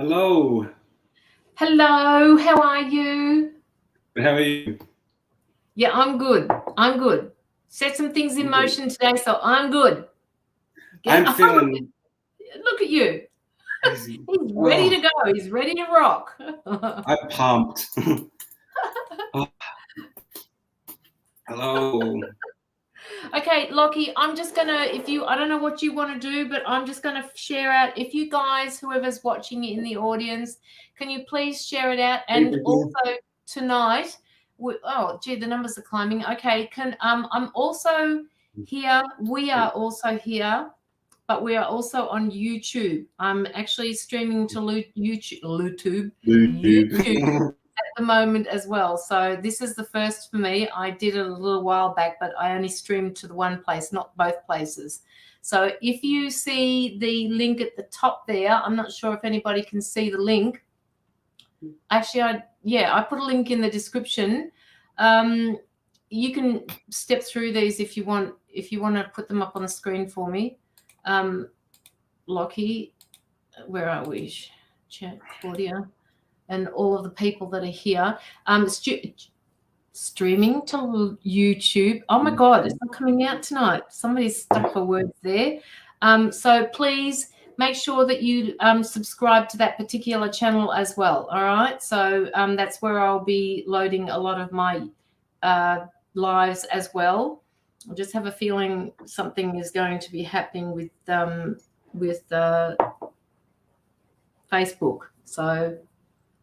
Hello. Hello, how are you? How are you? Yeah, I'm good. I'm good. Set some things in motion today, so I'm good. I'm feeling Look at you. crazy. He's ready to go. He's ready to rock. I'm pumped. Oh, hello. Okay, Locky, I'm just gonna, I don't know what you want to do, but I'm just gonna share out. If you guys, whoever's watching in the audience, can you please share it out? And also tonight, oh gee, the numbers are climbing. Okay, I'm also here. We are also here, but we are also on YouTube. I'm actually streaming to YouTube at the moment as well. So this is the first for me. I did it a little while back, but I only streamed to the one place, not both places. So if you see the link at the top there, I'm not sure if anybody can see the link. Actually, I put a link in the description. You can step through these if you want to put them up on the screen for me. Locky, where are we? Chat, Claudia, and all of the people that are here. Streaming to YouTube. Oh my God, it's not coming out tonight. Somebody's stuck a word there. So please make sure that you subscribe to that particular channel as well. All right. So that's where I'll be loading a lot of my lives as well. I just have a feeling something is going to be happening with Facebook. So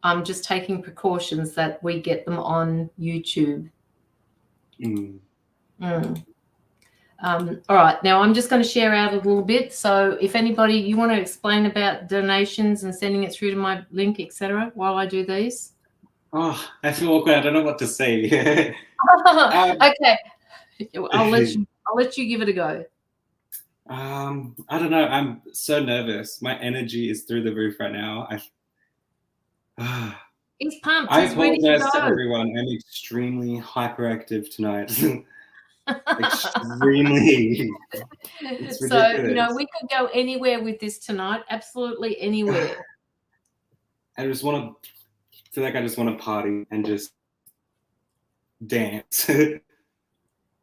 I'm just taking precautions that we get them on YouTube. All right, now I'm just going to share out a little bit. So if anybody, you want to explain about donations and sending it through to my link, etc., while I do these. Oh, I feel awkward. I don't know what to say. Okay, I'll let you give it a go. I don't know. I'm so nervous. My energy is through the roof right now. He's pumped. I He's ready to apologize go. to everyone. I'm extremely hyperactive tonight. Extremely. It's ridiculous. So, we could go anywhere with this tonight. Absolutely anywhere. I just want to feel like I just want to party and just dance.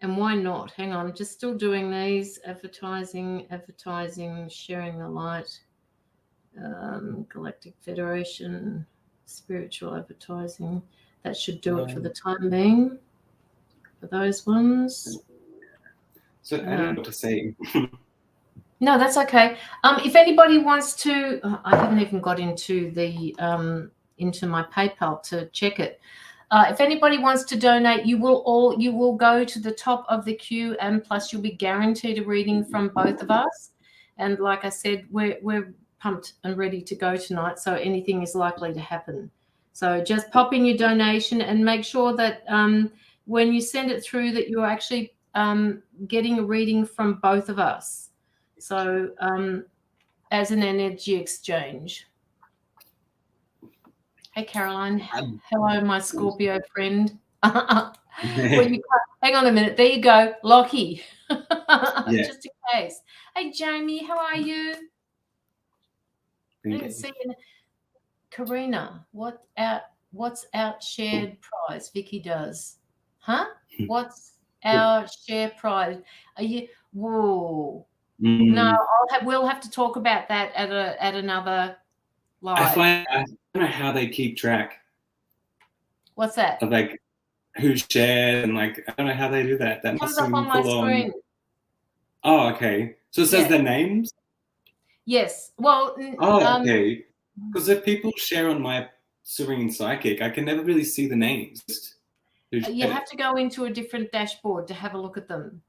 And why not? Hang on, just still doing these. Advertising, sharing the light. Galactic Federation, spiritual advertising. That should do it for the time being. For those ones. So I don't know what to say. No, that's okay. If anybody wants to, I haven't even got into into my PayPal to check it. If anybody wants to donate, you will go to the top of the queue, and plus you'll be guaranteed a reading from both of us. And like I said, we're pumped and ready to go tonight, so anything is likely to happen. So just pop in your donation and make sure that when you send it through that you're actually getting a reading from both of us. So as an energy exchange. Hey, Caroline. Hello, my Scorpio friend. Hang on a minute. There you go. Locky. Just in case. Hey, Jamie. How are you? I didn't see you. Karina. What's our shared prize? Vicky does. Huh? What's our share prize? Are you? Whoa. No, we'll have to talk about that at another live. I don't know how they keep track. What's that? Of like who shared and like I don't know how they do that. That must comes up on my screen. Oh, okay. So it says their names? Yes. Well. Okay. Because if people share on my Serene Psychic, I can never really see the names. You have to go into a different dashboard to have a look at them.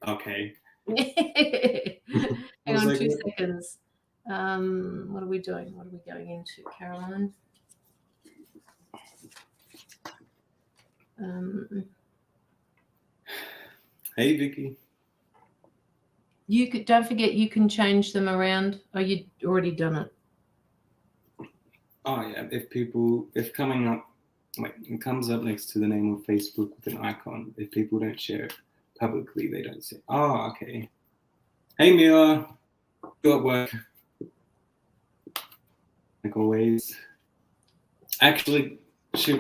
Okay. Hang on 2 seconds. What are we doing? What are we going into, Caroline? Hey, Vicky. Don't forget you can change them around. Oh, you'd already done it. Oh yeah. If coming up, like it comes up next to the name of Facebook with an icon. If people don't share it publicly, they don't say. Oh, okay. Hey, Mila. You at work? like always. Actually,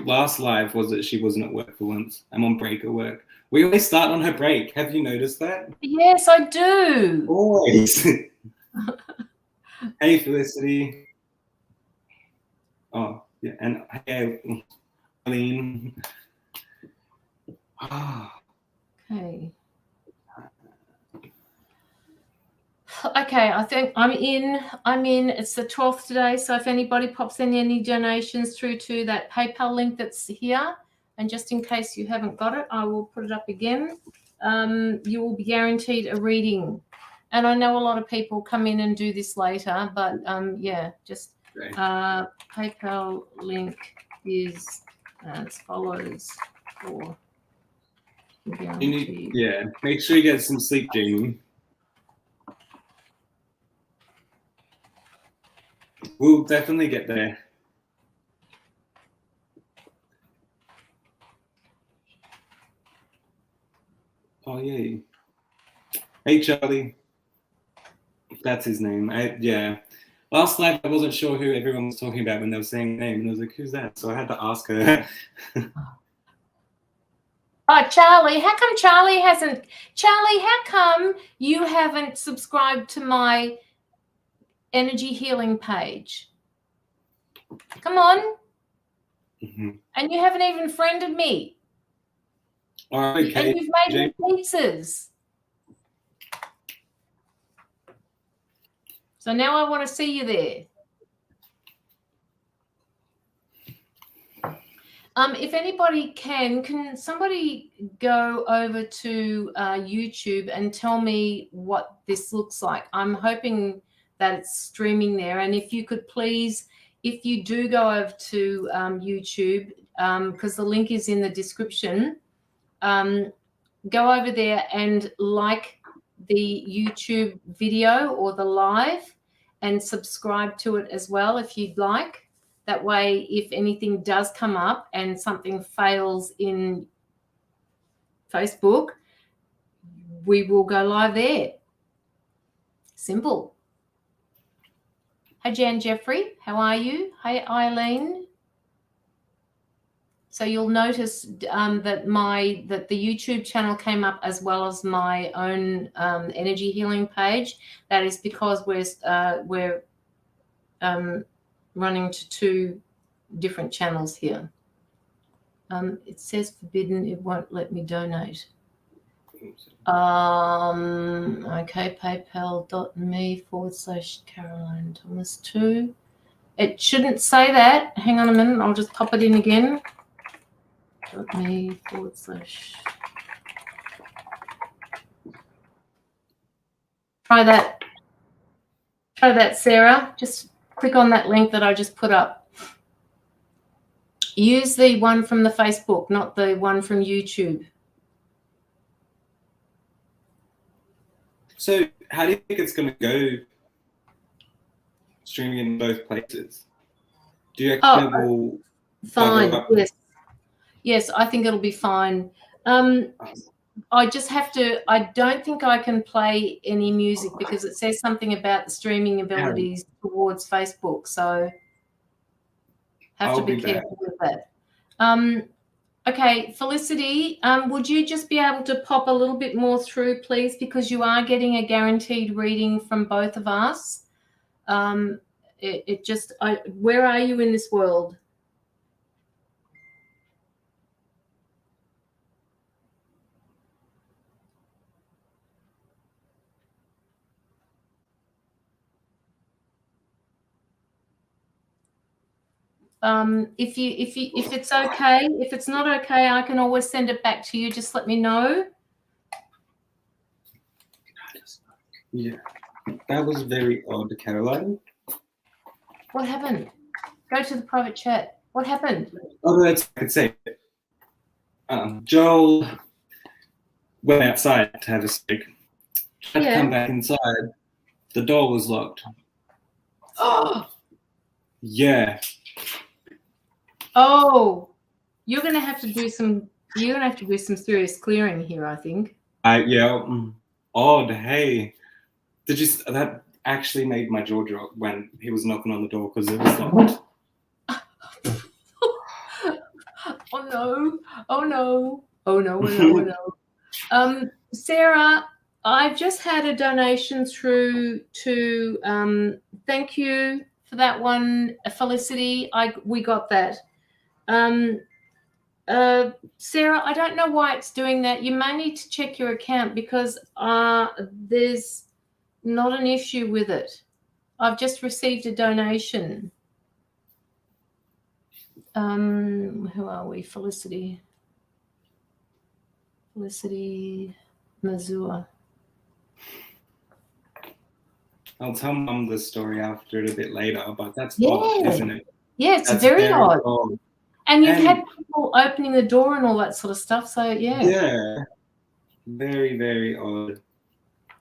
last live was that she wasn't at work for once. I'm on break at work. We always start on her break. Have you noticed that? Yes, I do. Always. Hey, Felicity. Oh, yeah. And hey, Eileen. Okay. Okay, I think I'm in. It's the 12th today, so if anybody pops in any donations through to that PayPal link that's here, and just in case you haven't got it, I will put it up again. You will be guaranteed a reading. And I know a lot of people come in and do this later, but yeah, just PayPal link is as follows for guaranteed. Yeah, make sure you get some sleep, Jamie. We'll definitely get there. Oh, yay. Hey, Charlie. That's his name. Yeah. Last night, I wasn't sure who everyone was talking about when they were saying name. And I was like, who's that? So I had to ask her. Oh, Charlie, how come Charlie hasn't? Charlie, how come you haven't subscribed to my energy healing page? Come on. Mm-hmm. And you haven't even friended me. Okay. And you've made me pizzas. So now I want to see you there. If anybody can somebody go over to YouTube and tell me what this looks like? I'm hoping that it's streaming there. And if you could please, if you do go over to YouTube, because the link is in the description, go over there and like the YouTube video or the live and subscribe to it as well if you'd like. That way, if anything does come up and something fails in Facebook, we will go live there. Simple. Hi, Jan Jeffrey. How are you? Hi, Eileen. So you'll notice that the YouTube channel came up as well as my own energy healing page. That is because we're running to two different channels here. It says forbidden. It won't let me donate. Okay, paypal.me/Caroline Thomas 2. It shouldn't say that. Hang on a minute. I'll just pop it in again. .me/ Try that, Sarah. Just click on that link that I just put up. Use the one from the Facebook, not the one from YouTube. So how do you think it's going to go streaming in both places? Do you reckon it will... Fine, yes, I think it'll be fine. I just have to, I don't think I can play any music because it says something about the streaming abilities towards Facebook. So have to be careful with that. Okay, Felicity, would you just be able to pop a little bit more through, please? Because you are getting a guaranteed reading from both of us. Where are you in this world? If it's okay, if it's not okay, I can always send it back to you. Just let me know. Yeah, that was very odd, Caroline. What happened? Go to the private chat. What happened? Oh, no, I could say it. Joel went outside to have a smoke. Tried to come back inside. The door was locked. Oh. Yeah. Oh, you're gonna have to do some serious clearing here, I think. Yeah. Odd. Hey, did you that? actually made my jaw drop when he was knocking on the door because it was locked. Oh no! Oh no! Oh no! Oh no! Oh no! Sarah, I've just had a donation through to thank you for that one, Felicity. We got that. Sarah, I don't know why it's doing that. You may need to check your account because there's not an issue with it. I've just received a donation. Who are we? Felicity Mazua. I'll tell Mum the story after it a bit later, but that's odd, isn't it? Yeah, it's That's very odd. And you've had people opening the door and all that sort of stuff, so yeah. Yeah, very, very odd.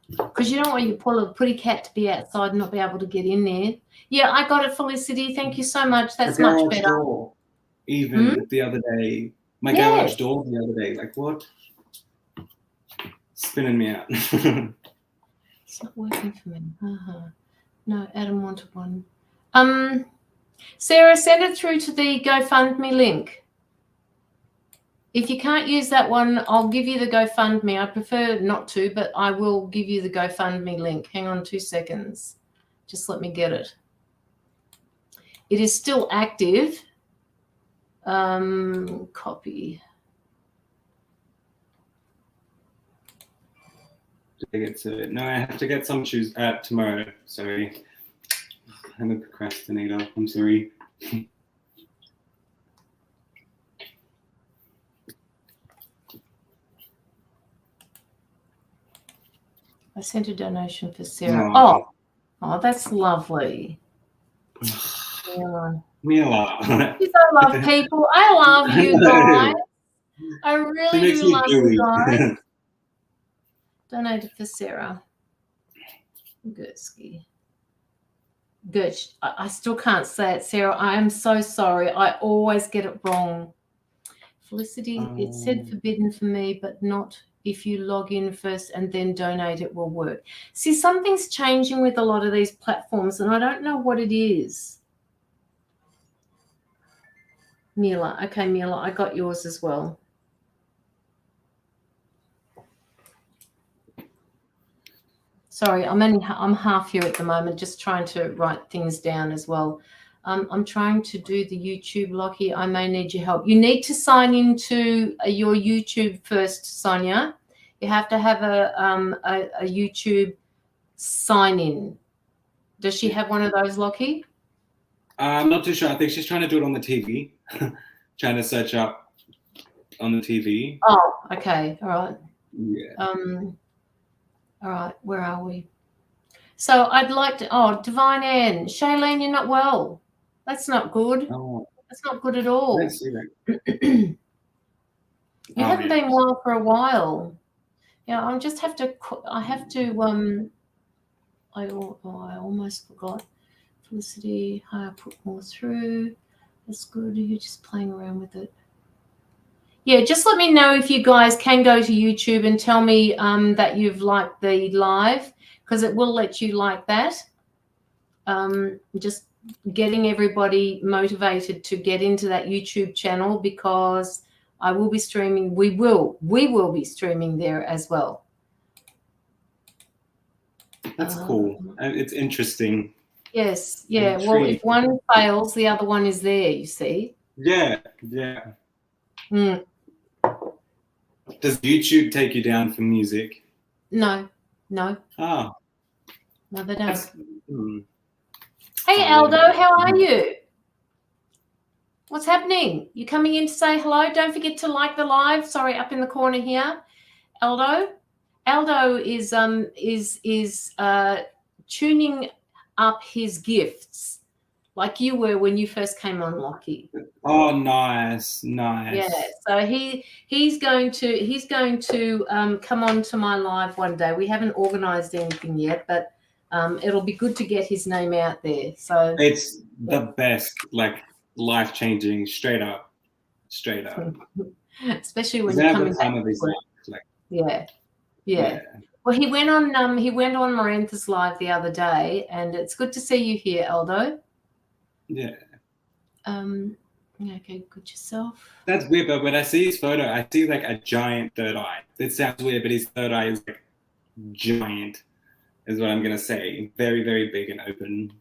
Because you don't want your poor little pretty cat to be outside and not be able to get in there. Yeah, I got it, Felicity. Thank you so much. That's much better. Door, even the other day, my garage door the other day, like what? Spinning me out. It's not working for me. No, Adam wanted one. Sarah, send it through to the GoFundMe link. If you can't use that one, I'll give you the GoFundMe. I prefer not to, but I will give you the GoFundMe link. Hang on 2 seconds. Just let me get it. It is still active. Copy. No, I have to get some shoes tomorrow. Sorry. I'm a procrastinator. I'm sorry. I sent a donation for Sarah. Oh, that's lovely. Mila. Because I love people. I love you guys. I really do love you guys. Donated for Sarah. Gursky. Gersh. I still can't say it, Sarah. I am so sorry. I always get it wrong. Felicity, it said forbidden for me, but not if you log in first and then donate, it will work. See, something's changing with a lot of these platforms, and I don't know what it is. Mila. Okay, Mila, I got yours as well. Sorry, I'm half here at the moment, just trying to write things down as well. I'm trying to do the YouTube, Locky. I may need your help. You need to sign into your YouTube first, Sonia. You have to have a YouTube sign in. Does she have one of those, Locky? I'm not too sure. I think she's trying to do it on the TV. Trying to search up on the TV. Oh, okay. All right. Yeah. All right. Where are we? So I'd like to. Divine Anne, Shailene, you're not well. That's not good. Oh. That's not good at all. Let's see that. You haven't been well for a while. Yeah, I just have to. I have to. I almost forgot. Felicity, I put more through. That's good. You're just playing around with it. Yeah, just let me know if you guys can go to YouTube and tell me that you've liked the live, because it will let you like that. Just getting everybody motivated to get into that YouTube channel, because I will be streaming. We will be streaming there as well. That's cool. It's interesting. Yes. Yeah. Well, if one fails, the other one is there, you see. Yeah. Does YouTube take you down for music? No. Oh. No, they don't. Hey, Aldo, how are you? What's happening? You coming in to say hello? Don't forget to like the live. Sorry, up in the corner here. Aldo is tuning up his gifts like you were when you first came on, Locky. Oh, nice. Yeah, so he's going to come on to my live one day. We haven't organized anything yet, but it'll be good to get his name out there. So it's the best, like life-changing, straight up. Especially when you're coming back. Yeah. Well, he went on Marantha's live the other day, and it's good to see you here, Aldo. Yeah. Okay, good yourself. That's weird, but when I see his photo, I see like a giant third eye. It sounds weird, but his third eye is like giant, is what I'm gonna say. Very, very big and open.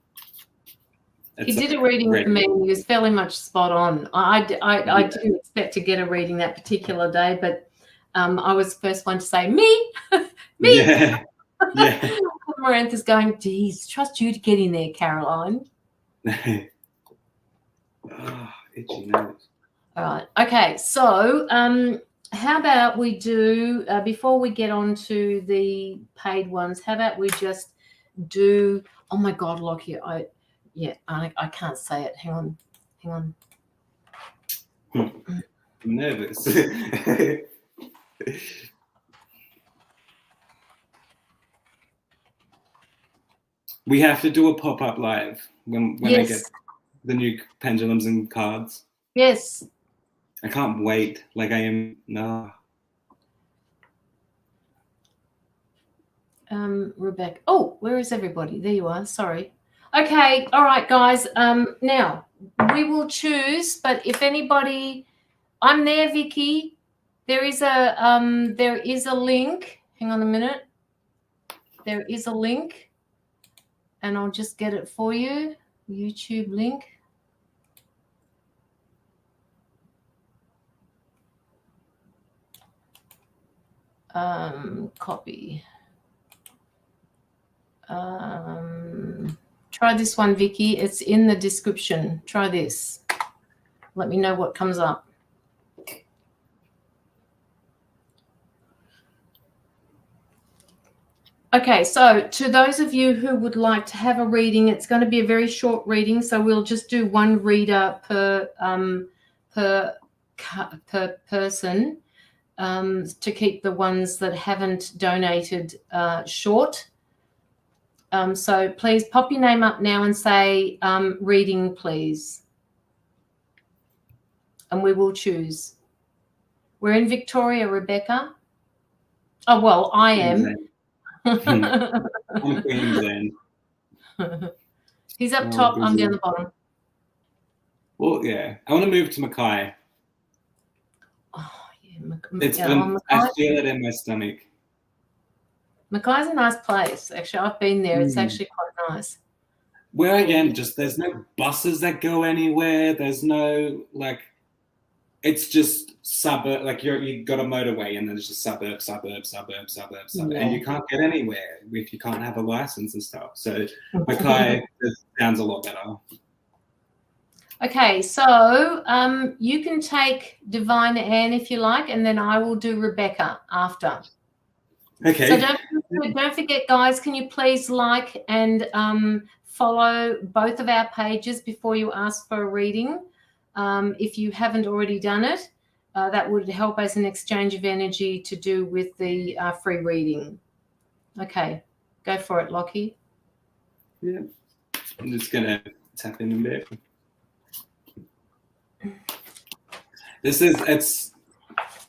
He did a reading for me, and he was fairly much spot on. I didn't expect to get a reading that particular day, but I was the first one to say, me. Yeah. Yeah. Marantha's going, geez, trust you to get in there, Caroline. Oh, itchy nose. All right. Okay. So how about we do, before we get on to the paid ones, how about we just do, oh my God, Locky, I can't say it. Hang on. I'm nervous. We have to do a pop-up live when I get the new pendulums and cards. Yes. I can't wait. Like I am. No. Rebecca. Oh, where is everybody? There you are. Sorry. Okay. All right, guys. Now we will choose, but if anybody, I'm there, Vicky. There is a link. Hang on a minute. There is a link, and I'll just get it for you. YouTube link. Copy. Try this one, Vicky. It's in the description. Try this. Let me know what comes up. Okay, so to those of you who would like to have a reading, it's going to be a very short reading, so we'll just do one reader per person to keep the ones that haven't donated short. So please pop your name up now and say reading, please. And we will choose. We're in Victoria, Rebecca. Oh, well, I am. I'm Queensland. He's up top, I'm down the bottom. Well, yeah. I want to move to Mackay. Oh, yeah. I feel it in my stomach. Mackay's a nice place. Actually, I've been there. It's actually quite nice. Where again, just there's no buses that go anywhere. There's no it's just suburb. Like you got a motorway, and then it's just suburb, Yeah. and you can't get anywhere if you can't have a license and stuff. So Mackay sounds a lot better. Okay, so you can take Divine Anne if you like, and then I will do Rebecca after. Okay. So don't forget, guys, can you please like and follow both of our pages before you ask for a reading? If you haven't already done it, that would help as an exchange of energy to do with the free reading. Okay, go for it, Locky. Yeah, I'm just going to tap in a bit. It's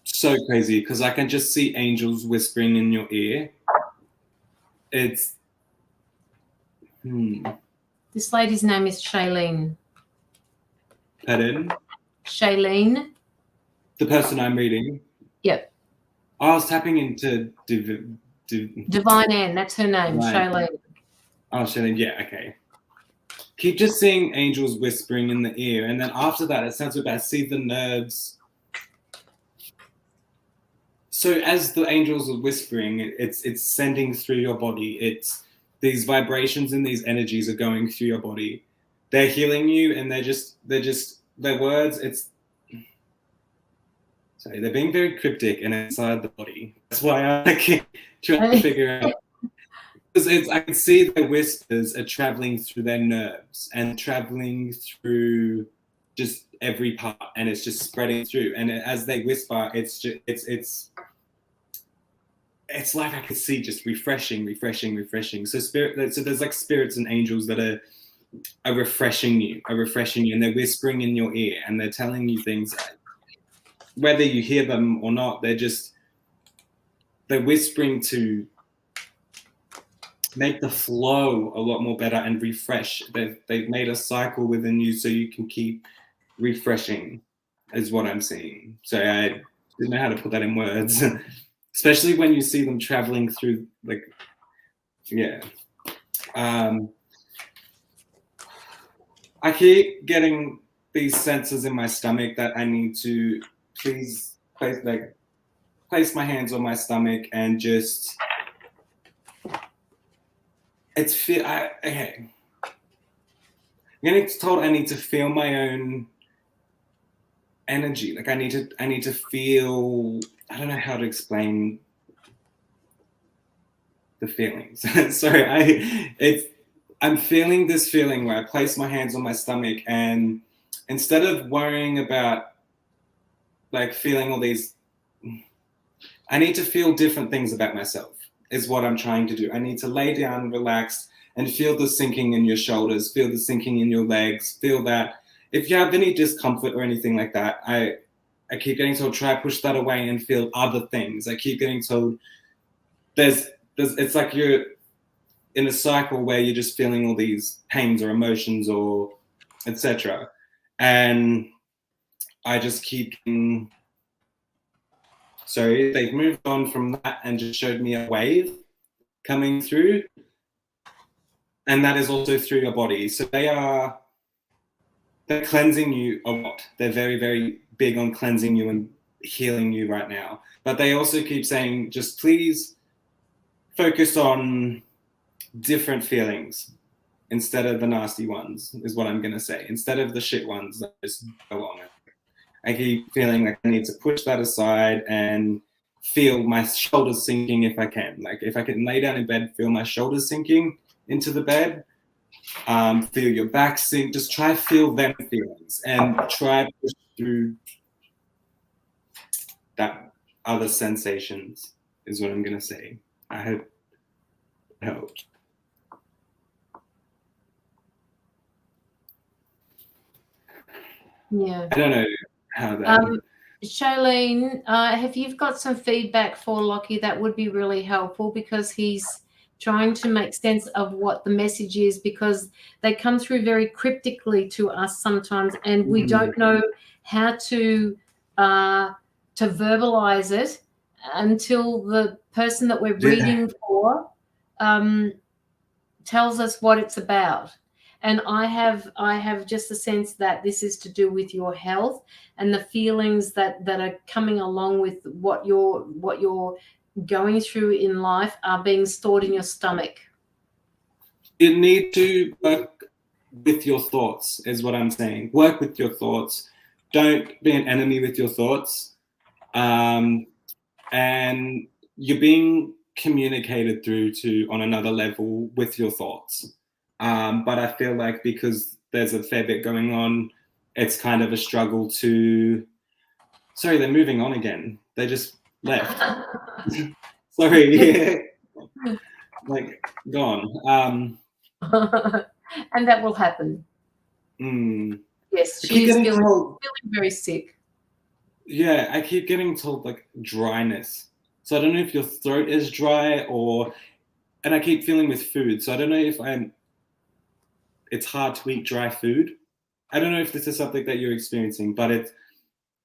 so crazy because I can just see angels whispering in your ear. It's This lady's name is Shailene. Pardon? Shailene. The person I'm reading? Yep. I was tapping into Divine Anne, that's her name, Shailene. Oh, Shailene, yeah, okay. Keep just seeing angels whispering in the ear, and then after that, it sounds about see the nerves. So as the angels are whispering, it's sending through your body. It's these vibrations and these energies are going through your body. They're healing you, and they're just their words. They're being very cryptic and inside the body. That's why I keep trying to figure out. Because I can see the whispers are traveling through their nerves and traveling through just every part, and it's just spreading through. And as they whisper, it's like I can see just refreshing. So there's like spirits and angels that are refreshing you, and they're whispering in your ear, and they're telling you things. Whether you hear them or not, they're whispering to make the flow a lot more better and refresh. They've made a cycle within you so you can keep refreshing, is what I'm seeing. So I didn't know how to put that in words, especially when you see them traveling through, like, yeah. I keep getting these senses in my stomach that I need to please place my hands on my stomach and just, okay. I'm getting told I need to feel my own energy. Like I need to feel, I don't know how to explain the feelings. Sorry, I'm feeling this feeling where I place my hands on my stomach, and instead of worrying about like feeling all these, I need to feel different things about myself, is what I'm trying to do. I need to lay down, relax, and feel the sinking in your shoulders, feel the sinking in your legs, feel that. If you have any discomfort or anything like that, I keep getting told, try push that away and feel other things. I keep getting told it's like you're in a cycle where you're just feeling all these pains or emotions or etc. And I just keep they've moved on from that and just showed me a wave coming through, and that is also through your body. So they're cleansing you a lot. They're very, very big on cleansing you and healing you right now. But they also keep saying, just please focus on different feelings instead of the nasty ones, is what I'm going to say. Instead of the shit ones that just go on. I keep feeling like I need to push that aside and feel my shoulders sinking if I can. Like if I can lay down in bed, feel my shoulders sinking into the bed, feel your back sink, just try feel them feelings and try to push through that other sensations, is what I'm going to say. I hope it helped. Yeah. I don't know how that... Shailene, if you've got some feedback for Locky, that would be really helpful, because he's trying to make sense of what the message is, because they come through very cryptically to us sometimes, and we don't know how to verbalize it until the person that we're reading for tells us what it's about. And I have just a sense that this is to do with your health and the feelings that are coming along with what you're going through in life are being stored in your stomach. You need to work with your thoughts, is what I'm saying. Work with your thoughts. Don't be an enemy with your thoughts. And you're being communicated through to on another level with your thoughts. But I feel like because there's a fair bit going on, it's kind of a struggle to... Sorry, they're moving on again. They just left. Sorry. Like, gone. And that will happen. Yes, she's feeling very sick. Yeah, I keep getting told like dryness. So I don't know if your throat is dry and I keep feeling with food. So I don't know if it's hard to eat dry food. I don't know if this is something that you're experiencing, but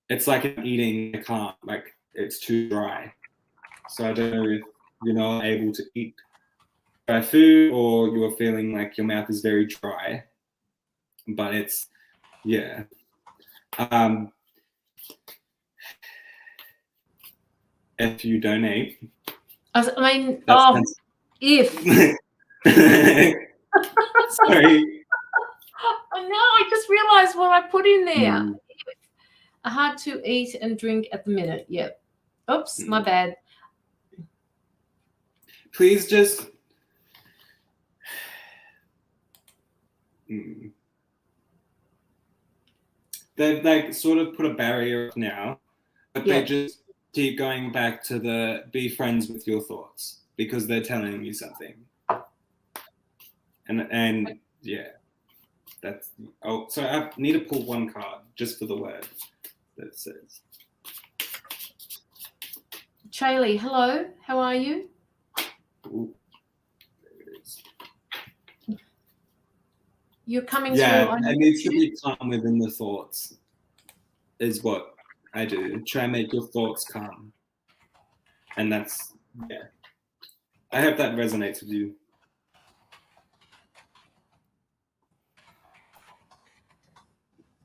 it's like I'm eating, I can't, like it's too dry. So I don't know if you're not able to eat dry food or you're feeling like your mouth is very dry. But it's, yeah. If you donate. I mean, if. Sorry. Oh no, I just realized what I put in there. Hard to eat and drink at the minute. Yep. Oops, my bad. Please just... They've like sort of put a barrier up now, but they just keep going back to the be friends with your thoughts because they're telling you something. And yeah, that's... Oh, so I need to pull one card just for the word that says. Charlie, hello, how are you? Ooh, there it You're coming through Yeah, on it needs to YouTube? be calm within the thoughts, is what I do. Try and make your thoughts calm. And that's, yeah. I hope that resonates with you.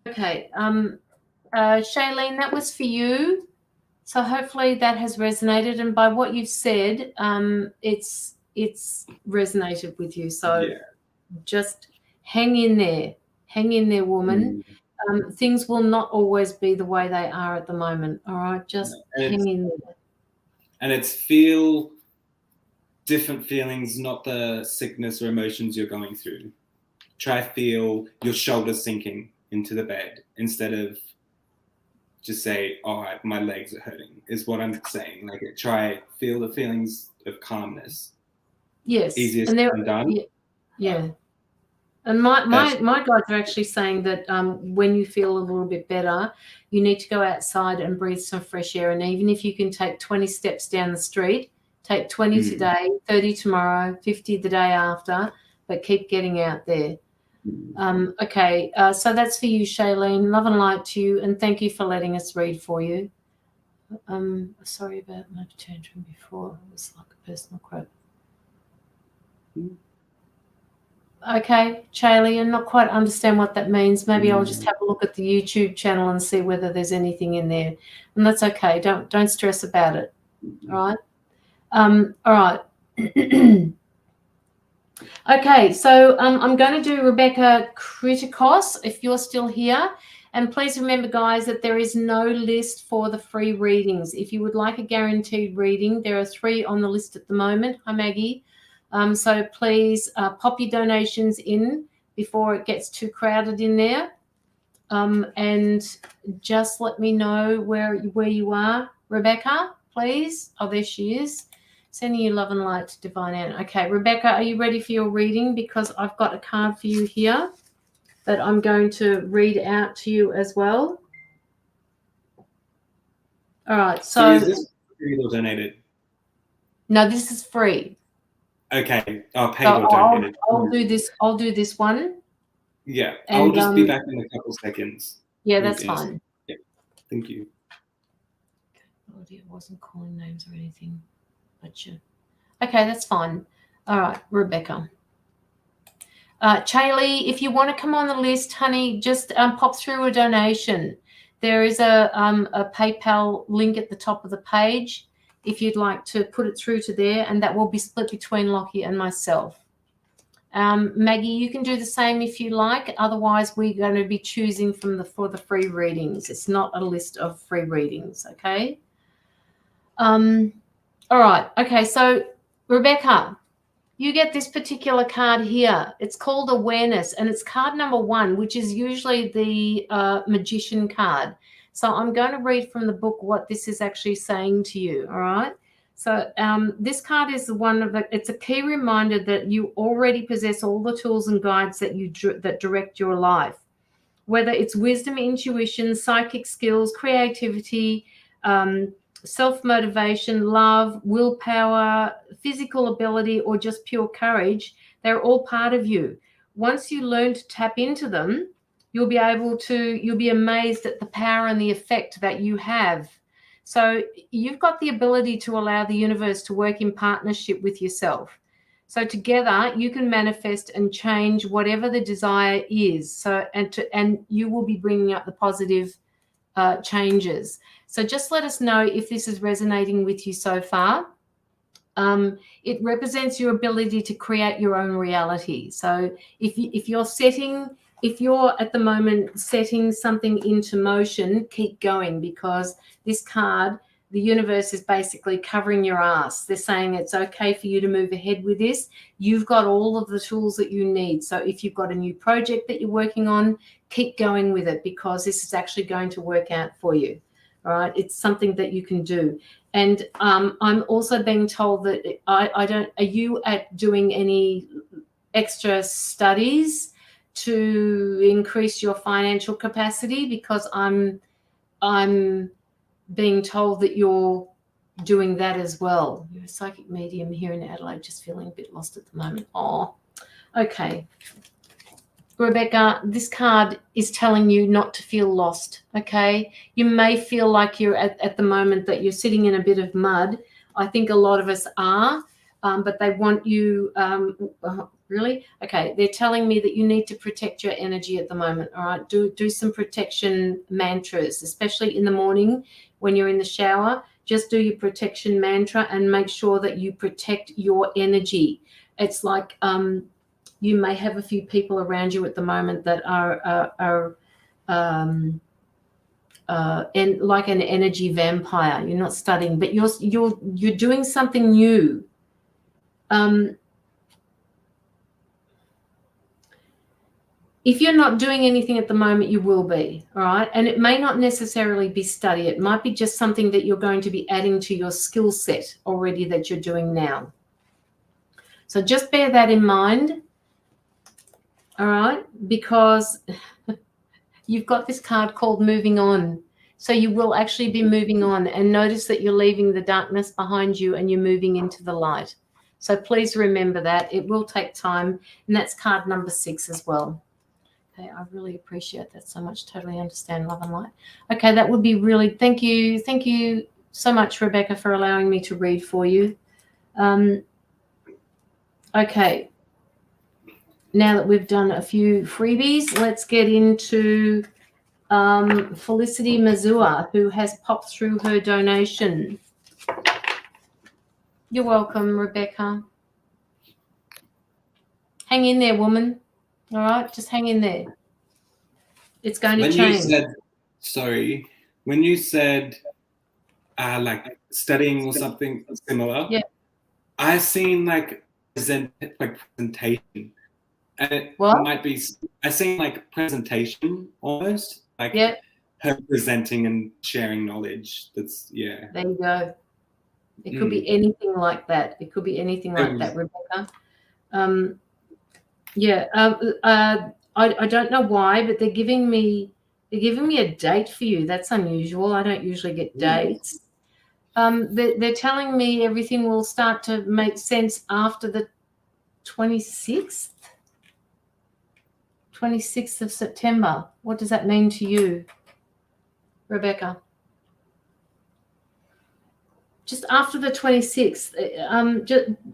Okay. Shailene, that was for you. So hopefully that has resonated. And by what you've said, it's resonated with you. So Yeah. just hang in there. Hang in there, woman. Things will not always be the way they are at the moment. All right. Just hang in there. And it's feel different feelings, not the sickness or emotions you're going through. Try feel your shoulders sinking into the bed instead of just say, all right, my legs are hurting, is what I'm saying. Like, try feel the feelings of calmness. Yes. Easier and said than done. Yeah. And my guides are actually saying that when you feel a little bit better, you need to go outside and breathe some fresh air. And even if you can take 20 steps down the street, take 20 today, 30 tomorrow, 50 the day after, but keep getting out there. Okay, so that's for you, Shailene. Love and light to you, and thank you for letting us read for you. Sorry about my tantrum before. It was like a personal quote. Okay, Charlie, I not quite understand what that means. Maybe I'll just have a look at the YouTube channel and see whether there's anything in there. And that's okay. Don't stress about it. All right. All right. Okay, so I'm going to do Rebecca Kritikos if you're still here. And please remember, guys, that there is no list for the free readings. If you would like a guaranteed reading, there are 3 on the list at the moment. Hi, Maggie. So please pop your donations in before it gets too crowded in there. And just let me know where you are, Rebecca, please. Oh, there she is. Sending you love and light to Divine Anne. Okay, Rebecca, are you ready for your reading? Because I've got a card for you here that I'm going to read out to you as well. All right. So is this free or donated? No, this is free. Okay. I'll pay or donated. I'll do this one. Yeah. I'll just be back in a couple seconds. Yeah, that's fine. Yeah. Thank you. Oh dear, I wasn't calling names or anything. But you. Okay, that's fine. All right, Rebecca. Chaley, if you want to come on the list, honey, just pop through a donation. There is a PayPal link at the top of the page if you'd like to put it through to there, and that will be split between Locky and myself. Maggie, you can do the same if you like. Otherwise, we're going to be choosing for the free readings. It's not a list of free readings, okay? All right. Okay, so Rebecca, you get this particular card here. It's called Awareness, and it's card number 1, which is usually the Magician card. So I'm going to read from the book what this is actually saying to you, all right? So this card is it's a key reminder that you already possess all the tools and guides that direct your life, whether it's wisdom, intuition, psychic skills, creativity, self-motivation, love, willpower, physical ability, or just pure courage. They're all part of you. Once you learn to tap into them, you'll be amazed at the power and the effect that you have. So you've got the ability to allow the universe to work in partnership with yourself. So together you can manifest and change whatever the desire is. So and you will be bringing up the positive changes. So just let us know if this is resonating with you so far. It represents your ability to create your own reality. So if you're at the moment setting something into motion, keep going, because this card, the universe is basically covering your ass. They're saying it's okay for you to move ahead with this. You've got all of the tools that you need. So if you've got a new project that you're working on, keep going with it, because this is actually going to work out for you. All right. It's something that you can do. And I'm also being told that are you doing any extra studies to increase your financial capacity? Because I'm being told that you're doing that as well. You're a psychic medium here in Adelaide, just feeling a bit lost at the moment. Oh, okay. Rebecca, this card is telling you not to feel lost, okay? You may feel like you're at the moment that you're sitting in a bit of mud. I think a lot of us are, but they want you, really? Okay, they're telling me that you need to protect your energy at the moment, all right? Do some protection mantras, especially in the morning when you're in the shower. Just do your protection mantra and make sure that you protect your energy. It's like you may have a few people around you at the moment that are and like an energy vampire. You're not studying, but you're doing something new. If you're not doing anything at the moment, you will be, all right? And it may not necessarily be study. It might be just something that you're going to be adding to your skill set already that you're doing now. So just bear that in mind, all right? Because you've got this card called moving on. So you will actually be moving on, and notice that you're leaving the darkness behind you and you're moving into the light. So please remember that. It will take time, and that's card number 6 as well. Okay, I really appreciate that so much. Totally understand, love and light. Okay, that would be really, thank you. Thank you so much, Rebecca, for allowing me to read for you. Okay, now that we've done a few freebies, let's get into Felicity Mazua, who has popped through her donation. You're welcome, Rebecca. Hang in there, woman. All right, just hang in there. It's going to change. When you said like studying or something similar, yeah, I seen like presentation, and it might be. I seen like presentation almost, like her presenting and sharing knowledge. That's There you go. It could be anything like that. It could be anything like that, Rebecca. I don't know why, but they're giving me a date for you. That's unusual. I don't usually get dates. They're telling me everything will start to make sense after the 26th of September. What does that mean to you, Rebecca? Just after the 26th,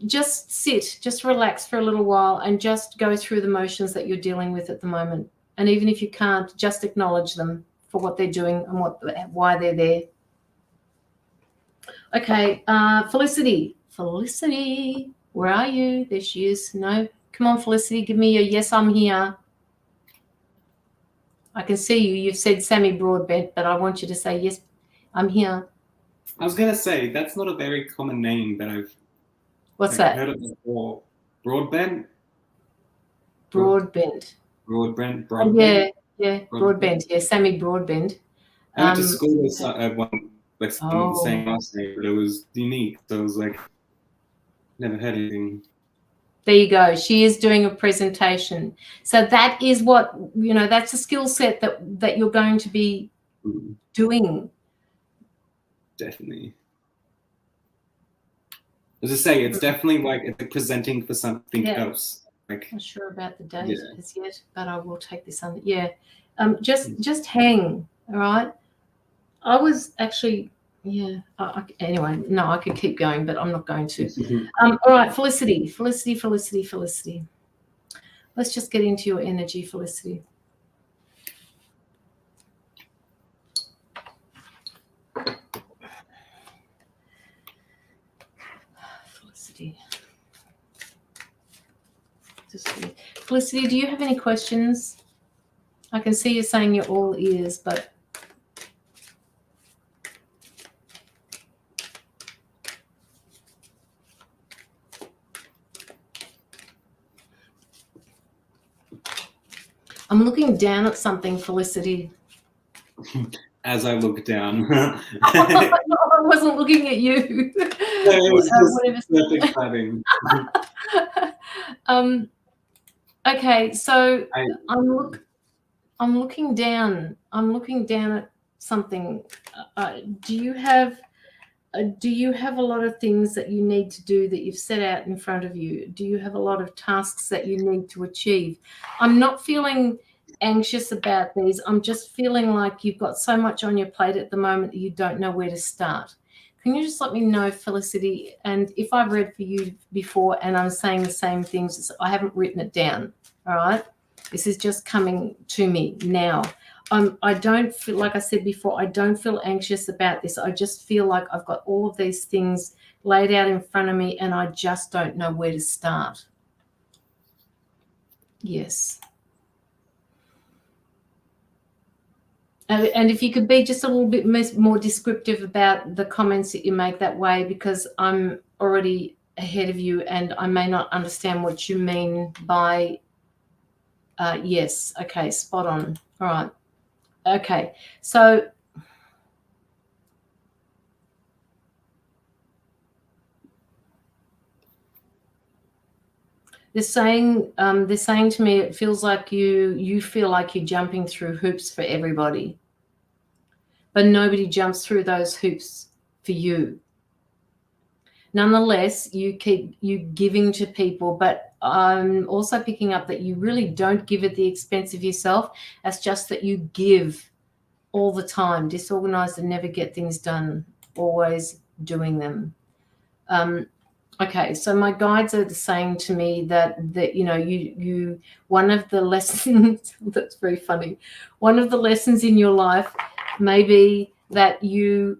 just sit, just relax for a little while and just go through the motions that you're dealing with at the moment. And even if you can't, just acknowledge them for what they're doing and why they're there. Okay, Felicity, where are you? There she is. No, come on, Felicity, give me a yes, I'm here. I can see you. You've said Sammy Broadbent, but I want you to say yes, I'm here. I was going to say, that's not a very common name that I've heard of before. Broadbent? Broadbent. Broadbent. Oh, yeah, Broadbent. Yeah, Sammy Broadbent. I went to school with one saying last name, but it was unique. So I was like, never heard anything. There you go. She is doing a presentation. So that is what, that's a skill set that you're going to be doing. Definitely. As I say, it's definitely like it's presenting for something else. Like, not sure about the date as yet, but I will take this under. Yeah. Just hang. All right. I was actually, anyway, no, I could keep going, but I'm not going to. All right, Felicity. Let's just get into your energy, Felicity. Felicity, do you have any questions? I can see you saying you're all ears, but I'm looking down at something, Felicity. As I look down. No, I wasn't looking at you. It was just perfect timing. Okay, so I'm looking down. I'm looking down at something. Do you have do you have a lot of things that you need to do that you've set out in front of you? Do you have a lot of tasks that you need to achieve? I'm not feeling anxious about these. I'm just feeling like you've got so much on your plate at the moment that you don't know where to start. Can you just let me know, Felicity? And if I've read for you before and I'm saying the same things, I haven't written it down, all right? This is just coming to me now. I don't feel, like I said before, I don't feel anxious about this. I just feel like I've got all of these things laid out in front of me and I just don't know where to start. Yes. And if you could be just a little bit more descriptive about the comments that you make that way, because I'm already ahead of you and I may not understand what you mean by yes. Okay, spot on. All right. Okay, so they're saying to me it feels like you feel like you're jumping through hoops for everybody, but nobody jumps through those hoops for you. Nonetheless, you keep giving to people, but I'm also picking up that you really don't give at the expense of yourself. That's just that you give all the time, disorganized and never get things done, always doing them. Okay, so my guides are saying to me that you know, you one of the lessons that's very funny. One of the lessons in your life may be that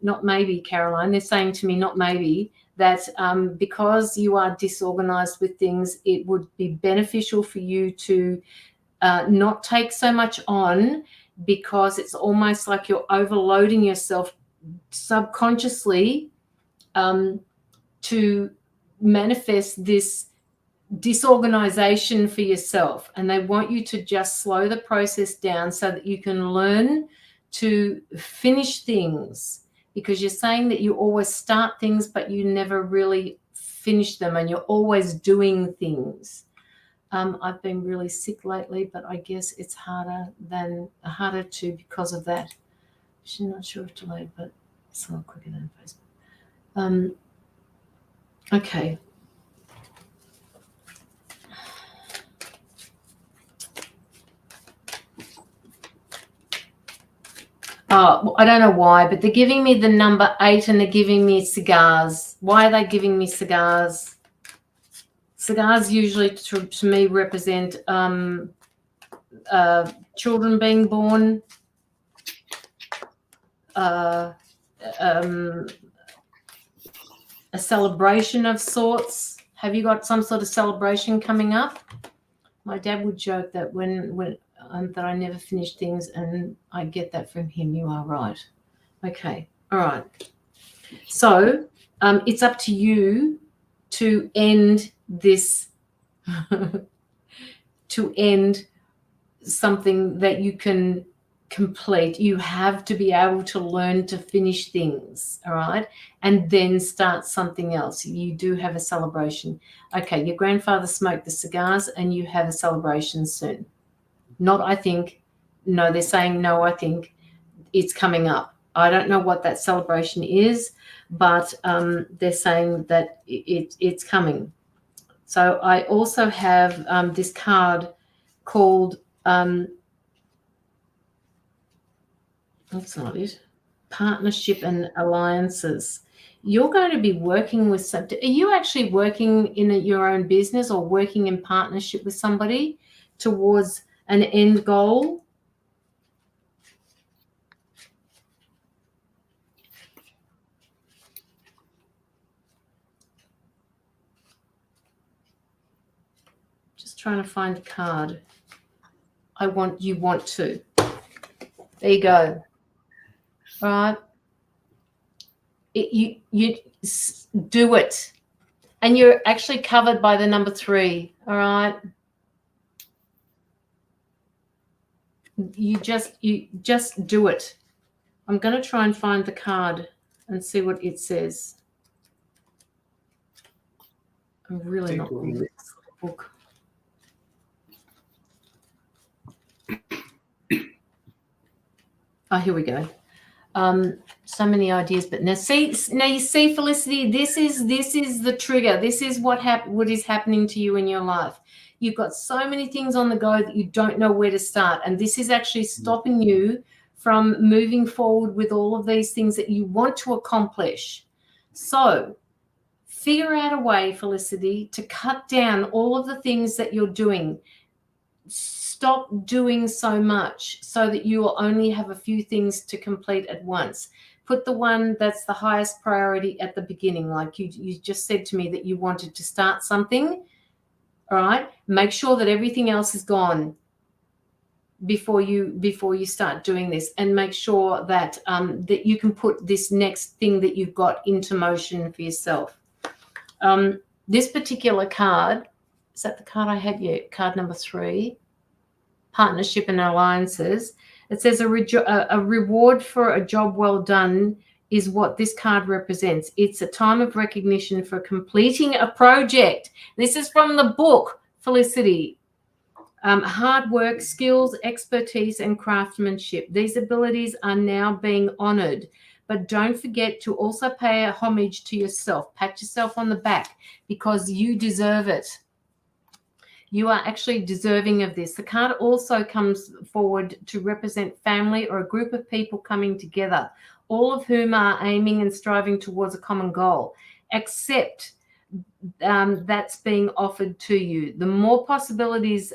not maybe, Caroline, they're saying to me, not maybe, that because you are disorganized with things, it would be beneficial for you to not take so much on, because it's almost like you're overloading yourself subconsciously to manifest this disorganization for yourself, and they want you to just slow the process down so that you can learn to finish things, because you're saying that you always start things but you never really finish them and you're always doing things. I've been really sick lately, but I guess it's harder to because of that. She's not sure if delayed, but it's a lot quicker than Facebook. Okay. I don't know why, but they're giving me the number 8 and they're giving me cigars. Why are they giving me cigars? Cigars usually to me represent children being born, a celebration of sorts. Have you got some sort of celebration coming up? My dad would joke that when that I never finish things, and I get that from him. You are right. Okay. All right. So it's up to you to end this, to end something that you can complete. You have to be able to learn to finish things, all right, and then start something else. You do have a celebration. Okay, your grandfather smoked the cigars and you have a celebration soon. Not I think. No, they're saying no, I think. It's coming up. I don't know what that celebration is, but they're saying that it's coming. So I also have this card called, that's not it, Partnership and Alliances. You're going to be working with are you actually working in your own business or working in partnership with somebody towards an end goal? Just trying to find the card. You want to. There you go. All right. You do it. And you're actually covered by the number 3. All right. You just do it. I'm going to try and find the card and see what it says. I'm really not reading this book. Oh, here we go. So many ideas, but now you see, Felicity, this is the trigger. This is what is happening to you in your life. You've got so many things on the go that you don't know where to start, and this is actually stopping you from moving forward with all of these things that you want to accomplish. So figure out a way, Felicity, to cut down all of the things that you're doing. Stop doing so much so that you will only have a few things to complete at once. Put the one that's the highest priority at the beginning. Like you just said to me that you wanted to start something, all right? Make sure that everything else is gone before you start doing this, and make sure that that you can put this next thing that you've got into motion for yourself. This particular card, is that the card I had? Yeah, card number 3. Partnership and alliances. It says a reward for a job well done is what this card represents. It's a time of recognition for completing a project. This is from the book, Felicity. Hard work, skills, expertise, and craftsmanship. These abilities are now being honored. But don't forget to also pay a homage to yourself. Pat yourself on the back, because you deserve it. You are actually deserving of this. The card also comes forward to represent family or a group of people coming together, all of whom are aiming and striving towards a common goal. Accept that's being offered to you. There are more possibilities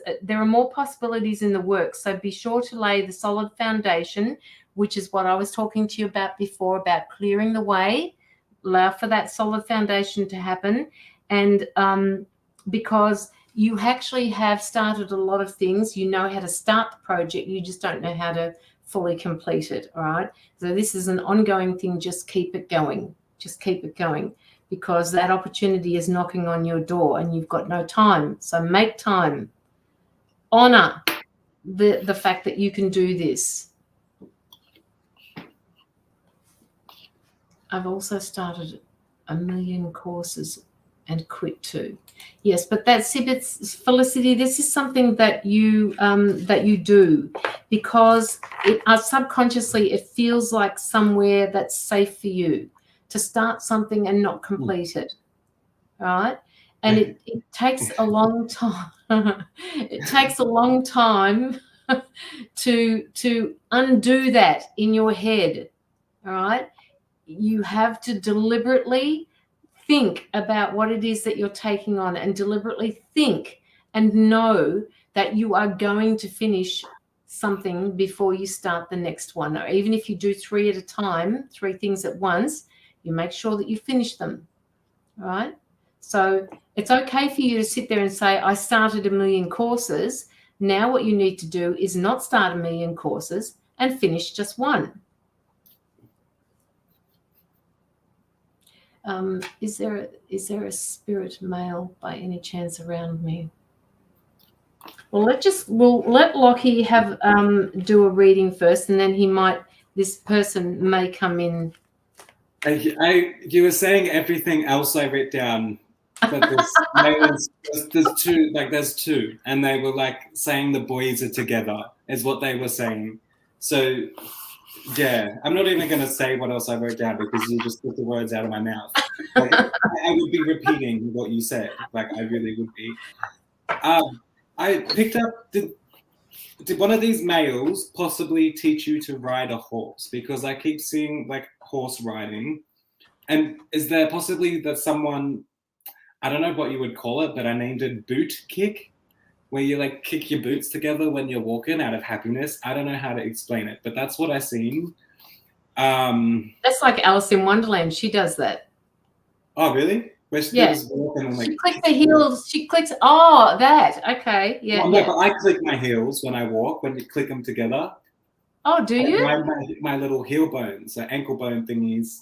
in the works, so be sure to lay the solid foundation, which is what I was talking to you about before, about clearing the way. Allow for that solid foundation to happen. And because you actually have started a lot of things. You know how to start the project. You just don't know how to fully complete it, all right? So this is an ongoing thing. Just keep it going. Just keep it going, because that opportunity is knocking on your door and you've got no time. So make time. Honor the fact that you can do this. I've also started 1 million courses and quit too. Yes, but that's it. It's Felicity. This is something that you do because subconsciously it feels like somewhere that's safe for you to start something and not complete it. All right, and it takes a long time. It takes a long time to undo that in your head. All right, you have to deliberately think about what it is that you're taking on, and deliberately think and know that you are going to finish something before you start the next one. Or even if you do 3 at a time, 3 things at once, you make sure that you finish them. All right? So it's okay for you to sit there and say, I started 1 million courses. Now what you need to do is not start 1 million courses and finish just 1. Is there a spirit male by any chance around me? Well, we'll let Locky have do a reading first, and then this person may come in. You were saying everything else I wrote down, but there's two, and they were like saying the boys are together is what they were saying. So yeah, I'm not even going to say what else I wrote down because you just took the words out of my mouth. Like, I would be repeating what you said. Like I really would be. I picked up, did one of these males possibly teach you to ride a horse? Because I keep seeing like horse riding. And is there possibly that someone, I don't know what you would call it, but I named it boot kick, where you like kick your boots together when you're walking out of happiness. I don't know how to explain it, but that's what I seen. That's like Alice in Wonderland. She does that. Oh, really? Where she was walking and, like, she clicks the heels. She clicks. Oh, that. Okay. Yeah. Well, no, but I click my heels when I walk, when you click them together. Oh, do you? My little heel bones, so ankle bone thingies.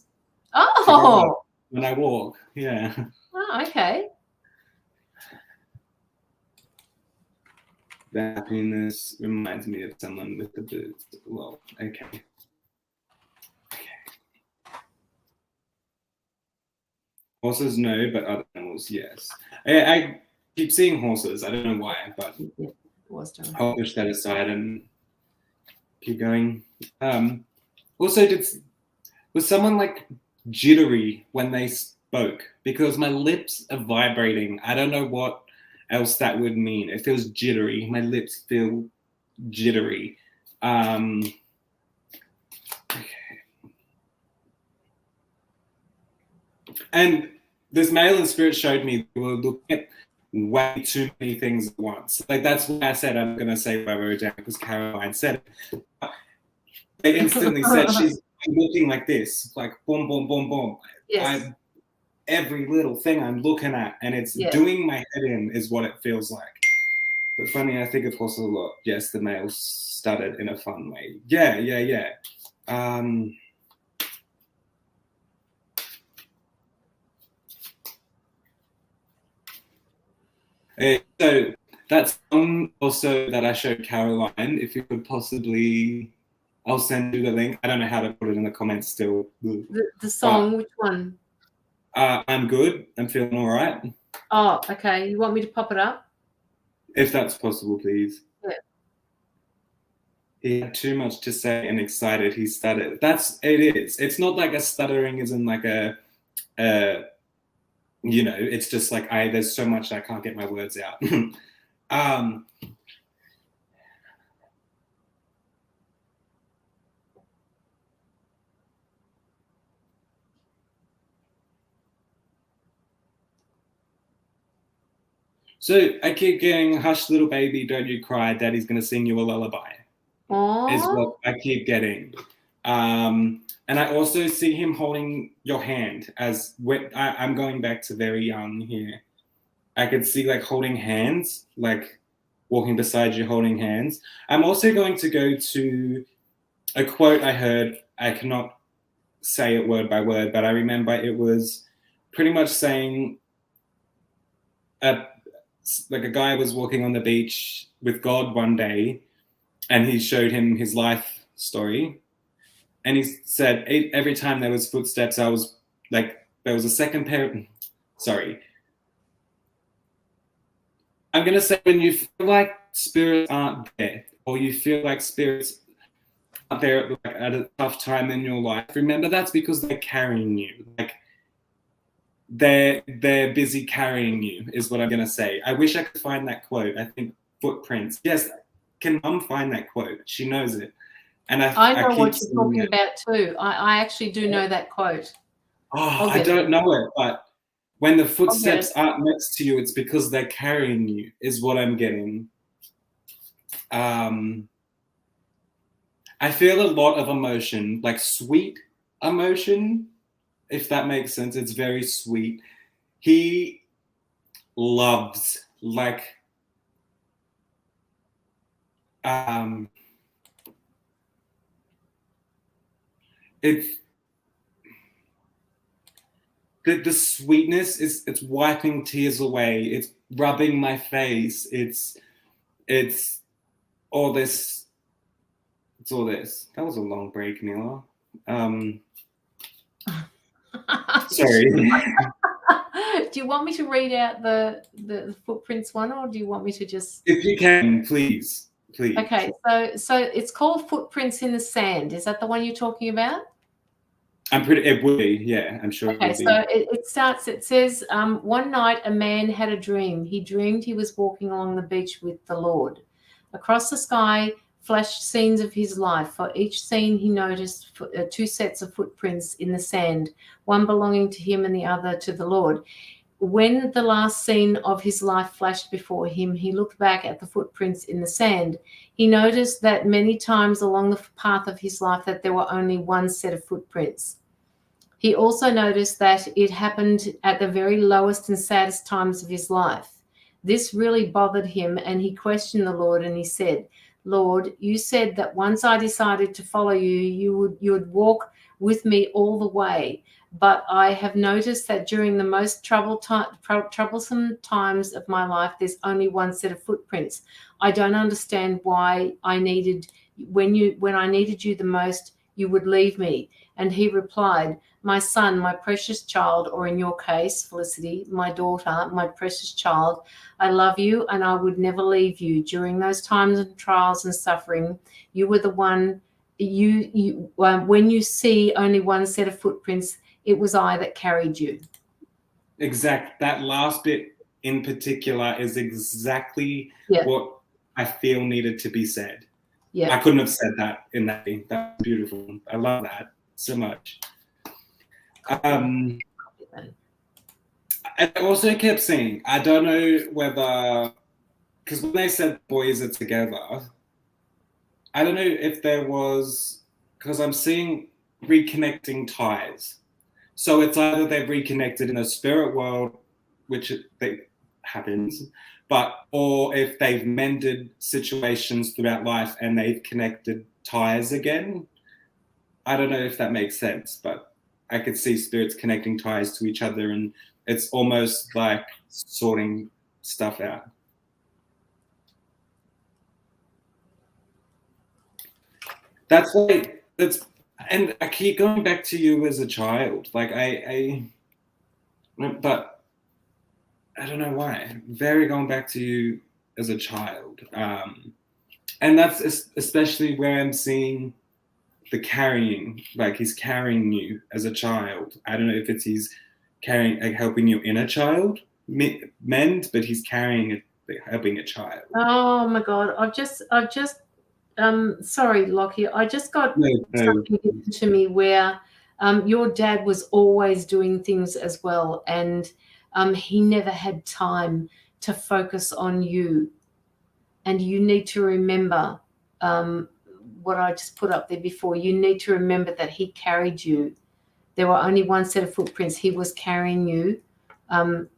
Oh. When I walk, yeah. Oh, okay. The happiness reminds me of someone with the boots. Well, okay. Horses, no, but other animals, yes. I keep seeing horses. I don't know why, but I'll push that aside and keep going. Also, Was someone like jittery when they spoke? Because my lips are vibrating. I don't know what else that would mean. It feels jittery. My lips feel jittery. Okay. And this male in spirit showed me we were looking at way too many things at once. Like that's why I said I'm gonna say what I wrote down because Caroline said it. They instantly said she's looking like this, like boom, boom, boom, boom. Yes. Every little thing I'm looking at, and it's doing my head in, is what it feels like. But funny, I think of course a lot. Yes, the male started in a fun way. Yeah. So that's also that I showed Caroline. If you could possibly, I'll send you the link. I don't know how to put it in the comments still. The song, which one? I'm good. I'm feeling all right. Oh, okay. You want me to pop it up? If that's possible, please. Yeah. He had too much to say and excited. He stuttered. It is. It's not like a stuttering isn't like a you know, it's just like there's so much I can't get my words out. So I keep getting, hush little baby, don't you cry, daddy's gonna sing you a lullaby. Aww. Is what I keep getting. And I also see him holding your hand as I'm going back to very young here. I could see like holding hands, like walking beside you holding hands. I'm also going to go to a quote I heard. I cannot say it word by word, but I remember it was pretty much saying like a guy was walking on the beach with God one day and he showed him his life story. And he said every time there was footsteps, I was like, there was a second pair. Sorry. I'm going to say when you feel like spirits aren't there, or you feel like spirits aren't there at a tough time in your life, remember that's because they're carrying you. Like they're busy carrying you is what I'm going to say. I wish I could find that quote. I think footprints. Yes. Can Mum find that quote? She knows it. And I know what you're talking about too. I actually do know that quote. Oh, I don't know it, but when the footsteps aren't next to you, it's because they're carrying you, is what I'm getting. I feel a lot of emotion, like sweet emotion, if that makes sense. It's very sweet. He loves, like, it's the sweetness it's wiping tears away. It's rubbing my face. It's all this. It's all this. That was a long break, Mila. Sorry. Do you want me to read out the footprints one, or do you want me to just? If you can, please. Okay, so it's called Footprints in the Sand. Is that the one you're talking about? It would be, yeah, I'm sure. Okay, so it starts, it says, one night a man had a dream. He dreamed he was walking along the beach with the Lord. Across the sky flashed scenes of his life. For each scene he noticed two sets of footprints in the sand, one belonging to him and the other to the Lord. When the last scene of his life flashed before him, he looked back at the footprints in the sand. He noticed that many times along the path of his life that there were only one set of footprints. He also noticed that it happened at the very lowest and saddest times of his life. This really bothered him, and he questioned the Lord, and he said, Lord, you said that once I decided to follow you, you would walk with me all the way. But I have noticed that during the most troublesome times of my life, there's only one set of footprints. I don't understand why when I needed you the most, you would leave me. And he replied, my son, my precious child, or in your case, Felicity, my daughter, my precious child, I love you and I would never leave you. During those times of trials and suffering, you were the one when you see only one set of footprints, it was I that carried you. Exact. That last bit in particular is exactly Yeah. what I feel needed to be said. Yeah. I couldn't have said that in that thing. That's beautiful. I love that so much. I also kept saying, I don't know whether, because when they said boys are together, I don't know if there was, because I'm seeing reconnecting ties. So it's either they've reconnected in a spirit world, which happens, or if they've mended situations throughout life and they've connected ties again. I don't know if that makes sense, but I could see spirits connecting ties to each other, and it's almost like sorting stuff out. That's why and I keep going back to you as a child. Like but I don't know why. Very going back to you as a child, and that's especially where I'm seeing the carrying. Like he's carrying you as a child. I don't know if it's he's carrying, like helping your inner child mend, but he's carrying it, helping a child. Oh my God! I've just sorry, Locky. I just got something given to me where your dad was always doing things as well, and he never had time to focus on you. And you need to remember what I just put up there before. You need to remember that he carried you. There were only one set of footprints. He was carrying you. But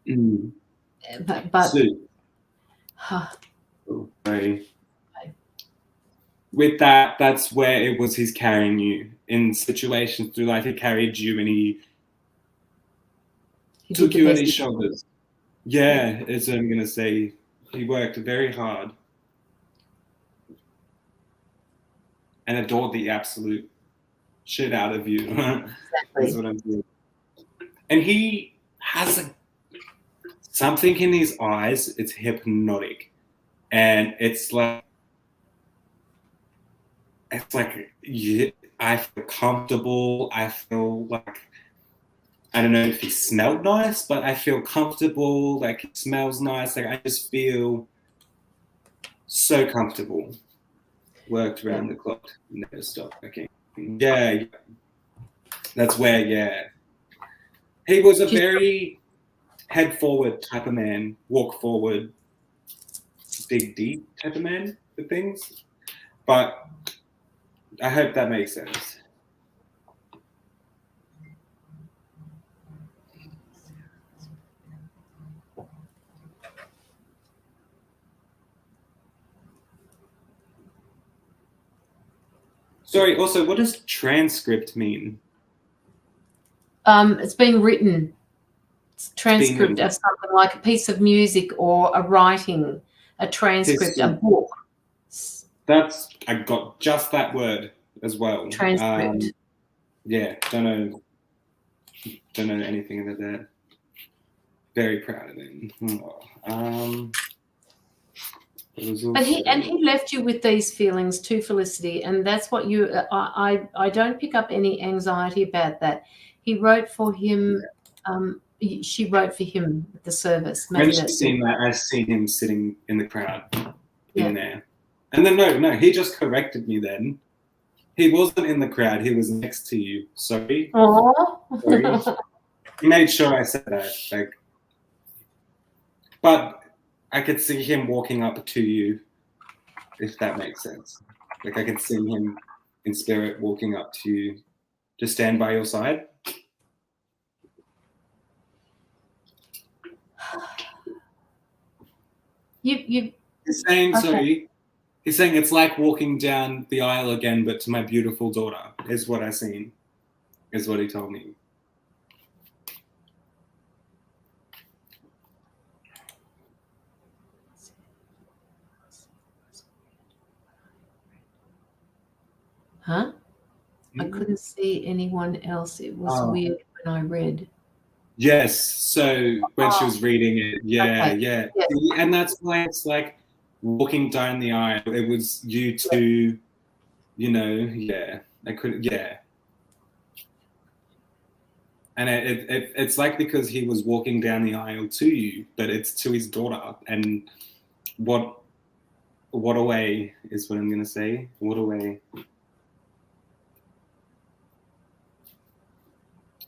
with that, that's where it was he's carrying you in situations through life. He carried you and he took you on his shoulders. Yeah, as I'm gonna say, he worked very hard and adored the absolute shit out of you. Exactly. That's what I'm saying. And he has something in his eyes. It's hypnotic, and it's like I feel comfortable. I feel like, I don't know if he smelled nice, but I feel comfortable. Like it smells nice. Like I just feel so comfortable. Worked around the clock, never stopped working. Yeah, that's where. Yeah, he was a very head forward type of man, walk forward, dig deep type of man for things. But I hope that makes sense. Sorry, also, what does transcript mean? It's being written. It's transcript of something like a piece of music or a writing, a transcript, a book. I got just that word as well. Transcript. Yeah, don't know anything about that. Very proud of him. But he left you with these feelings too, Felicity, and that's what you. I don't pick up any anxiety about that. He wrote for him. She wrote for him at the service. When she's seen that, I've seen him sitting in the crowd, in there, and then no, he just corrected me. Then he wasn't in the crowd; he was next to you. Sorry. Sorry. He made sure I said that. Like, but I could see him walking up to you, if that makes sense. Like I could see him in spirit walking up to you to stand by your side. He's saying, sorry, he's saying it's like walking down the aisle again, but to my beautiful daughter, is what I seen, is what he told me. Huh? I couldn't see anyone else. It was weird when I read. Yes, so when she was reading it, yeah. And that's why it's like walking down the aisle. It was you two you know, yeah, I couldn't, yeah. And it's like because he was walking down the aisle to you, but it's to his daughter. And what a way is what I'm going to say. What a way.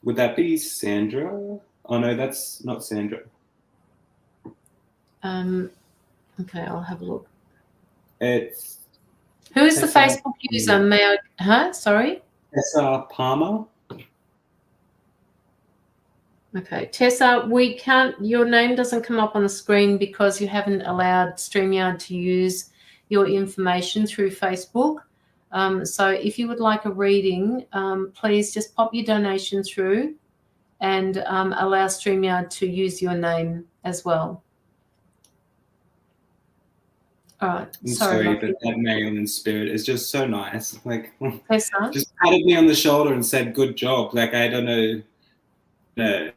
Would that be Sandra? Oh, no, that's not Sandra. Okay, I'll have a look. It's... Who is the Facebook user? May I... Sorry? Tessa Palmer. Okay, Tessa, we can't, your name doesn't come up on the screen because you haven't allowed StreamYard to use your information through Facebook. So if you would like a reading, please just pop your donation through and allow StreamYard to use your name as well. All right. I'm sorry, but that male in spirit is just so nice. Like, Tessa? Just patted me on the shoulder and said, "Good job." Like, I don't know. No.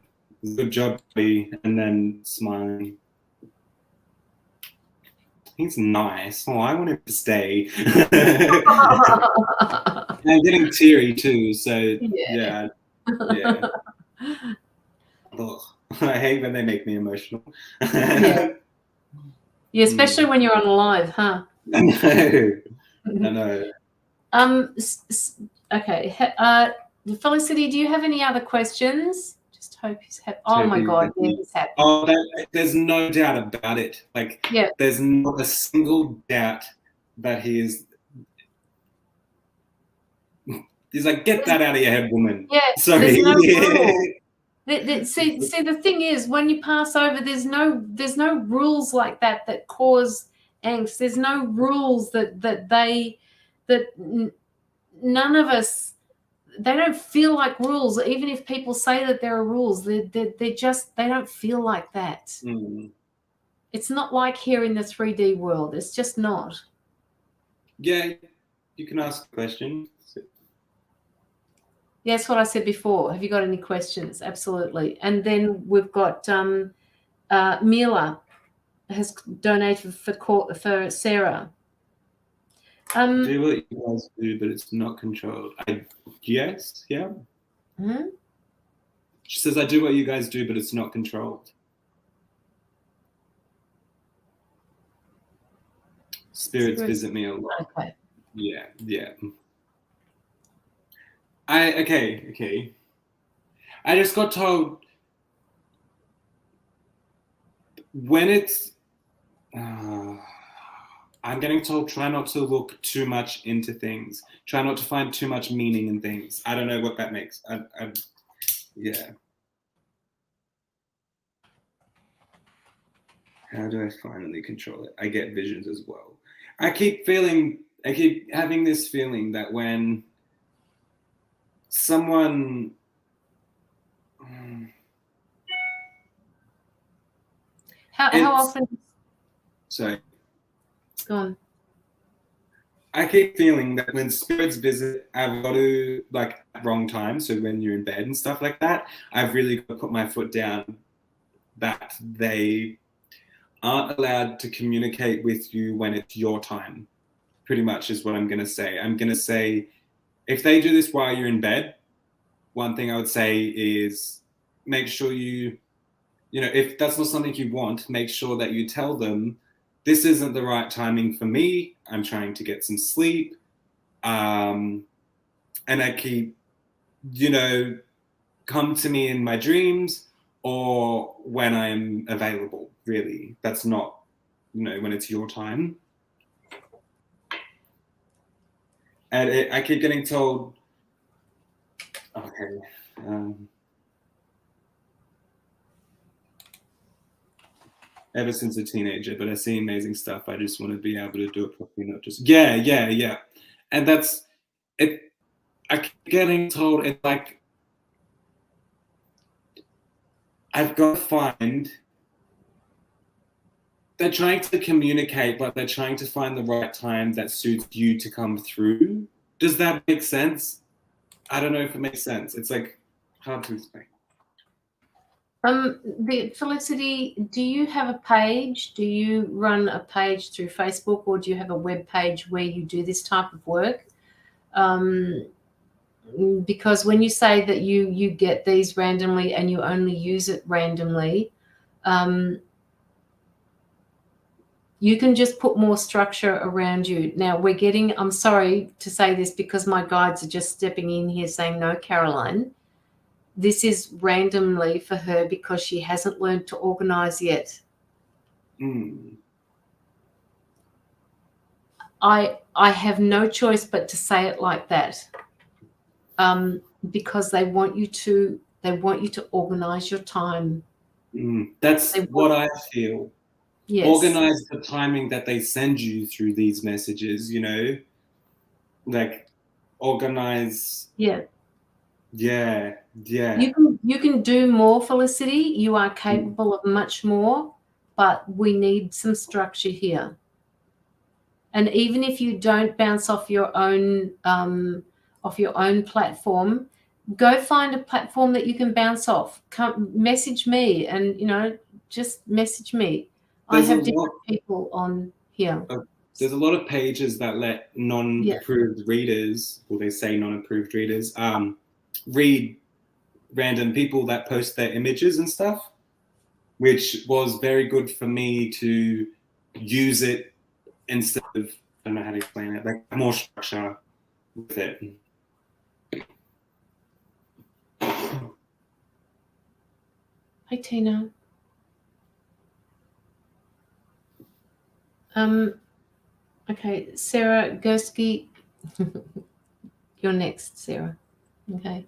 Good job, buddy. And then smiling. He's nice. Oh, I want him to stay. I'm getting teary too, so yeah. Ugh. I hate when they make me emotional. Yeah, especially when you're on live, huh? I know. Okay. Felicity, do you have any other questions? Just hope he's happy. Oh my God, yeah, he's happy. Oh, there's no doubt about it. Like, there's not a single doubt that he is. He's like, get that out of your head, woman. Yeah. Sorry. There's no rule. See, the thing is, when you pass over, there's no rules like that cause angst. There's no rules that none of us. They don't feel like rules, even if people say that there are rules. They don't feel like that. Mm. It's not like here in the 3D world. It's just not. Yeah, you can ask a question. Yeah, that's what I said before. Have you got any questions? Absolutely. And then we've got Mila has donated for Sarah. Do what you guys do, but it's not controlled. Yes, yeah. Hmm? She says, I do what you guys do, but it's not controlled. Spirits visit me a lot. Okay. Yeah. Okay. I just got told when it's... I'm getting told try not to look too much into things. Try not to find too much meaning in things. I don't know what that makes. Yeah. How do I finally control it? I get visions as well. I keep having this feeling that when someone... How often... Sorry. Go on. I keep feeling that when spirits visit, I've got to, like, at wrong time, so when you're in bed and stuff like that, I've really got to put my foot down that they aren't allowed to communicate with you when it's your time, pretty much is what I'm going to say. I'm going to say, if they do this while you're in bed, one thing I would say is make sure if that's not something you want, make sure that you tell them, this isn't the right timing for me. I'm trying to get some sleep. And I keep, come to me in my dreams or when I'm available, really. That's not, when it's your time. And I keep getting told, okay, ever since a teenager, but I see amazing stuff. I just want to be able to do it properly, not just yeah. And that's it. I keep getting told it's like I've got to find. They're trying to communicate, but they're trying to find the right time that suits you to come through. Does that make sense? I don't know if it makes sense. It's like hard to explain. Felicity, do you have a page? Do you run a page through Facebook, or do you have a web page where you do this type of work? Because when you say that you get these randomly and you only use it randomly, you can just put more structure around you. Now we're getting, I'm sorry to say this because my guides are just stepping in here saying, no, Caroline, this is randomly for her because she hasn't learned to organize yet. I have no choice but to say it like that, because they want you to organize your time. That's what I feel. Yes. Organize the timing that they send you through these messages, you know, like organize. Yeah. You can do more, Felicity. You are capable of much more, but we need some structure here. And even if you don't bounce off your own platform, go find a platform that you can bounce off. Come message me, and just message me. I have different people on here. There's a lot of pages that let non-approved readers, or they say non-approved readers, read random people that post their images and stuff, which was very good for me to use it instead of, I don't know how to explain it, like more structure with it. Hi, Tina. Okay, Sarah Gursky, you're next, Sarah. Okay.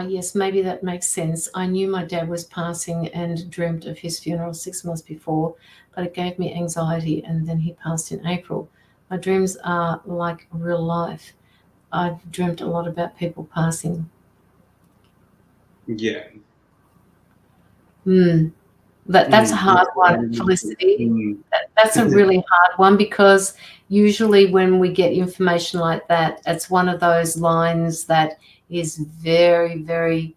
Yes, maybe that makes sense. I knew my dad was passing and dreamt of his funeral 6 months before, but it gave me anxiety, and then he passed in April. My dreams are like real life. I've dreamt a lot about people passing. Yeah. That's a hard one, Felicity. That's a really hard one, because usually when we get information like that, it's one of those lines that is very, very,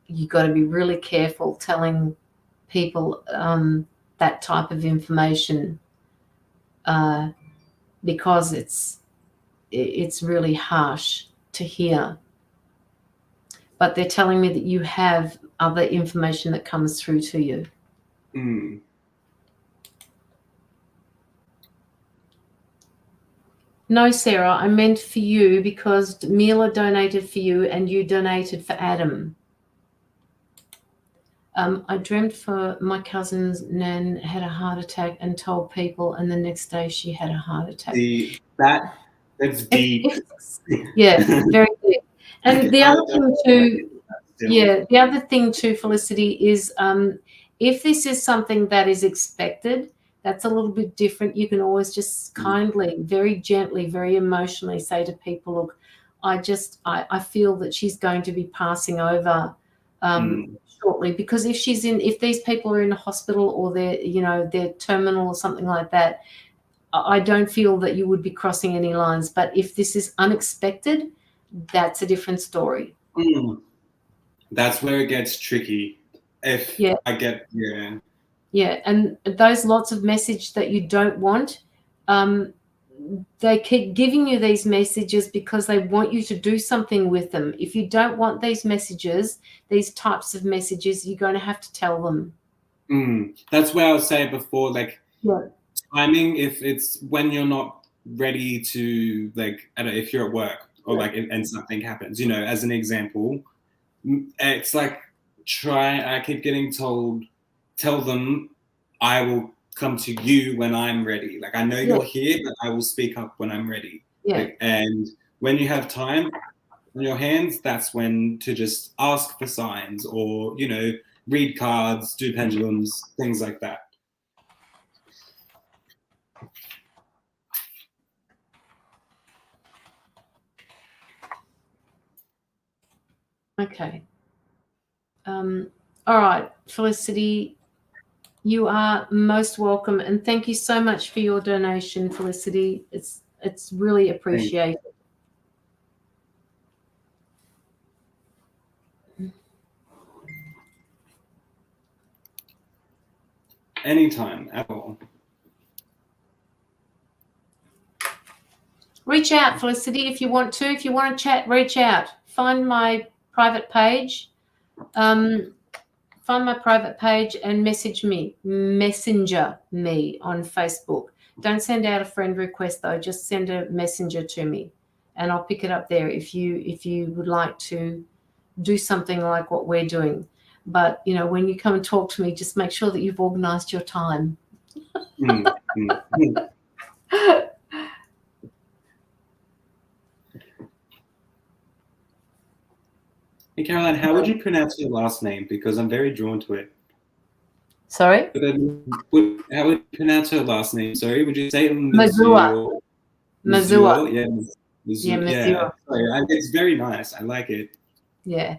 you got to be really careful telling people that type of information, because it's really harsh to hear. But they're telling me that you have other information that comes through to you. No, Sarah, I meant for you, because Mila donated for you and you donated for Adam. I dreamt for my cousin's nan had a heart attack and told people, and the next day she had a heart attack. That's deep. Yeah, very deep. And the other thing too, the other thing too, Felicity, is if this is something that is expected, that's a little bit different. You can always just kindly, very gently, very emotionally say to people, look, I feel that she's going to be passing over shortly, because if these people are in a hospital, or they're terminal or something like that, I don't feel that you would be crossing any lines. But if this is unexpected, that's a different story. That's where it gets tricky. And those lots of message that you don't want, they keep giving you these messages because they want you to do something with them. If you don't want these messages, these types of messages, you're going to have to tell them. That's where I was saying before, like timing, if it's when you're not ready to, like, I don't know, if you're at work or and something happens, as an example, it's like I keep getting told, tell them I will come to you when I'm ready. Like, I know you're here, but I will speak up when I'm ready. And when you have time on your hands, that's when to just ask for signs, or, read cards, do pendulums, things like that. Okay. All right, Felicity, you are most welcome, and thank you so much for your donation, Felicity. It's really appreciated. Anytime at all. reach out, Felicity, if you want to. If you want to chat, reach out. Find my private page. Find my private page and messenger me on Facebook. Don't send out a friend request though. Just send a messenger to me, and I'll pick it up there if you would like to do something like what we're doing. But when you come and talk to me, just make sure that you've organised your time. Hey, Caroline, how would you pronounce your last name? Because I'm very drawn to it. Sorry? How would you pronounce her last name? Sorry, would you say Mazua? Mazua? Yeah, Mazua. Yeah. Sorry, it's very nice. I like it. Yeah.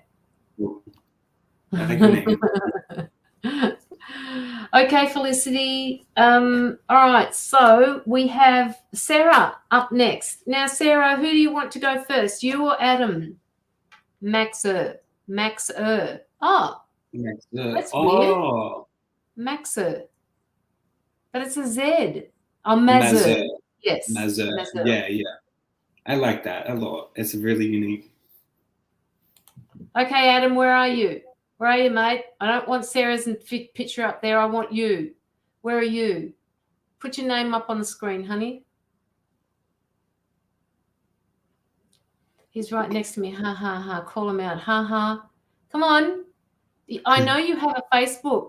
I like the name. Okay, Felicity. All right, so we have Sarah up next. Now, Sarah, who do you want to go first? You or Adam? Maxer. Oh, that's weird. Maxer. But it's a Z. Oh, Mazer. Yes. Mazer. Yeah. I like that a lot. It's really unique. Okay, Adam, where are you? Where are you, mate? I don't want Sarah's picture up there. I want you. Where are you? Put your name up on the screen, honey. He's right next to me. Ha, ha, ha. Call him out. Ha, ha. Come on. I know you have a Facebook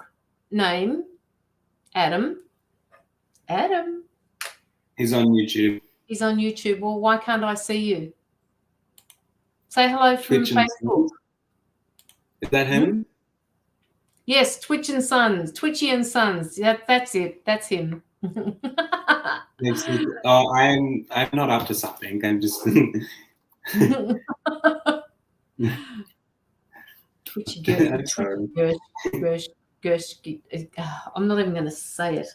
name. Adam. He's on YouTube. He's on YouTube. Well, why can't I see you? Say hello from Facebook. Is that him? Yes, Twitchy and Sons. Yeah, that's it. That's him. I'm not up to something. I'm just Twitchy Gersh. I'm not even going to say it.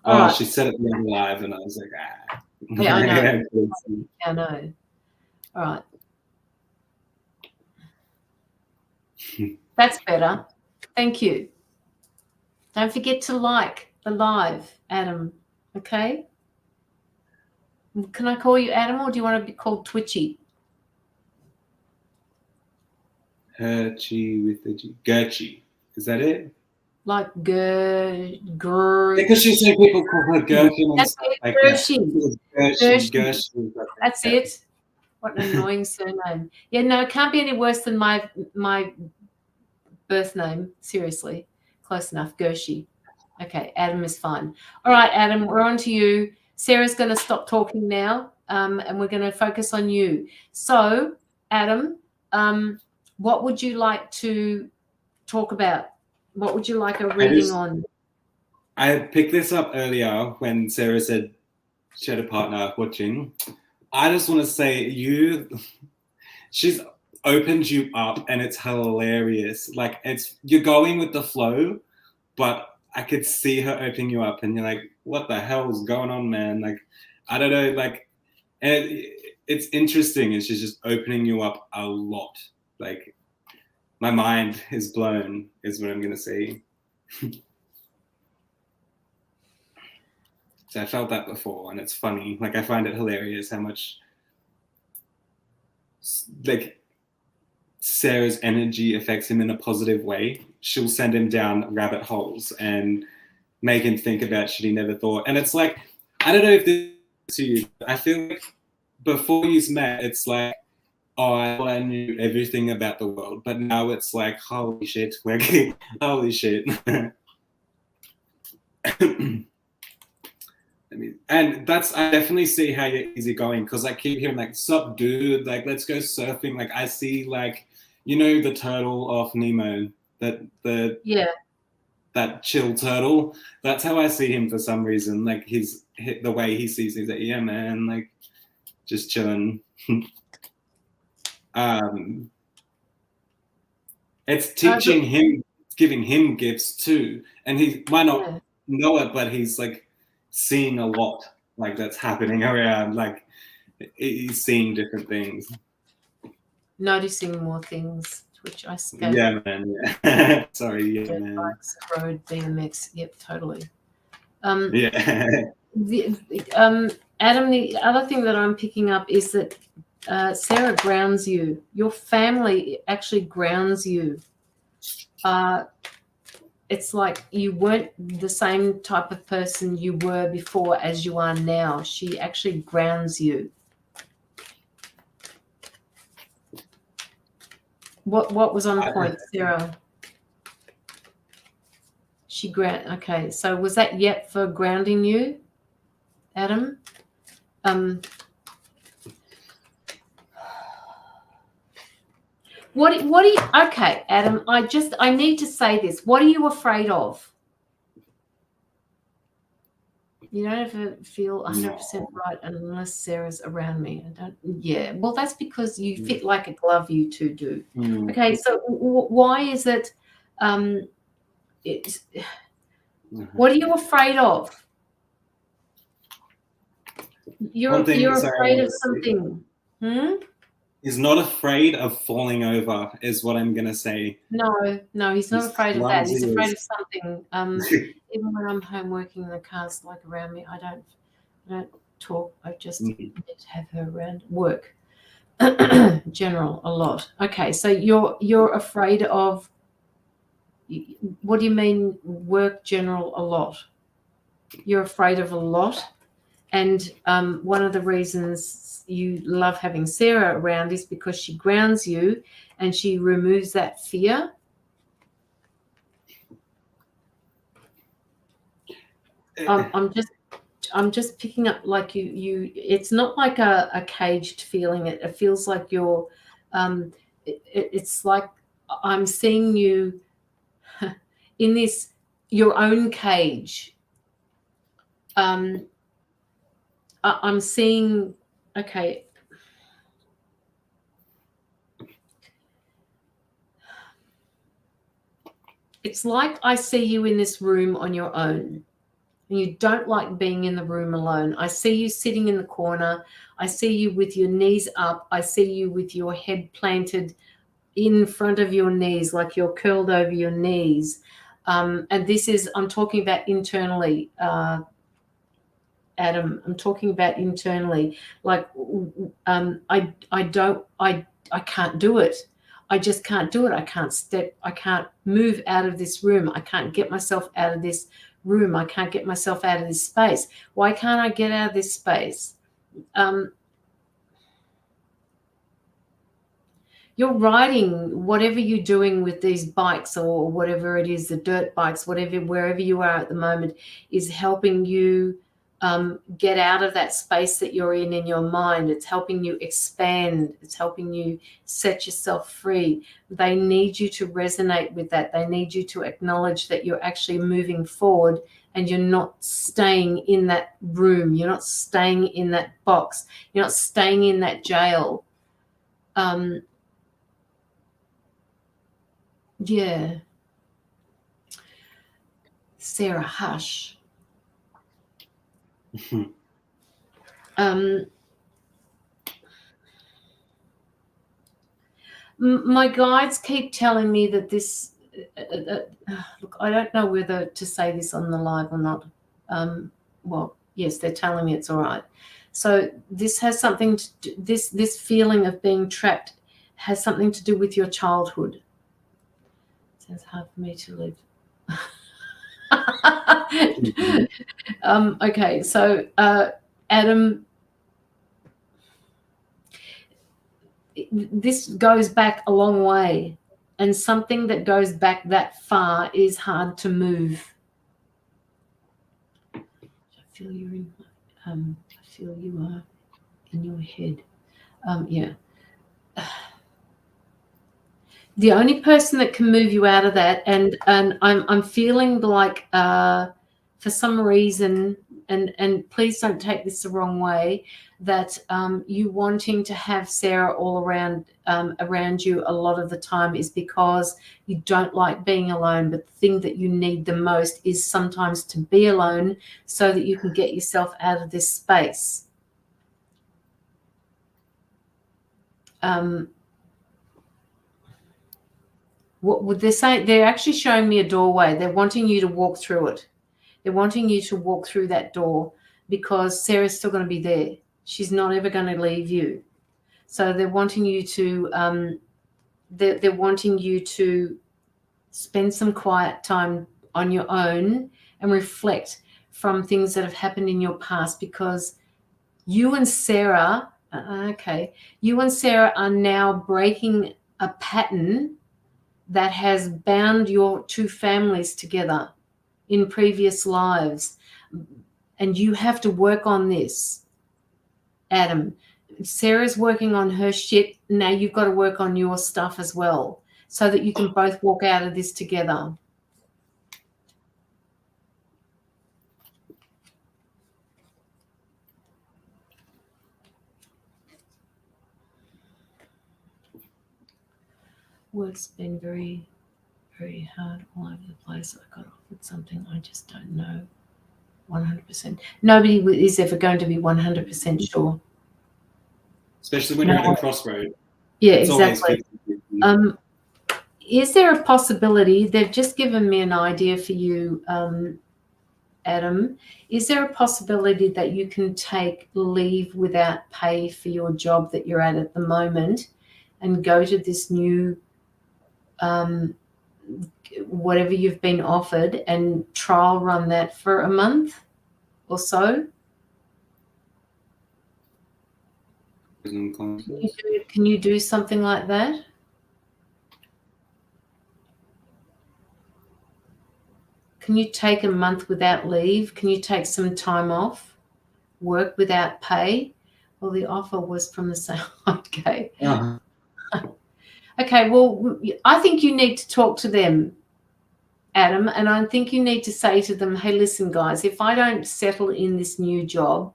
All right. She said it live, and I was like, ah. Yeah, I know. I know. All right. That's better. Thank you. Don't forget to like the live, Adam. Okay? Can I call you Adam, or do you want to be called Twitchy? Herchie with the G. Gerchie. Is that it? Like Gershie. Because she said people call her Gershie. That's it, like Gershie. That's it. What an annoying surname. Yeah, no, it can't be any worse than my birth name. Seriously. Close enough. Gershie. Okay, Adam is fine. All right, Adam, we're on to you. Sarah's going to stop talking now, and we're going to focus on you. So, Adam, what would you like to talk about? What would you like a reading on? I picked this up earlier when Sarah said she had a partner watching. I just want to say she's opened you up, and it's hilarious. Like, you're going with the flow, but I could see her opening you up, and you're like, what the hell is going on, man? Like, I don't know, like, and it's interesting, and she's just opening you up a lot. Like, my mind is blown, is what I'm going to say. So I felt that before, and it's funny. Like, I find it hilarious how much, like, Sarah's energy affects him in a positive way. She'll send him down rabbit holes and make him think about shit he never thought. And it's like, I don't know if this is to you. I feel like before you met, it's like, oh, I knew everything about the world. But now it's like, holy shit, holy shit. And I definitely see how you're easygoing, because I keep hearing like, sup dude, like, let's go surfing. Like, I see, like, the turtle off Nemo, that chill turtle. That's how I see him for some reason. Like, the way he sees things, like, yeah, man, like, just chilling. It's teaching him, giving him gifts too, and he might not know it, but he's like seeing a lot, like, that's happening around. Like, he's seeing different things, noticing more things, which I skate. Yeah, man. Yeah. Sorry, yeah, man. Bikes, road, BMX. Yep, totally. Adam, the other thing that I'm picking up is that Sarah grounds you. Your family actually grounds you. It's like you weren't the same type of person you were before as you are now. She actually grounds you. What was on point, Sarah? She okay, so was that yet for grounding you, Adam? What do you, okay, Adam, I need to say this. What are you afraid of? You don't ever feel 100% right unless Sarah's around me. Yeah, well, that's because you fit like a glove, you two do. Okay, so why is it, what are you afraid of? You're afraid of something. He's not afraid of falling over, is what I'm gonna say. No, he's not afraid of that. He's afraid of something. Even when I'm home working in the cars, like around me, I don't talk. I just need to have her around. Work, general, a lot. Okay, so you're afraid of. What do you mean, work, general, a lot? You're afraid of a lot, and one of the reasons you love having Sarah around is because she grounds you and she removes that fear. I'm just picking up like you it's not like a caged feeling. It feels like you're it's like I'm seeing you in this your own cage. I'm seeing, okay, it's like I see you in this room on your own. And you don't like being in the room alone. I see you sitting in the corner. I see you with your knees up. I see you with your head planted in front of your knees, like you're curled over your knees. And this is, I'm talking about internally, Adam. I'm talking about internally. Like, I can't do it. I just can't do it. I can't step. I can't move out of this room. I can't get myself out of this room. I can't get myself out of this space. Why can't I get out of this space? You're riding whatever you're doing with these bikes or whatever it is, the dirt bikes, wherever you are at the moment, is helping you get out of that space that you're in your mind. It's helping you expand. It's helping you set yourself free. They need you to resonate with that. They need you to acknowledge that you're actually moving forward and you're not staying in that room. You're not staying in that box. You're not staying in that jail. Yeah. Sarah, hush. My guides keep telling me that this look, I don't know whether to say this on the live or not. Well, yes, they're telling me it's all right. So this has something to do, this feeling of being trapped has something to do with your childhood. It's hard for me to live. Okay, so Adam, this goes back a long way, and something that goes back that far is hard to move. I feel you're in. I feel you are in your head. Yeah. The only person that can move you out of that, and I'm feeling like for some reason, and please don't take this the wrong way, that you wanting to have Sarah all around you a lot of the time is because you don't like being alone. But the thing that you need the most is sometimes to be alone so that you can get yourself out of this space. What would they say? They're actually showing me a doorway. They're wanting you to walk through it. They're wanting you to walk through that door. because Sarah's still going to be there. She's not ever going to leave you. So they're wanting you to they're wanting you to spend some quiet time on your own and reflect from things that have happened in your past, because you and Sarah, you and Sarah are now breaking a pattern that has bound your two families together in previous lives. And you have to work on this, Adam. Sarah's working on her shit. Now you've got to work on your stuff as well, so that you can both walk out of this together. Work's been very, very hard all over the place. I got offered something. I just don't know 100%. Nobody is ever going to be 100% sure. Especially when you're at a crossroad. Yeah, exactly. Is there a possibility, they've just given me an idea for you, Adam, is there a possibility that you can take leave without pay for your job that you're at the moment and go to this new whatever you've been offered and trial run that for a month or so? Can you do something like that? Can you take a month without leave? Can you take some time off? Work without pay? Well, the offer was from the same. Okay. Uh-huh. Okay, well, I think you need to talk to them, Adam, and I think you need to say to them, hey, listen, guys, if I don't settle in this new job,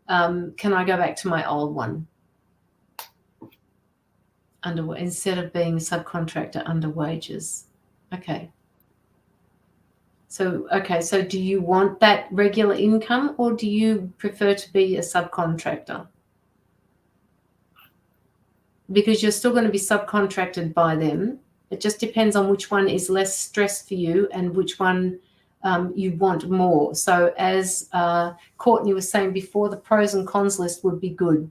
can I go back to my old one? Instead of being a subcontractor under wages. Okay. So do you want that regular income, or do you prefer to be a subcontractor? Because you're still going to be subcontracted by them. It just depends on which one is less stress for you and which one you want more. So as Courtney was saying before, the pros and cons list would be good.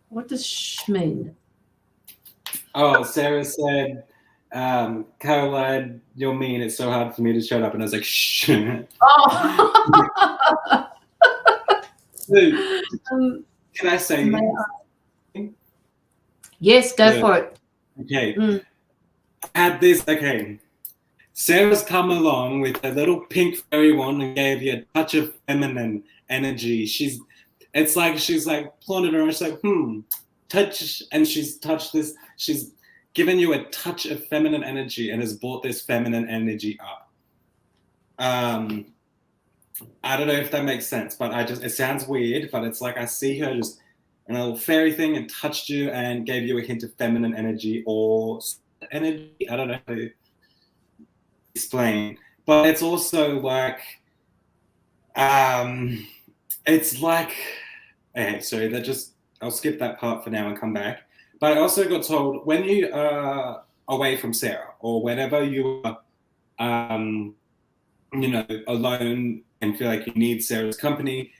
What does sh mean? Oh, Sarah said, Caroline, you're mean. It's so hard for me to shut up. And I was like, shh. Oh. Can I say yes, go for it. Okay. I had this. Okay. Sarah's come along with a little pink fairy wand and gave you a touch of feminine energy. It's like she's like planted her. She's like, touch, and she's touched this. She's given you a touch of feminine energy and has brought this feminine energy up. I don't know if that makes sense, but it sounds weird, but it's like I see her just a little fairy thing and touched you and gave you a hint of feminine energy or energy. I don't know how to explain, but it's also like, it's like, okay, sorry, I'll skip that part for now and come back. But I also got told when you are away from Sarah or whenever you are, alone and feel like you need Sarah's company,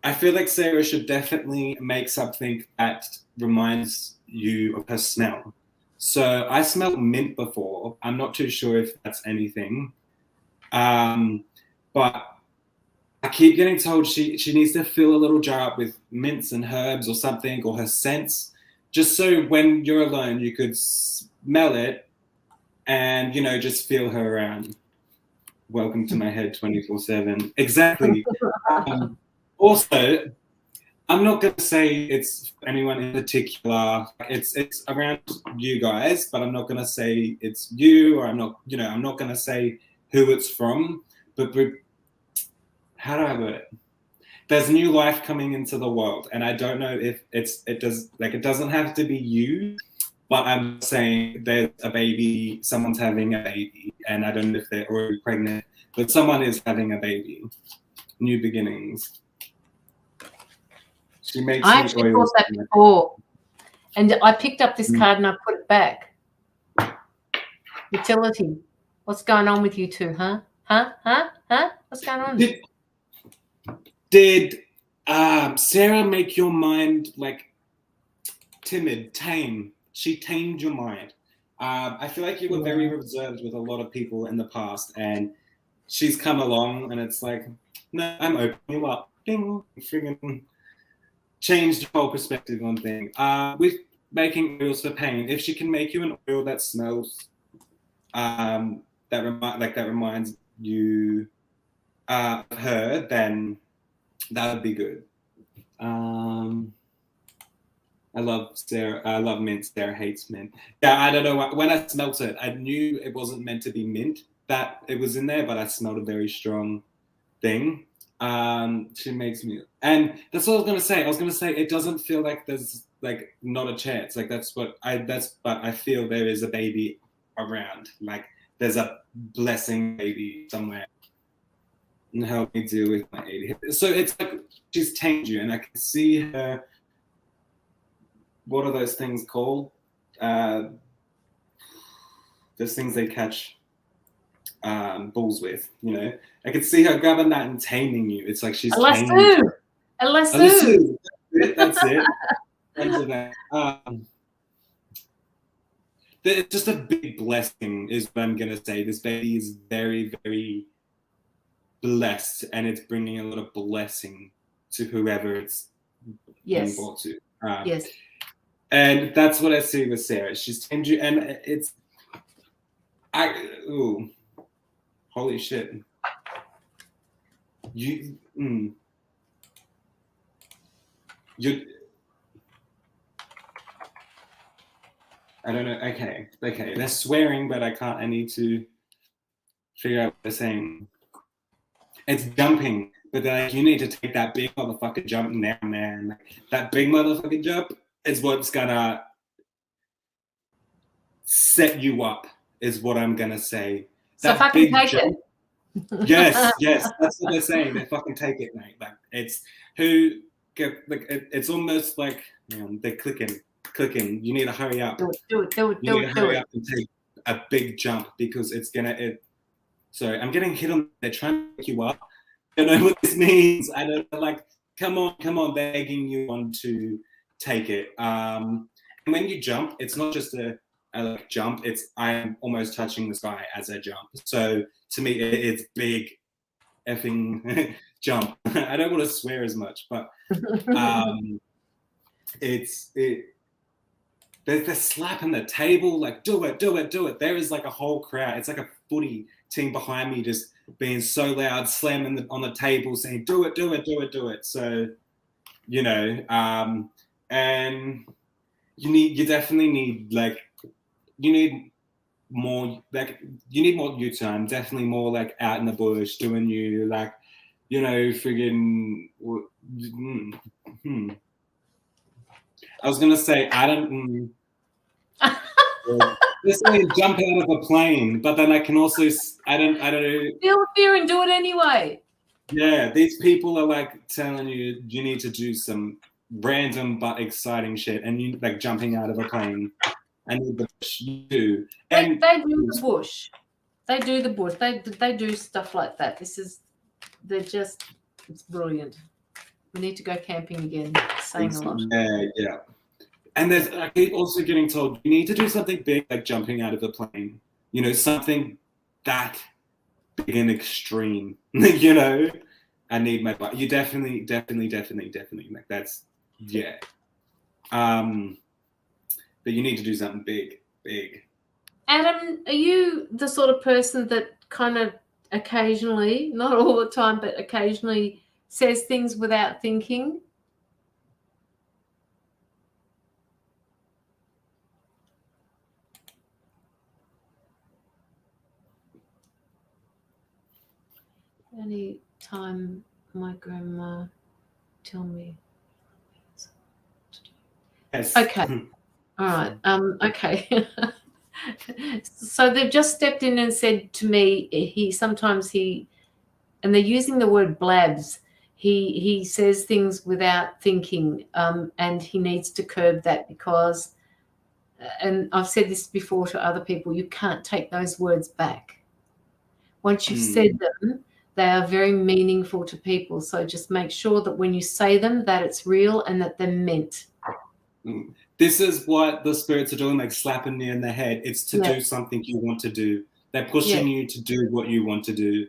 I feel like Sarah should definitely make something that reminds you of her smell. So I smelled mint before. I'm not too sure if that's anything. But I keep getting told she needs to fill a little jar up with mints and herbs or something, or her scents, just so when you're alone, you could smell it and, just feel her around. Welcome to my head 24/7. Exactly. Also, I'm not going to say it's anyone in particular. It's around you guys, but I'm not going to say it's you, or I'm not going to say who it's from. But how do I word it? There's new life coming into the world, and I don't know if it doesn't have to be you, but I'm saying there's a baby, someone's having a baby, and I don't know if they're already pregnant, but someone is having a baby. New beginnings. I actually thought that before, and I picked up this card and I put it back. Utility. What's going on with you two, huh? Huh? What's going on? Did Sarah make your mind like timid, tame? She tamed your mind. I feel like you were very reserved with a lot of people in the past, and she's come along, and it's like, no, I'm opening you up. Ding, friggin' changed your whole perspective on things. With making oils for pain, if she can make you an oil that smells, that reminds you of her, then that would be good. I love Sarah. I love mint. Sarah hates mint. Yeah, I don't know. When I smelt it, I knew it wasn't meant to be mint that it was in there, but I smelled a very strong thing. She makes me, and that's what I was gonna say. I was gonna say it doesn't feel like there's like not a chance. Like but I feel there is a baby around. Like there's a blessing baby somewhere. And help me deal with my ADHD. So it's like she's tamed you, and I can see her. What are those things called? Those things they catch bulls with, you know. I could see her grabbing that and taming you. It's like she's taming you. A lasso. That's it. It's just a big blessing, is what I'm gonna say. This baby is very, very blessed, and it's bringing a lot of blessing to whoever it's being brought to. Yes. And that's what I see with Sarah. She's tamed you, and holy shit. You I don't know. Okay. They're swearing, but I need to figure out what they're saying. It's jumping, but they're like, you need to take that big motherfucking jump now, man. That big motherfucking jump is what's gonna set you up, is what I'm gonna say. So that fucking take jump, it. yes, that's what they're saying. They fucking take it, mate. Like it's it's almost like they're clicking. You need to hurry up. Do it. Hurry up and take a big jump, because it's gonna. Sorry, I'm getting hit on. They're trying to pick you up. I don't know what this means. I don't know. Like, come on, begging you on to take it. And when you jump, it's not just a jump. It's I'm almost touching the sky as I jump. So to me, it's big, effing jump. I don't want to swear as much, but they're slapping the table like, do it. There is like a whole crowd. It's like a footy team behind me, just being so loud, slamming on the table, saying, do it. So, you know, and you definitely need more you time, definitely more like out in the bush doing you, like, you know, friggin' I was gonna say I don't this way jump out of a plane, but then I can also I don't know. Feel the fear and do it anyway. Yeah, these people are like telling you need to do some random but exciting shit, and you like jumping out of a plane. And the bush, you do. And they do the bush. They do the bush. They do stuff like that. It's brilliant. We need to go camping again. Saying a lot. Yeah. And I keep also getting told you need to do something big, like jumping out of a plane. You know, something that big and extreme. You know, I need my butt. You definitely like that's but you need to do something big. Adam, are you the sort of person that kind of occasionally, not all the time, but occasionally says things without thinking? Any time my grandma tell me. Yes. Okay. All right. Okay. So they've just stepped in and said to me, and they're using the word blabs. He says things without thinking, and he needs to curb that because, and I've said this before to other people, you can't take those words back. Once you've said them, they are very meaningful to people. So just make sure that when you say them, that it's real and that they're meant. This is what the spirits are doing, like slapping me in the head. It's to Yeah. do something you want to do. They're pushing Yeah. you to do what you want to do.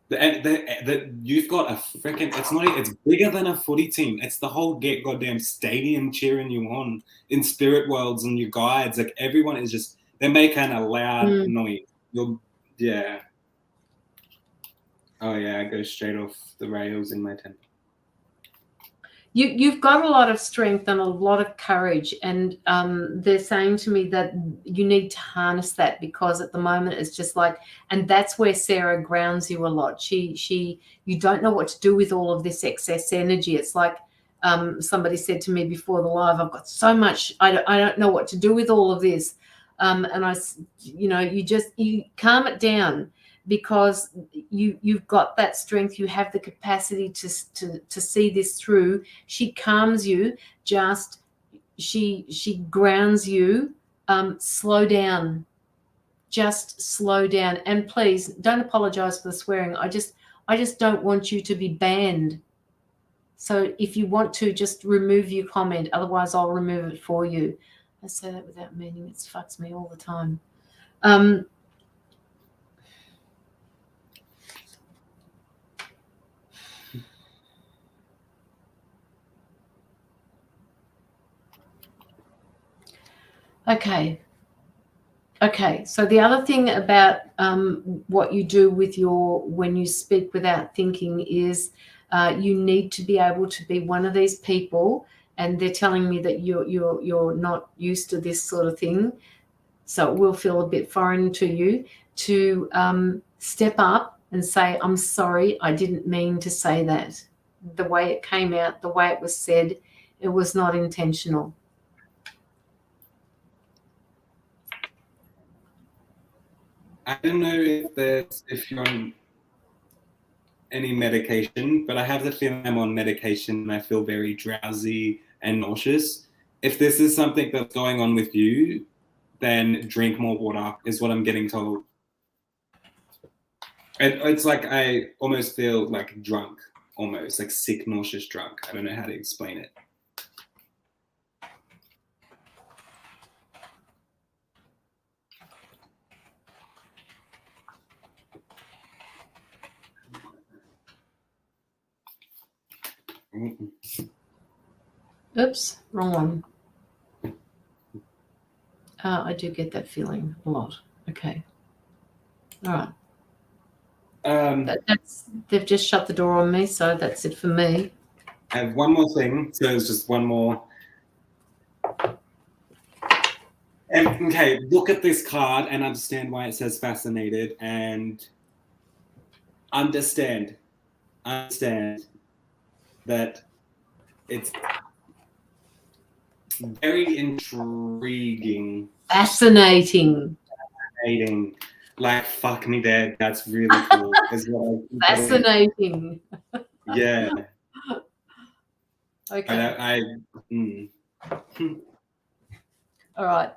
You've got a freaking, it's bigger than a footy team. It's the whole goddamn stadium cheering you on in spirit worlds and your guides. Like everyone is just, they're making a loud noise. Yeah. Oh yeah, I go straight off the rails in my temple. You've got a lot of strength and a lot of courage, and they're saying to me that you need to harness that, because at the moment it's just like, and that's where Sarah grounds you a lot. You don't know what to do with all of this excess energy. It's like somebody said to me before the live, I've got so much, I don't know what to do with all of this, and you calm it down, because you've got that strength, you have the capacity to see this through. She calms you, she grounds you. Slow down, just slow down, and please don't apologize for the swearing. I just don't want you to be banned. So if you want to, just remove your comment, otherwise I'll remove it for you. I say that without meaning, it fucks me all the time. Okay. So the other thing about what you do with when you speak without thinking is you need to be able to be one of these people, and they're telling me that you're not used to this sort of thing, so it will feel a bit foreign to you, to step up and say, I'm sorry, I didn't mean to say that. The way it came out, the way it was said, it was not intentional. I don't know if you're on any medication, but I have the feeling I'm on medication and I feel very drowsy and nauseous. If this is something that's going on with you, then drink more water, is what I'm getting told. It's like I almost feel like drunk, almost like sick, nauseous drunk. I don't know how to explain it. Oops, wrong one. I do get that feeling a lot. Okay. All right. They've just shut the door on me, so that's it for me. I have one more thing. So it's just one more. And okay, look at this card and understand why it says fascinated, and understand that it's very intriguing. Fascinating. Like, fuck me dead. That's really cool. Fascinating. Yeah. Okay. All right.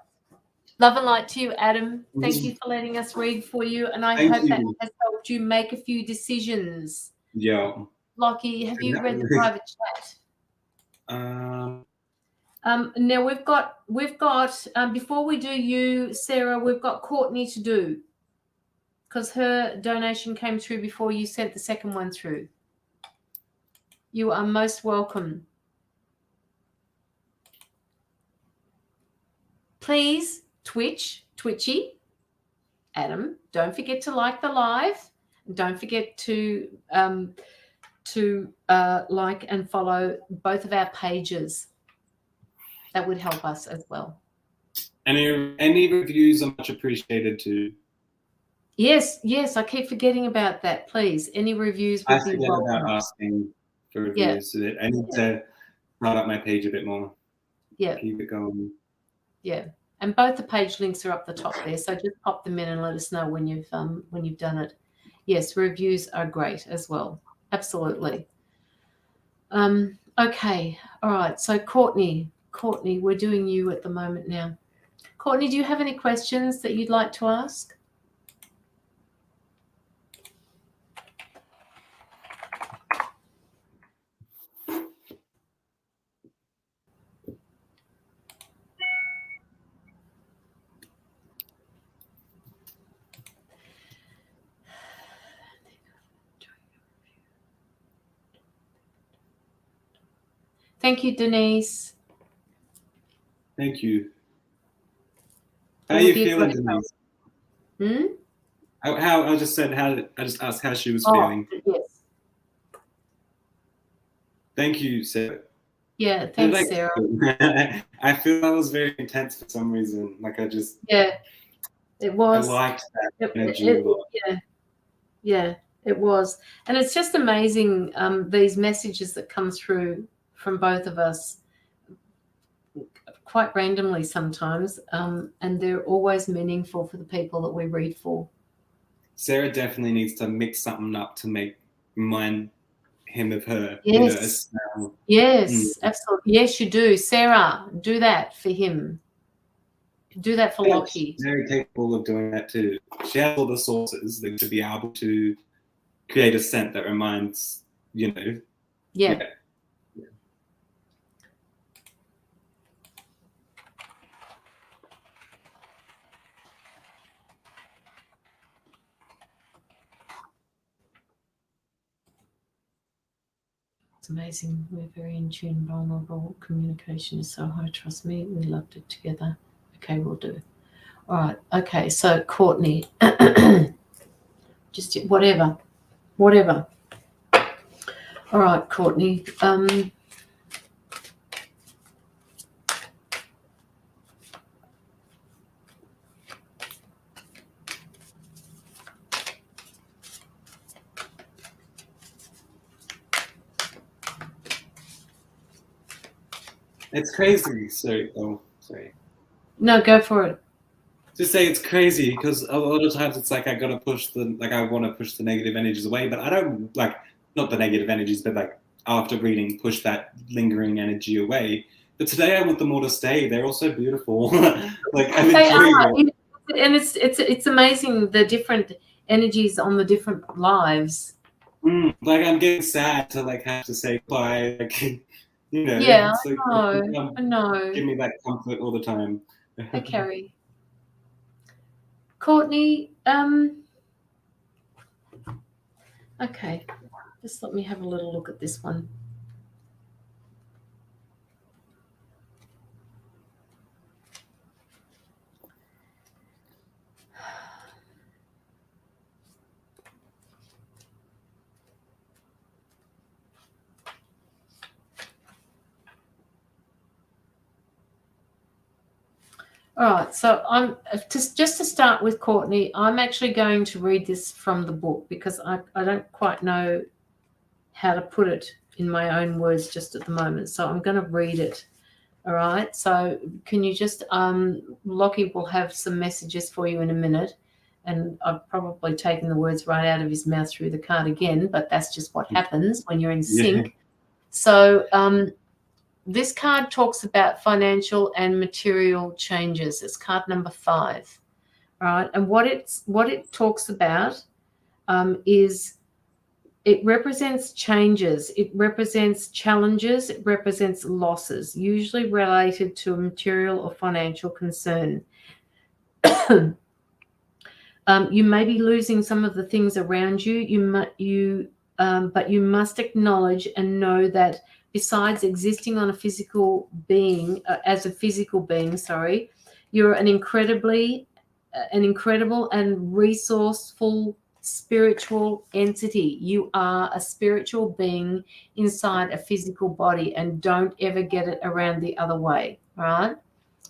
Love and light to you, Adam. Thank you for letting us read for you, and I hope that has helped you make a few decisions. Yeah. Locky, have you read the private chat? Now we've got before we do you, Sarah, we've got Courtney to do, because her donation came through before you sent the second one through. You are most welcome. Please, Twitchy, Adam, don't forget to like the live. Don't forget to like and follow both of our pages. That would help us as well. Any reviews are much appreciated too. Yes, I keep forgetting about that. Please, any reviews would be welcome. I forget about asking for reviews. Yeah. I need to write up my page a bit more. Yeah. Keep it going. Yeah. And both the page links are up the top there, so just pop them in and let us know when you've done it. Yes, reviews are great as well. Absolutely. Okay. All right. So Courtney, we're doing you at the moment now. Courtney, do you have any questions that you'd like to ask? Thank you, Denise. Thank you. It How are would you be a feeling, great Denise? Hmm? How I just said how I just asked how she was feeling. Yes. Thank you, Sarah. Yeah, thanks, Sarah. I feel that was very intense for some reason. Like I just Yeah, it I was. liked that energy a It, lot. yeah, it was. And it's just amazing, these messages that come through from both of us quite randomly sometimes, and they're always meaningful for the people that we read for. Sarah definitely needs to mix something up to remind him of her. Yes. You know, a smell. Yes, absolutely. Yes, you do. Sarah, do that for him. Do that for Locky. She's very capable of doing that too. She has all the sources to be able to create a scent that reminds, you know. Yeah. It's amazing. We're very in tune, vulnerable. Communication is so high. Trust me, we loved it together. Okay, we'll do. All right. Okay, so Courtney, just whatever. All right, Courtney. It's crazy. Sorry. No, go for it. Just say it's crazy because a lot of times it's like I want to push the negative energies away, but I don't not the negative energies, but like after reading, push that lingering energy away. But today I want them all to stay. They're all so beautiful. Like I'm enjoying it. And it's amazing the different energies on the different lives. Like I'm getting sad to have to say bye. You know. Yeah, It's like, I know. Give me that comfort all the time. Hey, Carrie. Courtney, okay, just let me have a little look at this one. All right, so I'm just to start with, Courtney, I'm actually going to read this from the book because I don't quite know how to put it in my own words just at the moment. So I'm going to read it. All right, so can you just, Locky will have some messages for you in a minute, and I've probably taken the words right out of his mouth through the card again, but that's just what happens when you're in sync. Yeah. So this card talks about financial and material changes. It's card number 5. All right, and what it talks about is it represents changes, it represents challenges, it represents losses, usually related to a material or financial concern. You may be losing some of the things around you, but you must acknowledge and know that besides existing on a physical being, as a physical being, you're an incredible and resourceful spiritual entity. You are a spiritual being inside a physical body, and don't ever get it around the other way, right?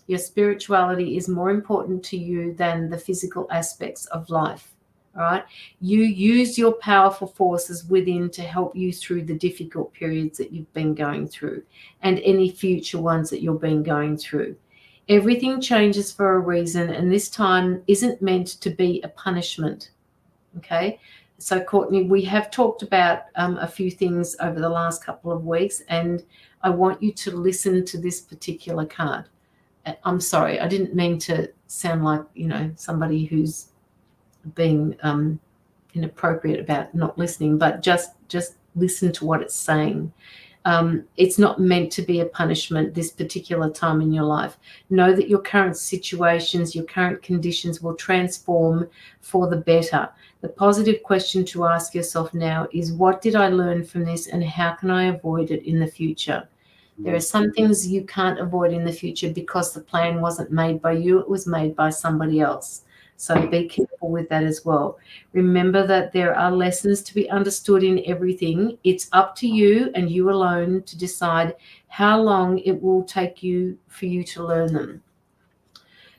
Your spirituality is more important to you than the physical aspects of life, right? You use your powerful forces within to help you through the difficult periods that you've been going through and any future ones that you've been going through. Everything changes for a reason, and this time isn't meant to be a punishment, okay? So, Courtney, we have talked about a few things over the last couple of weeks, and I want you to listen to this particular card. I'm sorry, I didn't mean to sound like, somebody who's being inappropriate about not listening, but just listen to what it's saying. It's not meant to be a punishment this particular time in your life. Know that your current situations, your current conditions will transform for the better. The positive question to ask yourself now is, what did I learn from this, and how can I avoid it in the future? There are some things you can't avoid in the future because the plan wasn't made by you, it was made by somebody else. So be careful with that as well. Remember that there are lessons to be understood in everything. It's up to you and you alone to decide how long it will take you for you to learn them.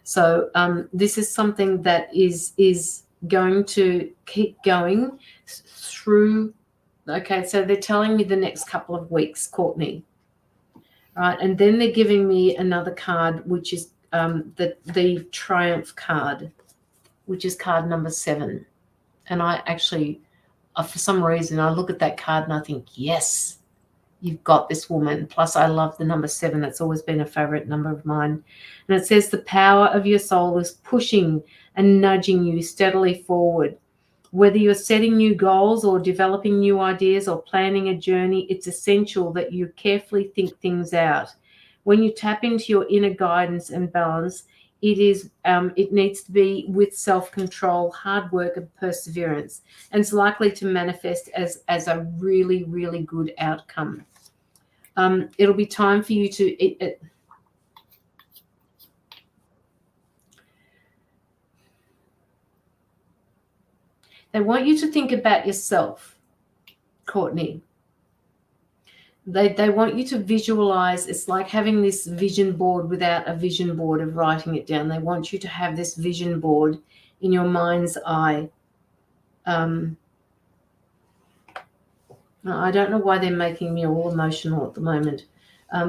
So this is something that is going to keep going through. Okay, so they're telling me the next couple of weeks, Courtney. Right, and then they're giving me another card, which is the Triumph card, which is card number 7. And I actually, for some reason, I look at that card and I think, yes, you've got this, woman. Plus, I love the number 7. That's always been a favorite number of mine. And it says the power of your soul is pushing and nudging you steadily forward. Whether you're setting new goals or developing new ideas or planning a journey, it's essential that you carefully think things out. When you tap into your inner guidance and balance, it needs to be with self-control, hard work, and perseverance, and it's likely to manifest as a really, really good outcome. It'll be time for you to they want you to think about yourself, Courtney. They want you to visualize. It's like having this vision board without a vision board of writing it down. They want you to have this vision board in your mind's eye. I don't know why they're making me all emotional at the moment.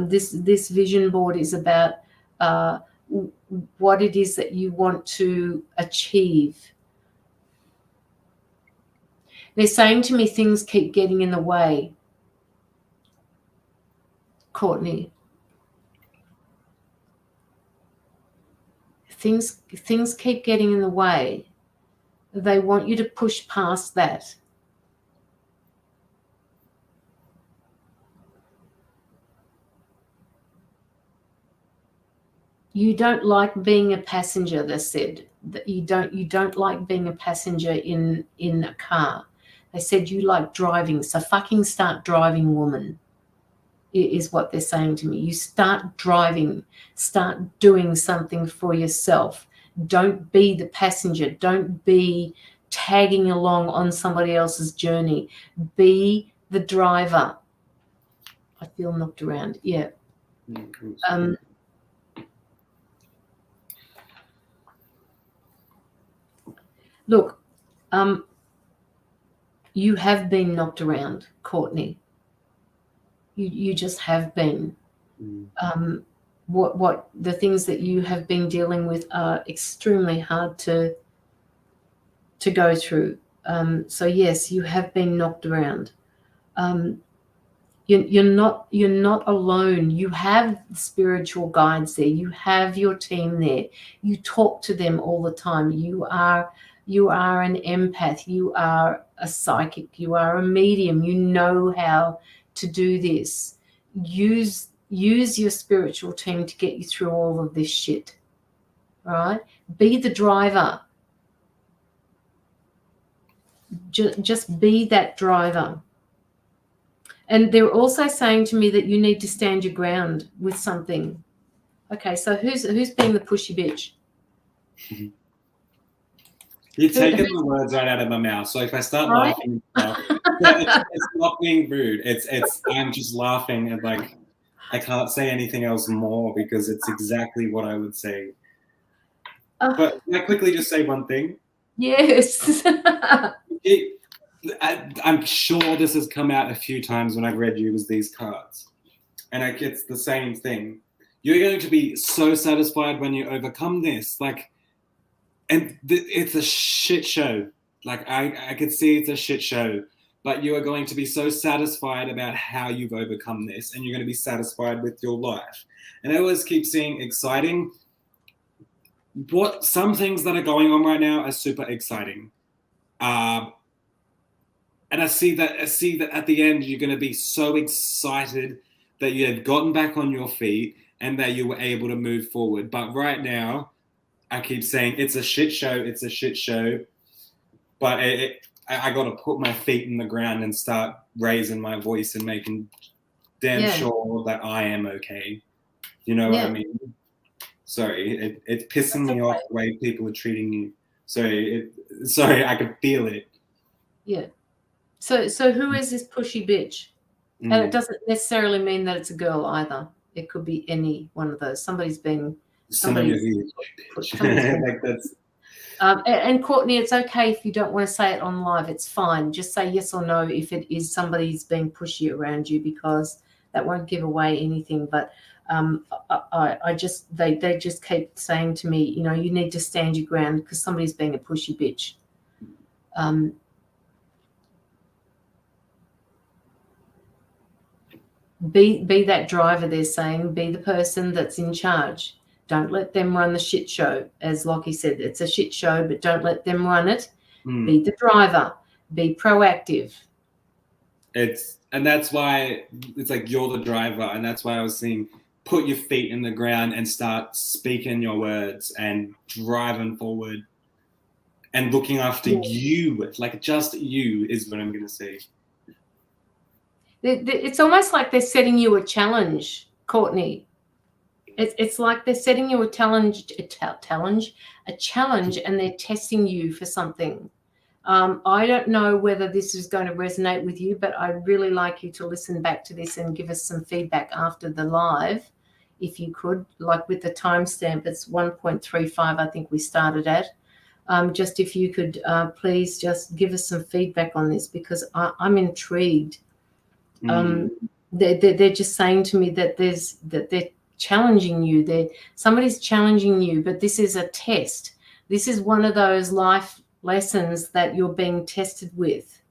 This vision board is about what it is that you want to achieve. They're saying to me things keep getting in the way, Courtney. Things keep getting in the way. They want you to push past that. You don't like being a passenger, they said. That you don't like being a passenger in a car. They said you like driving, so fucking start driving, woman, is what they're saying to me. You start driving, start doing something for yourself. Don't be the passenger. Don't be tagging along on somebody else's journey. Be the driver. I feel knocked around. Yeah. Look, you have been knocked around, Courtney. You just have been. What the things that you have been dealing with are extremely hard to go through. So yes, you have been knocked around. You're not alone. You have spiritual guides there. You have your team there. You talk to them all the time. You are an empath. You are a psychic. You are a medium. You know how to do this. Use your spiritual team to get you through all of this shit. Right? Be the driver. Just be that driver. And they're also saying to me that you need to stand your ground with something. Okay, so who's being the pushy bitch? You're taking the words right out of my mouth. So if I start laughing, it's not being rude. I'm just laughing and like I can't say anything else more because it's exactly what I would say. But can I quickly just say one thing? Yes. I'm sure this has come out a few times when I've read you as these cards. And it's the same thing. You're going to be so satisfied when you overcome this. Like, and it's a shit show. Like, I could see it's a shit show. But you are going to be so satisfied about how you've overcome this. And you're going to be satisfied with your life. And I always keep seeing exciting. Some things that are going on right now are super exciting. And I see that at the end, you're going to be so excited that you have gotten back on your feet and that you were able to move forward. But right now, I keep saying it's a shit show. It's a shit show. But I got to put my feet in the ground and start raising my voice and making damn sure that I am okay. You know what I mean? Sorry, it's pissing me off the way people are treating you. Sorry, I can feel it. Yeah. So who is this pushy bitch? And it doesn't necessarily mean that it's a girl either. It could be any one of those. Somebody's been like that's. And Courtney, it's okay if you don't want to say it on live. It's fine. Just say yes or no if it is somebody's being pushy around you, because that won't give away anything. But I just they just keep saying to me, you know, you need to stand your ground because somebody's being a pushy bitch. Be that driver, they're saying. Be the person that's in charge. Don't let them run the shit show. As Locky said, it's a shit show, but don't let them run it. Be the driver. Be proactive. And that's why it's like you're the driver, and that's why I was saying put your feet in the ground and start speaking your words and driving forward and looking after you. Like just you is what I'm going to say. It's almost like they're setting you a challenge, Courtney. It's like they're setting you a challenge, and they're testing you for something. I don't know whether this is going to resonate with you, but I'd really like you to listen back to this and give us some feedback after the live, if you could, like with the timestamp. It's 1.35, I think we started at. Just if you could please just give us some feedback on this, because I'm intrigued. They're just saying to me that they're challenging you. Somebody's challenging you, but this is a test. This is one of those life lessons that you're being tested with.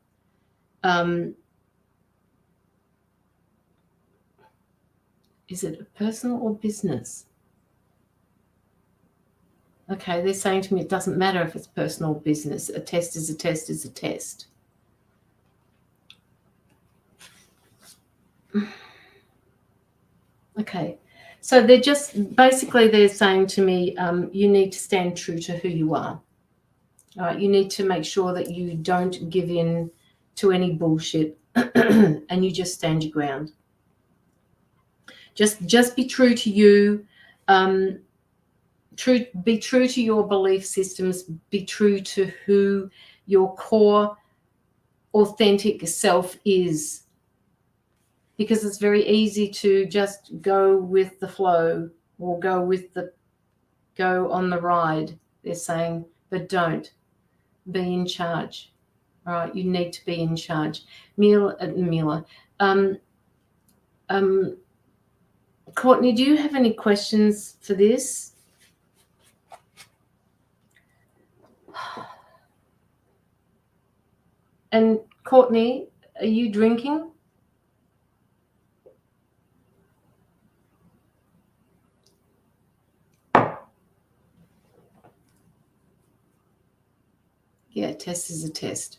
Is it personal or business? Okay, they're saying to me it doesn't matter if it's personal or business. A test is a test is a test. Okay, so they're saying to me, you need to stand true to who you are. All right, you need to make sure that you don't give in to any bullshit and you just stand your ground. Just be true to you. Be true to your belief systems. Be true to who your core, authentic self is. Because it's very easy to just go with the flow or go on the ride, they're saying, but don't. Be in charge. All right, you need to be in charge. Mila. Courtney, do you have any questions for this? And Courtney, are you drinking? Yeah, test is a test.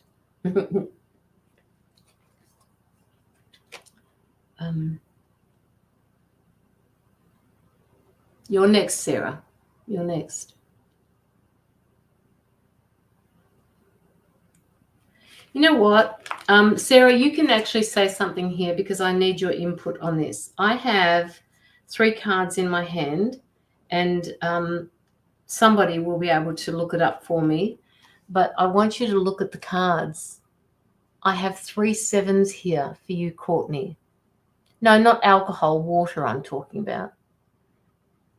You're next, Sarah. You're next. You know what? Sarah, you can actually say something here because I need your input on this. I have 3 cards in my hand, and somebody will be able to look it up for me. But I want you to look at the cards. I have 3 sevens here for you, Courtney. No, not alcohol, water I'm talking about.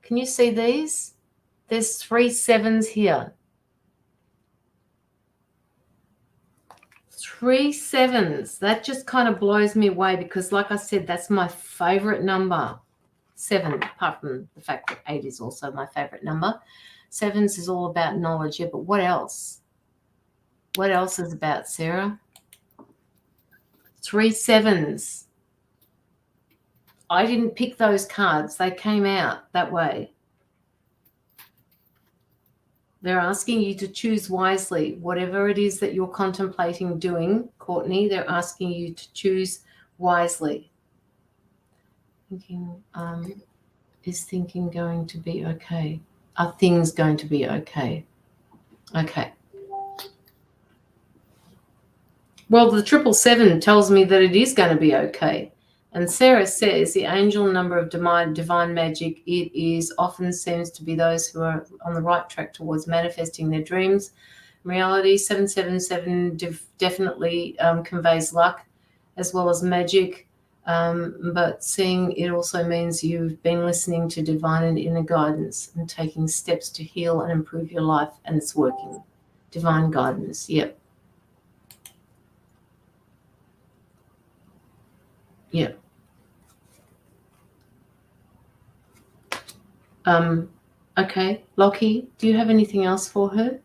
Can you see these? There's 3 sevens here. 3 sevens. That just kind of blows me away because, like I said, that's my favorite number. 7, apart from the fact that 8 is also my favorite number. 7s is all about knowledge, yeah, but what else? What else is about, Sarah? 3 sevens. I didn't pick those cards. They came out that way. They're asking you to choose wisely. Whatever it is that you're contemplating doing, Courtney, they're asking you to choose wisely. Is thinking going to be okay? Are things going to be okay? Okay. Well, the 777 tells me that it is going to be okay. And Sarah says the angel number of divine magic, it is often seems to be those who are on the right track towards manifesting their dreams. Reality 777 definitely conveys luck as well as magic. But seeing it also means you've been listening to divine and inner guidance and taking steps to heal and improve your life, and it's working. Divine guidance, yep. Yep. Okay, Locky, do you have anything else for her?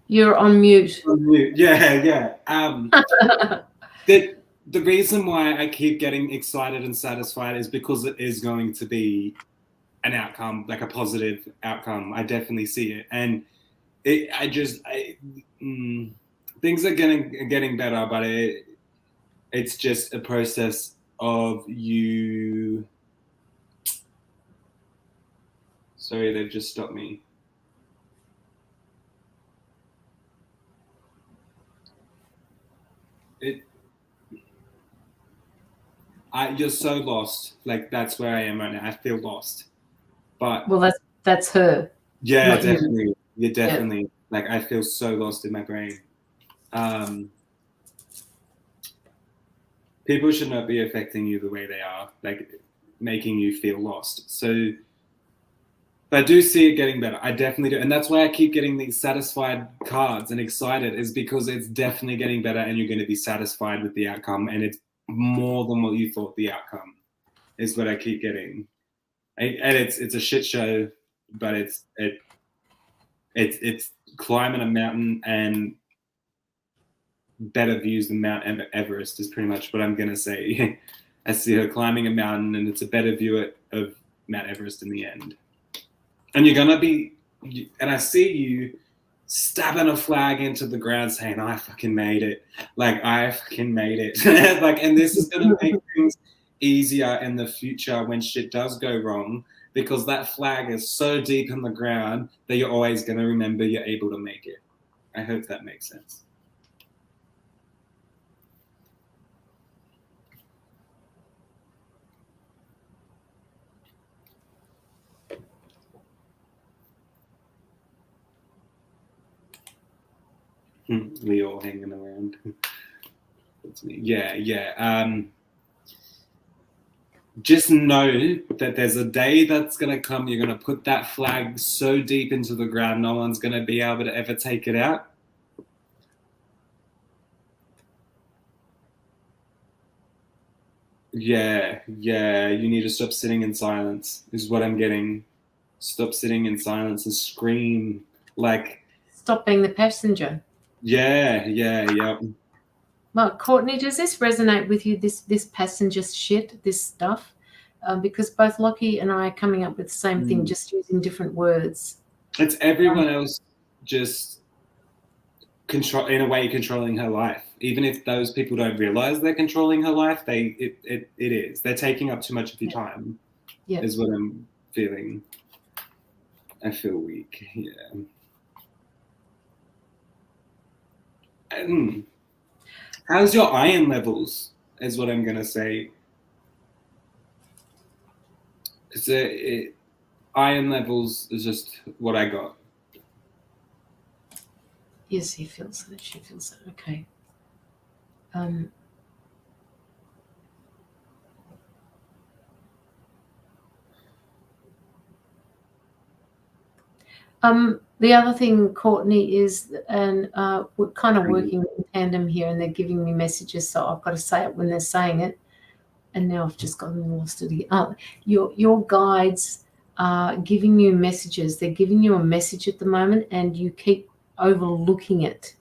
You're on mute. Yeah. The reason why I keep getting excited and satisfied is because it is going to be an outcome, like a positive outcome. I definitely see it, and things are getting better, but it's just a process of you. Sorry, they've just stopped me. You're so lost. Like, that's where I am right now. I feel lost. But well, that's her. Yeah, definitely. Yeah, definitely. Yeah. Like, I feel so lost in my brain. People should not be affecting you the way they are, like making you feel lost. So, but I do see it getting better. I definitely do. And that's why I keep getting these satisfied cards and excited, is because it's definitely getting better and you're going to be satisfied with the outcome. And it's more than what you thought the outcome is, what I keep getting. And it's a shit show, but it's climbing a mountain, and better views than Mount Everest is pretty much what I'm going to say. I see her climbing a mountain, and it's a better view of Mount Everest in the end. And you're going to be, and I see you stabbing a flag into the ground saying, I fucking made it. Like, I fucking made it. Like, and this is going to make things easier in the future when shit does go wrong, because that flag is so deep in the ground that you're always going to remember you're able to make it. I hope that makes sense. We all hanging around. That's me. Yeah. Just know that there's a day that's going to come. You're going to put that flag so deep into the ground, no one's going to be able to ever take it out. Yeah. You need to stop sitting in silence, is what I'm getting. Stop sitting in silence and scream. Like, stop being the passenger. Yeah. Well, Courtney, does this resonate with you, this passenger shit, this stuff? Because both Locky and I are coming up with the same thing, just using different words. It's everyone else just controlling her life. Even if those people don't realize they're controlling her life, it is. They're taking up too much of your time, is what I'm feeling. I feel weak, How's your iron levels, is what I'm going to say. Iron levels is just what I got. Yes, he feels that. She feels that. Okay. The other thing, Courtney, is, and we're kind of working in tandem here, and they're giving me messages, so I've got to say it when they're saying it. And now I've just gotten lost again. Your guides are giving you messages. They're giving you a message at the moment, and you keep overlooking it.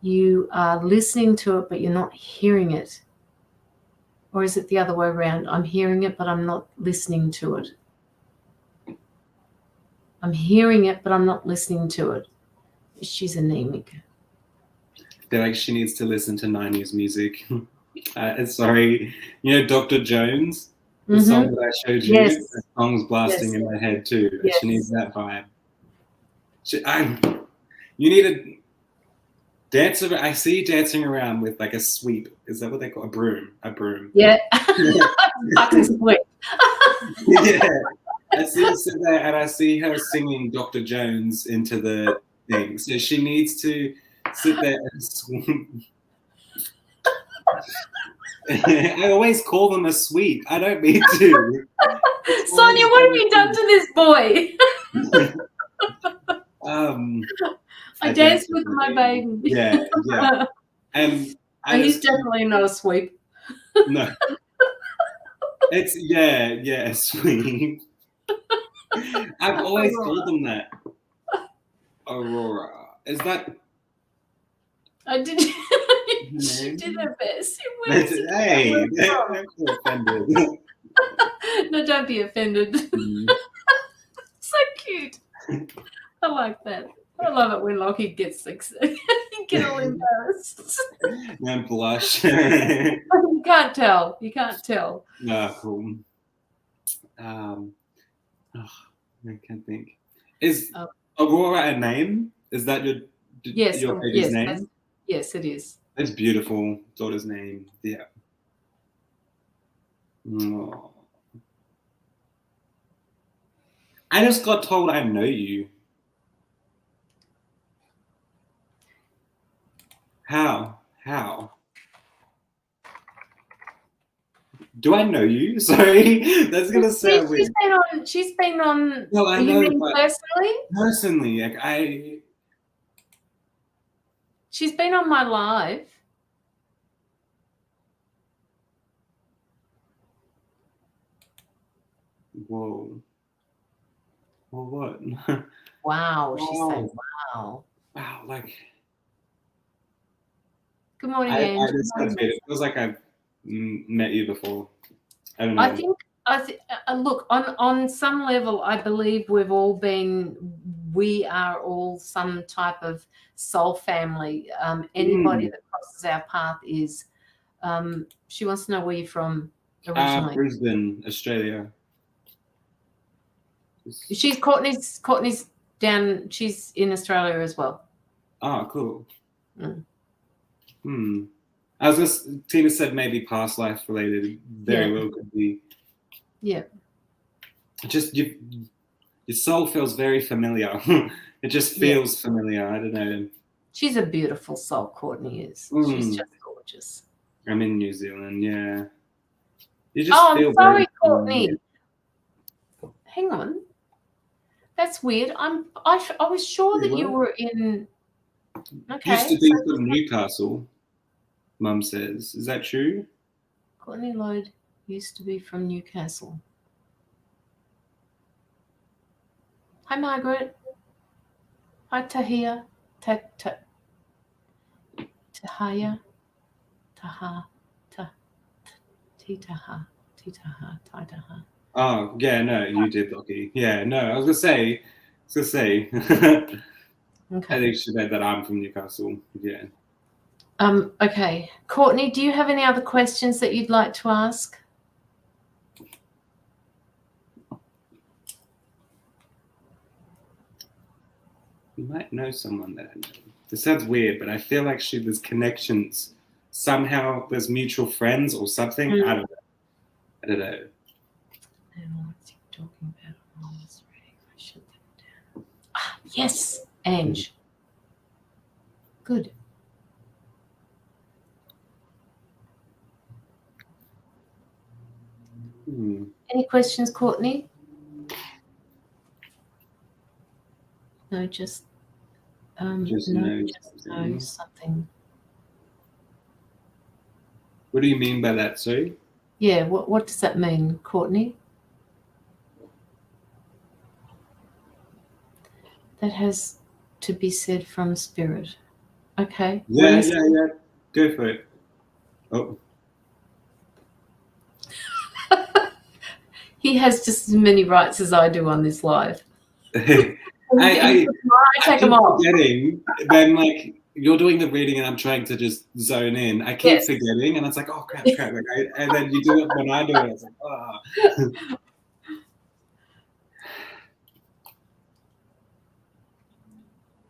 You are listening to it, but you're not hearing it. Or is it the other way around? I'm hearing it, but I'm not listening to it. I'm hearing it, but I'm not listening to it. She's anemic. They're like, she needs to listen to 90s music. Sorry. You know Dr. Jones? The song that I showed you? Yes. The song's blasting in my head too. Yes. She needs that vibe. You need to... Dancing. I see you dancing around with like a sweep. Is that what they call a broom? A broom. Yeah. Fucking sweet. Yeah. I see her sit there and I see her singing Dr. Jones into the thing. So she needs to sit there and swing. I always call them a sweep. I don't mean to. Sonia, what have you done to this boy? I danced with my baby. Yeah. And he's definitely not a sweep. No. It's a sweep. I've always called them that. Aurora. Is that? I did. She did her best. Hey, don't feel offended. No, don't be offended. So cute. I like that. I love it when Locky gets excited. You get all embarrassed. And blush. You can't tell. You can't tell. No, cool. I can't think. Is Aurora a name? Is that your baby's name? Yes, it is. It's beautiful. Daughter's name. Yeah. Oh. I just got told I know you. How? Do I know you? Sorry, that's gonna sound weird. She's been on. No, I know. Personally? Personally, like She's been on my live. Whoa. Well, what? Wow. She's saying wow. Wow, like. Good morning, I just got it. It feels like I've met you before. I don't know. I think. Look, on some level, I believe we are all some type of soul family. Anybody that crosses our path is. She wants to know where you're from originally. Brisbane, Australia. She's Courtney's down. She's in Australia as well. Oh, cool. I was just. Tina said maybe past life related. Very well could be. Yeah. Just your soul feels very familiar. It just feels familiar. I don't know. She's a beautiful soul. Courtney is. She's just gorgeous. I'm in New Zealand. Yeah. You just I'm sorry, Courtney. Hang on. That's weird. I was sure that you were in. Okay. Used to be from Newcastle. Mum says, is that true? Courtney Lloyd used to be from Newcastle. Hi, Margaret. Hi, Tahia. Tahaya. Taha. Titaha. Titaha. Oh, yeah, no, you did, Locky. Yeah, no, I was gonna say. Okay. I think she said that I'm from Newcastle. Yeah. Okay. Courtney, do you have any other questions that you'd like to ask? You might know someone that I know. This sounds weird, but I feel like there's connections. Somehow there's mutual friends or something. I don't know. What's he talking about? I shut that down. Yes, Ange. Good. Any questions, Courtney? No, just know something. What do you mean by that, sorry? Yeah, what does that mean, Courtney? That has to be said from spirit. Okay. Yeah. Go for it. Oh. He has just as many rights as I do on this live. I take them off. Forgetting, then like you're doing the reading and I'm trying to just zone in. I keep forgetting and it's like, oh crap. Like and then you do it when I do it. It's like, oh.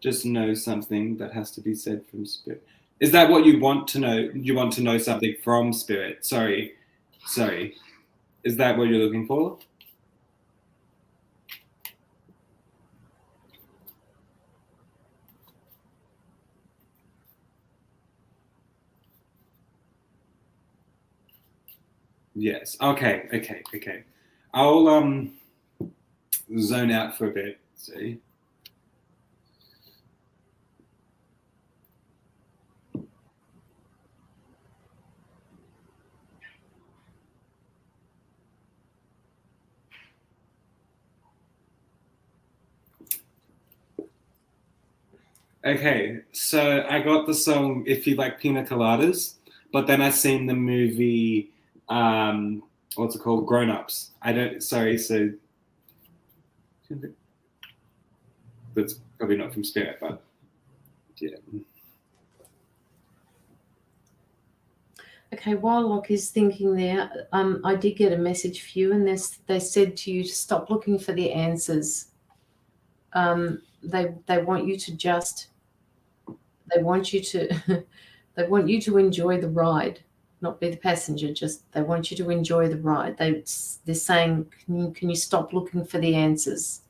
just know something that has to be said from spirit. Is that what you want to know? You want to know something from spirit? Sorry. Is that what you're looking for? Yes. Okay. I'll zone out for a bit. See. Okay, so I got the song "If You Like Pina Coladas," but then I seen the movie, what's it called, Grown Ups. I don't. Sorry, so that's probably not from Spirit, but yeah. Okay, while Locky's thinking there, I did get a message for you, and they said to you to stop looking for the answers. They want you to they want you to enjoy the ride, not be the passenger. Just they want you to enjoy the ride. They're saying, can you stop looking for the answers?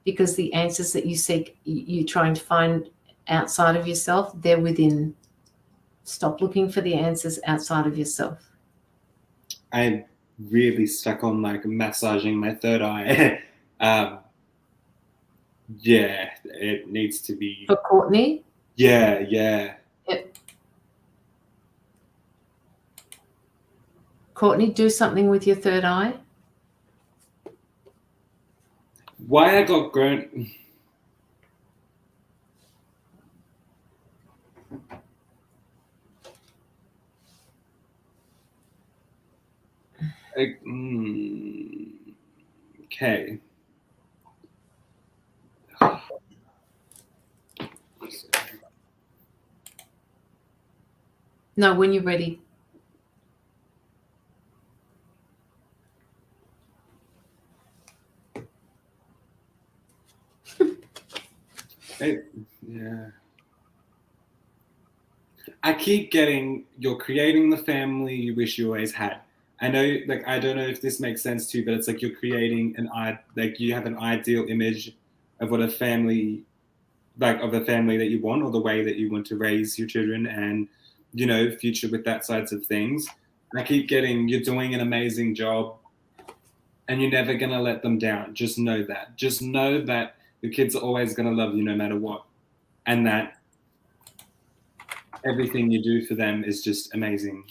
Because the answers that you seek, you're trying to find outside of yourself, they're within. Stop looking for the answers outside of yourself. I'm really stuck on like massaging my third eye. Yeah, it needs to be. For Courtney? Yeah. Yep. Courtney, do something with your third eye. Why I got grown. Okay. No, when you're ready. Yeah. I keep getting, you're creating the family you wish you always had. I know, like, I don't know if this makes sense to you, but it's like you're creating like you have an ideal image of what a family, like of the family that you want, or the way that you want to raise your children, and future with that sides of things. I keep getting, you're doing an amazing job, and you're never gonna let them down. Just know that. Just know that your kids are always gonna love you no matter what, and that everything you do for them is just amazing.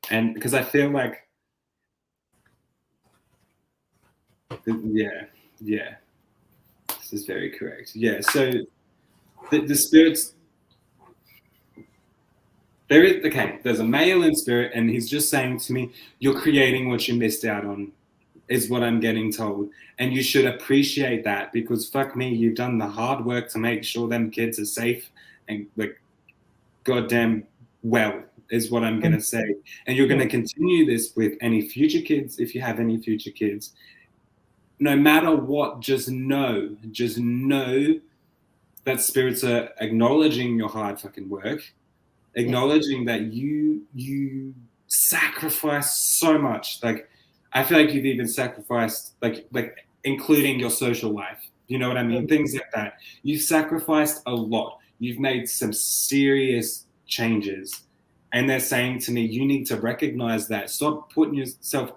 And because I feel like, yeah, this is very correct. Yeah, so the spirits, there's a male in spirit, and he's just saying to me, you're creating what you missed out on, is what I'm getting told. And you should appreciate that, because fuck me, you've done the hard work to make sure them kids are safe and like goddamn well, is what I'm going to say. And you're going to continue this with any future kids, if you have any future kids. No matter what, just know that spirits are acknowledging your hard fucking work, acknowledging that you sacrifice so much. Like, I feel like you've even sacrificed, like including your social life. You know what I mean? Things like that. You've sacrificed a lot. You've made some serious changes. And they're saying to me, you need to recognize that. Stop putting yourself,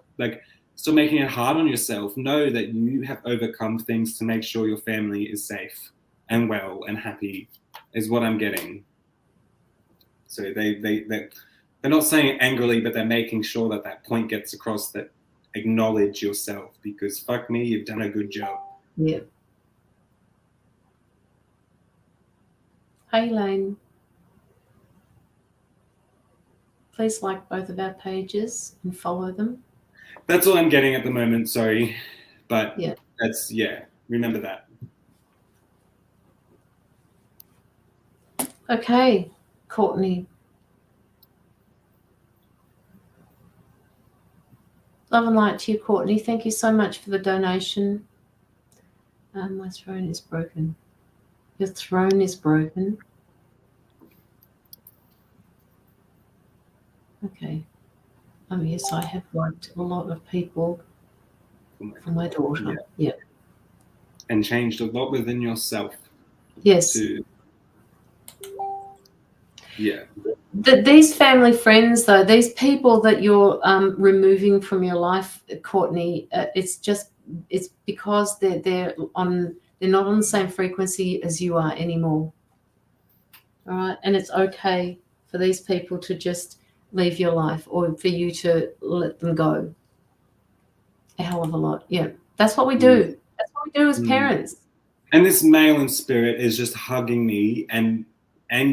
stop making it hard on yourself. Know that you have overcome things to make sure your family is safe and well and happy, is what I'm getting. So they're not saying it angrily, but they're making sure that that point gets across, that acknowledge yourself, because fuck me, you've done a good job. Yeah. Hey, Lane. Please like both of our pages and follow them. That's all I'm getting at the moment, sorry. But yeah, remember that. Okay, Courtney. Love and light to you, Courtney. Thank you so much for the donation. My throne is broken. Your throne is broken. Okay. Yes, I have wiped a lot of people for my daughter. Yeah. And changed a lot within yourself. Yes. These family friends, though, these people that you're removing from your life, Courtney, it's because they're not on the same frequency as you are anymore. All right, and it's okay for these people to just leave your life or for you to let them go. A hell of a lot. Yeah, that's what we do. That's what we do as parents. And this male in spirit is just hugging me and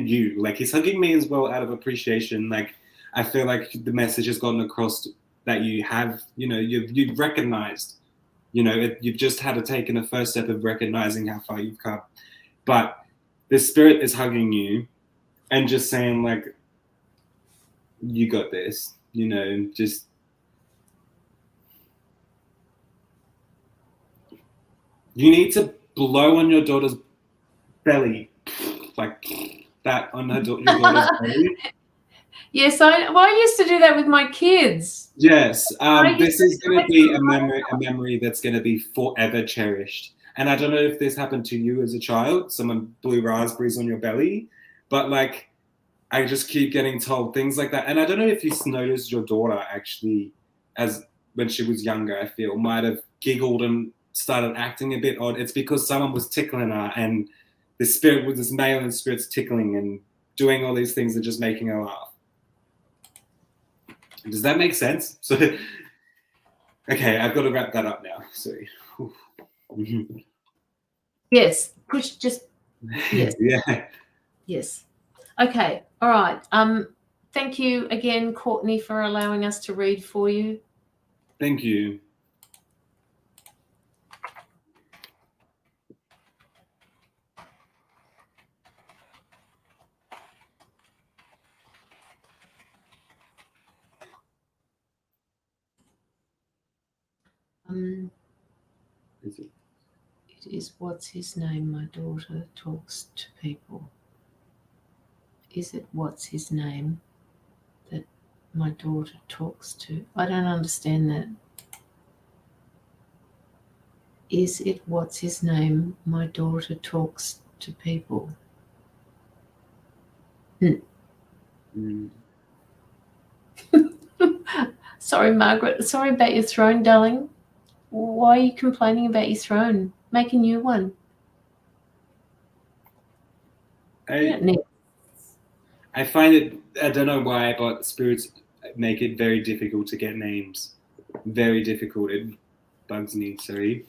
you. Like, he's hugging me as well out of appreciation. Like, I feel like the message has gotten across that you have, you've recognized, you've just had to take in the first step of recognizing how far you've come. But the spirit is hugging you and just saying, like, you got this, just. You need to blow on your daughter's belly, like that on your daughter's belly. Yes, I used to do that with my kids. Yes, this is going to be a memory that's going to be forever cherished. And I don't know if this happened to you as a child. Someone blew raspberries on your belly, but like, I just keep getting told things like that. And I don't know if you noticed your daughter actually, as when she was younger, I feel might have giggled and started acting a bit odd. It's because someone was tickling her, and the spirit with this male and spirit's tickling and doing all these things and just making her laugh. Does that make sense? So, okay, I've got to wrap that up now. Sorry. Yes, just yes. Yeah. Yes. Okay. All right. Thank you again, Courtney, for allowing us to read for you. Thank you. It is what's his name? My daughter talks to people. Is it what's his name that my daughter talks to? I don't understand that. Is it what's his name? My daughter talks to people. Sorry, Margaret. Sorry about your throne, darling. Why are you complaining about your throne? Make a new one. I find it, I don't know why, but spirits make it very difficult to get names. Very difficult. It bugs me, sorry.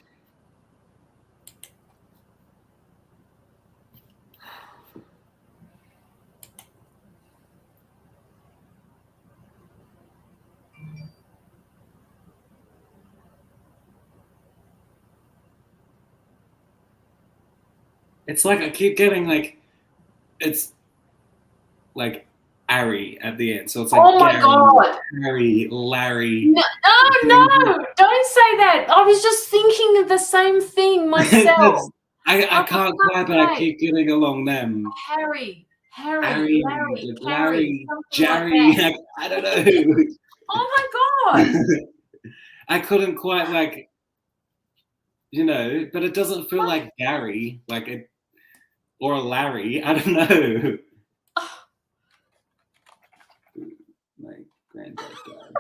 It's like I keep getting like, it's like Ari at the end. So it's like, oh my God, Harry, Larry. No, don't say that. I was just thinking of the same thing myself. I can't quite, but I keep getting along them. Harry, Larry, Jerry. Like I don't know. Oh my God. I couldn't quite like, but it doesn't feel like Gary, like it, or Larry. I don't know. My granddad died.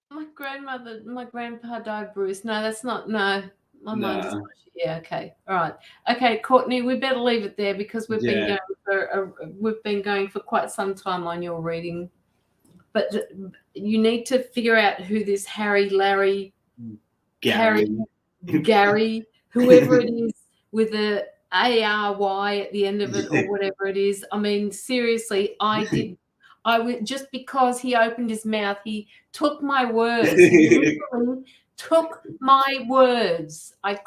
My grandpa died, Bruce. No, that's not. No, my mind is not. Yeah. Okay. All right. Okay, Courtney, we better leave it there because we've been going for quite some time on your reading. But you need to figure out who this Harry, Larry, Gary, whoever it is with a ARY at the end of it or whatever it is. I mean, seriously, I would, just because he opened his mouth, he took my words. He literally took my words. I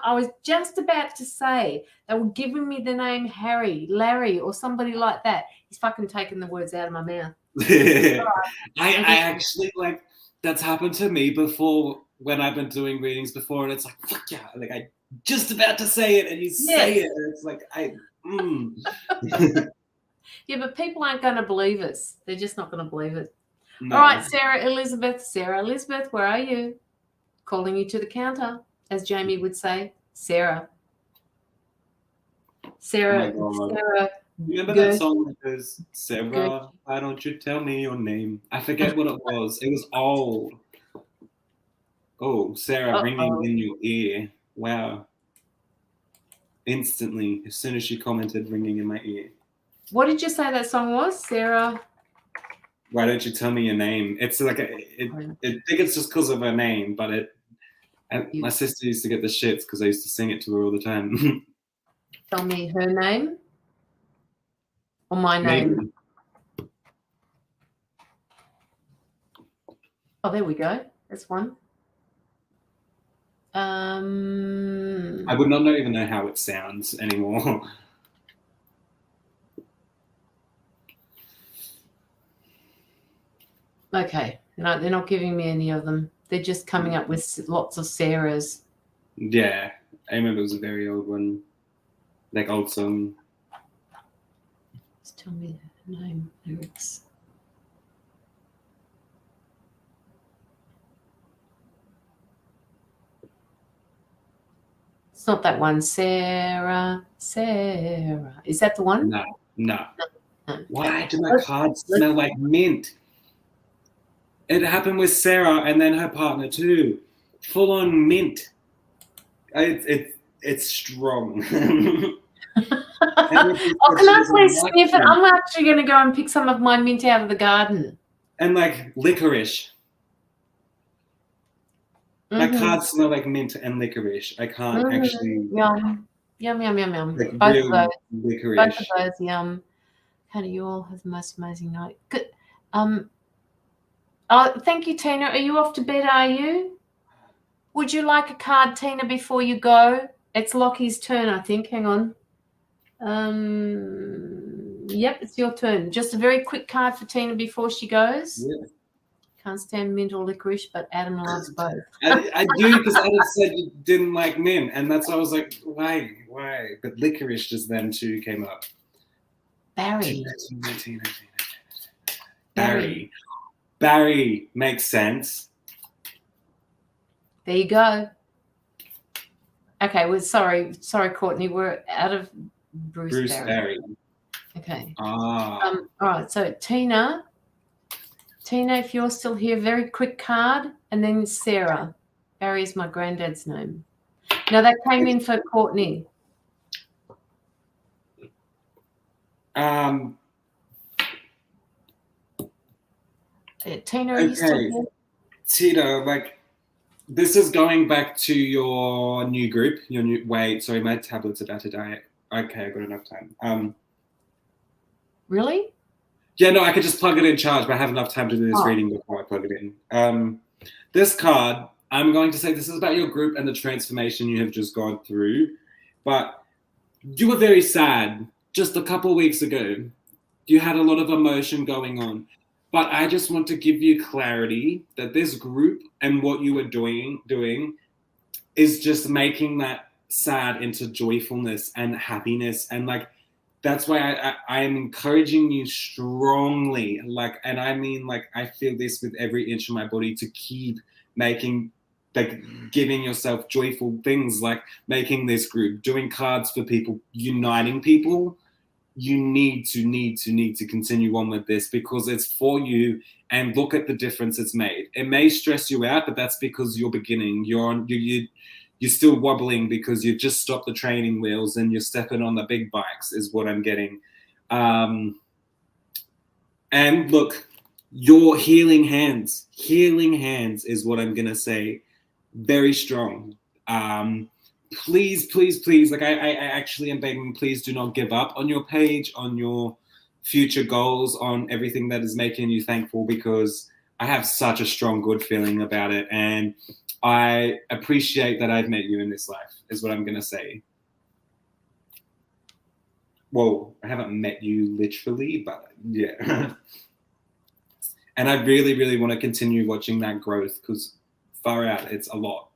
was just about to say they were giving me the name Harry, Larry, or somebody like that. He's fucking taken the words out of my mouth. I actually like that's happened to me before when I've been doing readings before, and it's like fuck yeah, like I just about to say it, and you say it, and it's like Yeah, but people aren't going to believe us. They're just not going to believe it. No. All right, Sarah Elizabeth, where are you? Calling you to the counter, as Jamie would say. Sarah. Oh my God. You remember that song that goes, Sarah, why don't you tell me your name? I forget what it was. It was old. Oh, Sarah, ringing in your ear. Wow. Instantly, as soon as she commented, ringing in my ear. What did you say that song was, Sarah? Why don't you tell me your name? It's like I think it's just because of her name, but my sister used to get the shits because I used to sing it to her all the time. Tell me her name or my name. Maybe. Oh, there we go. That's one. I would not even know how it sounds anymore. Okay. No, they're not giving me any of them. They're just coming up with lots of Sarahs. Yeah. I remember it was a very old one. Like old song. Just tell me the name, lyrics. It's not that one. Sarah. Is that the one? No. Why do my cards smell like mint? It happened with Sarah and then her partner too. Full on mint. It's strong. Can I please sniff it? I'm actually going to go and pick some of my mint out of the garden. And like licorice. My cards smell like mint and licorice. I can't actually. Yum. Like Both real of those. licorice. Both of those, yum. How do you all have the most amazing night? Good. Oh, thank you, Tina. Are you off to bed, are you? Would you like a card, Tina, before you go? It's Locky's turn, I think. Hang on. Yep, it's your turn. Just a very quick card for Tina before she goes. Yeah. Can't stand mint or licorice, but Adam loves both. I do, because Adam said you didn't like mint, and that's why I was like, why? But licorice just then too came up. Barry. Barry makes sense. There you go. Okay, well, sorry, Courtney. We're out of Bruce Barry. Okay. All right. So Tina, if you're still here, very quick card, and then Sarah. Barry is my granddad's name. Now that came in for Courtney. Tina, are you still here? Tina, like, this is going back to your new group. Sorry, my tablet's about to die. Okay, I got enough time. Really? Yeah, no, I could just plug it in charge, but I have enough time to do this reading before I plug it in. This card, I'm going to say this is about your group and the transformation you have just gone through. But you were very sad just a couple of weeks ago. You had a lot of emotion going on. But I just want to give you clarity that this group and what you are doing is just making that sad into joyfulness and happiness. And like, that's why I am encouraging you strongly. Like, and I mean, like, I feel this with every inch of my body to keep making, like, giving yourself joyful things, like making this group, doing cards for people, uniting people. You need to continue on with this because it's for you, and look at the difference it's made. It may stress you out, but that's because you're beginning. You're still wobbling because you've just stopped the training wheels and you're stepping on the big bikes is what I'm getting. And look, your healing hands is what I'm going to say. Very strong. Please, like I actually am begging, please do not give up on your page, on your future goals, on everything that is making you thankful, because I have such a strong, good feeling about it. And I appreciate that I've met you in this life, is what I'm going to say. Well, I haven't met you literally, but yeah. And I really, really want to continue watching that growth because far out, it's a lot.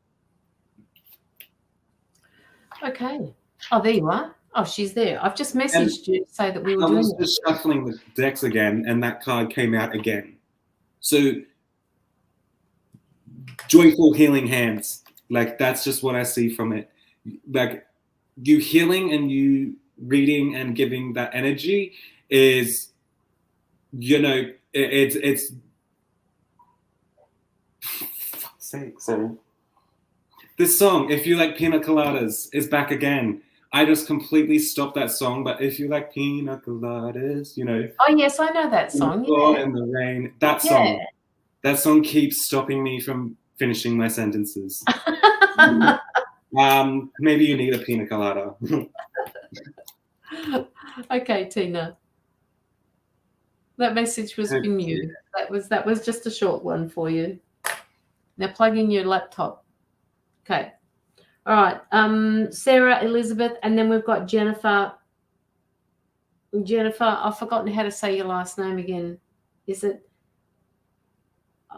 Okay. Oh, there you are. Oh, she's there. I've just messaged you to say that we were I doing was it. just shuffling the decks again, and that card came out again. So, joyful healing hands. Like, that's just what I see from it. Like, you healing and you reading and giving that energy is, you know, it's fuck's sake, sorry. This song, If You Like Pina Coladas, is back again. I just completely stopped that song, but if you like pina coladas, you know. Oh, yes, I know that song. Yeah. In the rain. That song keeps stopping me from finishing my sentences. Maybe you need a pina colada. Okay, Tina. That message was from you. That was just a short one for you. Now plug in your laptop. Okay. All right. Sarah, Elizabeth, and then we've got Jennifer. Jennifer, I've forgotten how to say your last name again. Is it?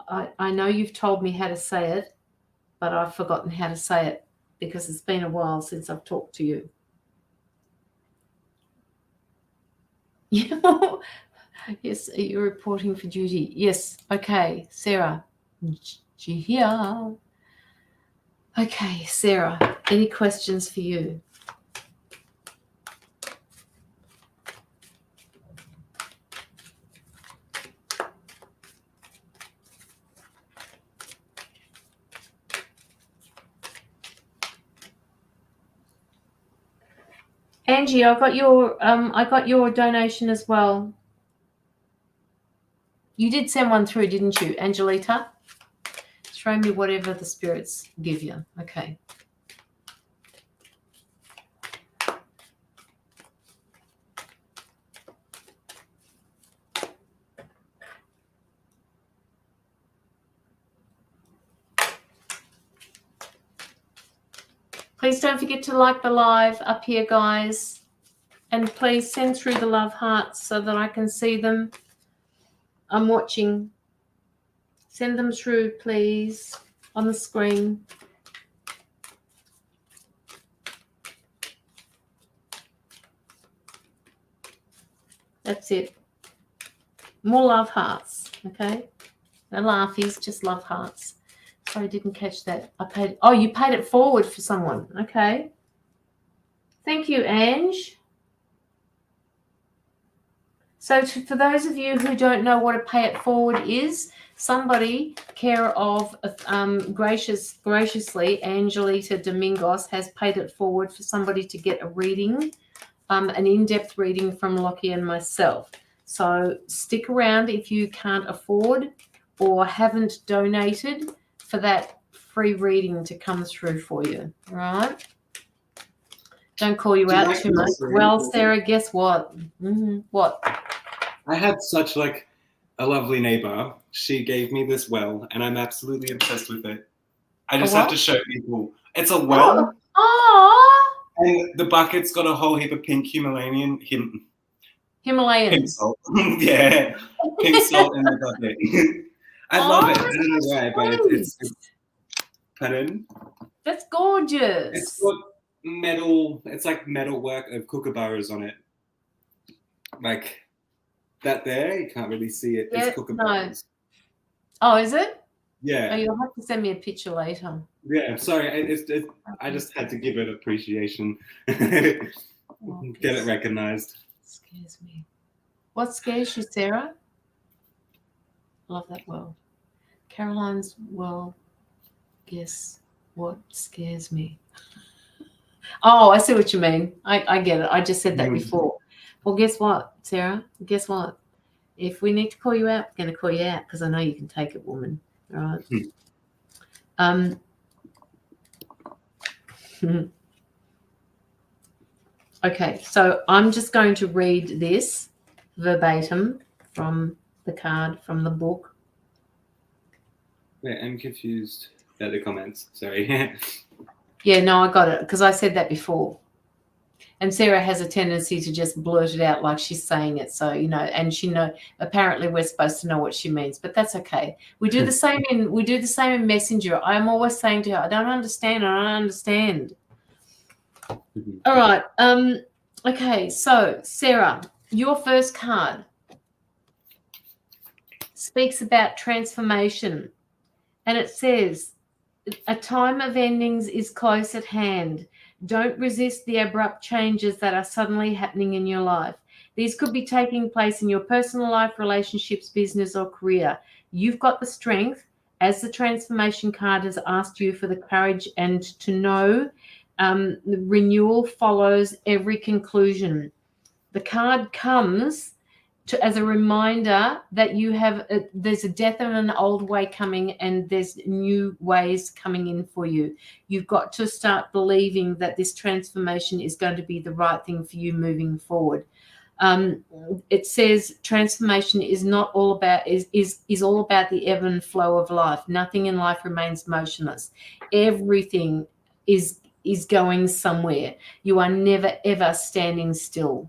I know you've told me how to say it, but I've forgotten how to say it because it's been a while since I've talked to you. Yes, are you reporting for duty? Yes. Okay, Sarah. Here. Okay, Sarah, any questions for you? Angie, I got your donation as well. You did send one through, didn't you, Angelita? Show me whatever the spirits give you. Okay. Please don't forget to like the live up here, guys. And please send through the love hearts so that I can see them. I'm watching. Send them through, please, on the screen. That's it. More love hearts, okay? No laughies, just love hearts. Sorry, didn't catch that. Oh, you paid it forward for someone. Okay. Thank you, Ange. So for those of you who don't know what a pay it forward is, somebody, care of graciously, Angelita Domingos has paid it forward for somebody to get a reading, an in-depth reading from Locky and myself. So stick around if you can't afford or haven't donated for that free reading to come through for you, all right? Don't call you out too much. Well, Sarah, guess what? What? I had such like a lovely neighbor. She gave me this well, and I'm absolutely obsessed with it. I just have to show people. It's a well. Oh. And the bucket's got a whole heap of pink Himalayan pink salt. Yeah, pink salt in the bucket. I love it. I don't know why, but it's pardon? That's gorgeous. It's got metal. It's like metal work of kookaburras on it. Like that there, you can't really see it. It's kookaburras. No. Oh, is it? Yeah. Oh, you'll have to send me a picture later. Yeah, sorry. I just had to give it appreciation. Get it recognized. Scares me. What scares you, Sarah? Love that well. Caroline's well. Guess what scares me? Oh, I see what you mean. I get it. I just said that before. Well, guess what, Sarah? Guess what? If we need to call you out, we're going to call you out because I know you can take it, woman. All right. Okay, so I'm just going to read this verbatim from the card from the book. Wait, I'm confused about the comments. Sorry. Yeah, no, I got it because I said that before. And Sarah has a tendency to just blurt it out like she's saying it. So, you know, and apparently we're supposed to know what she means, but that's okay. We do the same in Messenger. I'm always saying to her, I don't understand. All right. Okay. So Sarah, your first card speaks about transformation, and it says, a time of endings is close at hand. Don't resist the abrupt changes that are suddenly happening in your life. These could be taking place in your personal life, relationships, business, or career. You've got the strength, as the transformation card has asked you, for the courage and to know the renewal follows every conclusion. The card comes as a reminder that there's a death of an old way coming, and there's new ways coming in for you. You've got to start believing that this transformation is going to be the right thing for you moving forward. It says transformation is not all about is all about the ebb and flow of life. Nothing in life remains motionless. Everything is going somewhere. You are never ever standing still.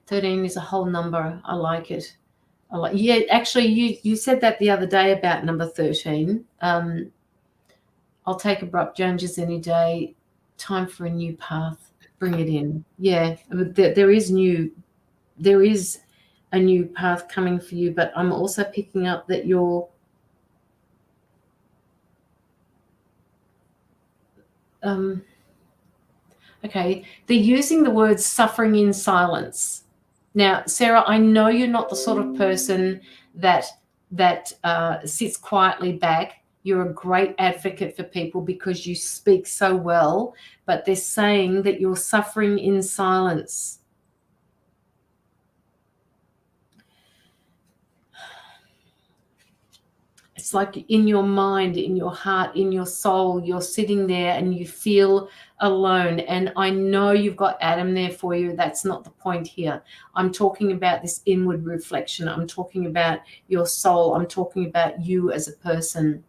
13 is a whole number. I like it. Yeah, actually, you said that the other day about number 13. I'll take abrupt changes any day. Time for a new path. Bring it in. Yeah, there is a new path coming for you, but I'm also picking up that you're okay. They're using the word suffering in silence. Now, Sarah, I know you're not the sort of person that sits quietly back. You're a great advocate for people because you speak so well, but they're saying that you're suffering in silence. It's like in your mind, in your heart, in your soul, you're sitting there and you feel alone. And I know you've got Adam there for you. That's not the point here. I'm talking about this inward reflection. I'm talking about your soul. I'm talking about you as a person.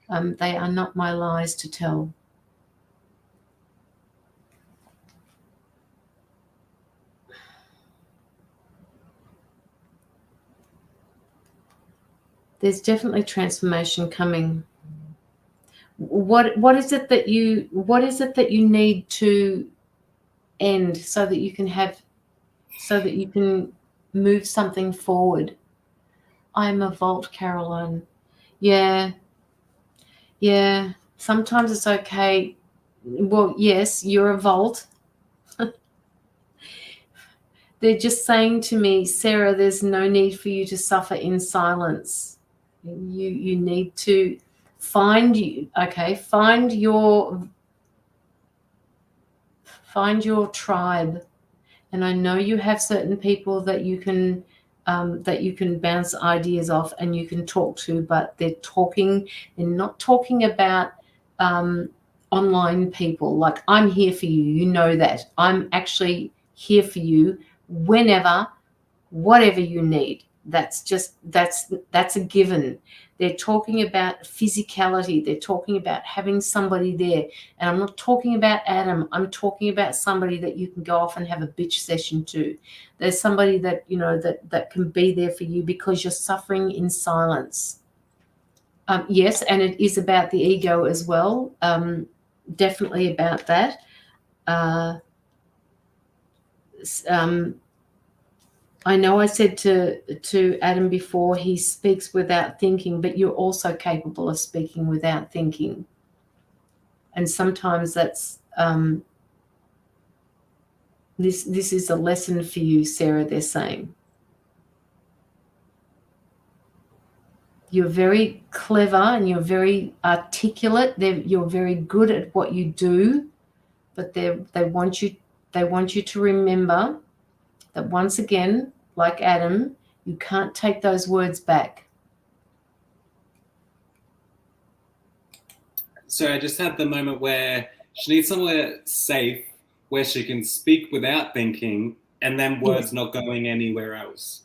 They are not my lies to tell. There's definitely transformation coming. What is it that you need to end so that you can move something forward? I'm a vault, Caroline. Yeah. Sometimes it's okay. Well, yes, you're a vault. They're just saying to me, Sarah, there's no need for you to suffer in silence. You need to find your tribe. And I know you have certain people that you can bounce ideas off and you can talk to, but they're not talking about online people. Like, I'm here for you. You know that. I'm actually here for you whenever, whatever you need. That's a given. They're talking about physicality. They're talking about having somebody there. And I'm not talking about Adam. I'm talking about somebody that you can go off and have a bitch session to. There's somebody that, you know, that can be there for you because you're suffering in silence. Yes, and it is about the ego as well. Definitely about that. I know I said to Adam before, he speaks without thinking, but you're also capable of speaking without thinking. And sometimes that's this is a lesson for you, Sarah, they're saying. You're very clever and you're very articulate. You're very good at what you do, but they want you to remember that once again, like Adam, you can't take those words back. So I just had the moment where she needs somewhere safe where she can speak without thinking and then words not going anywhere else.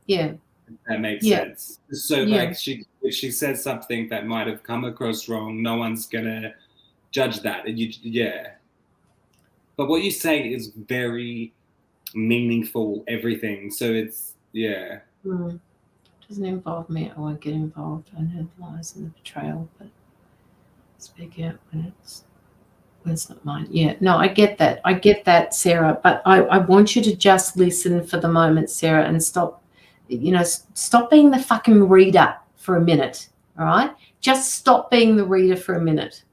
Yeah. If that makes sense. So like if she says something that might have come across wrong, no one's gonna judge that. And But what you say is very meaningful, everything. So it's, yeah. Doesn't involve me. I won't get involved. I know the lies and the betrayal, but speak out when it's not mine. Yeah, no, I get that. I get that, Sarah. But I want you to just listen for the moment, Sarah, and stop, stop being the fucking reader for a minute, all right? Just stop being the reader for a minute.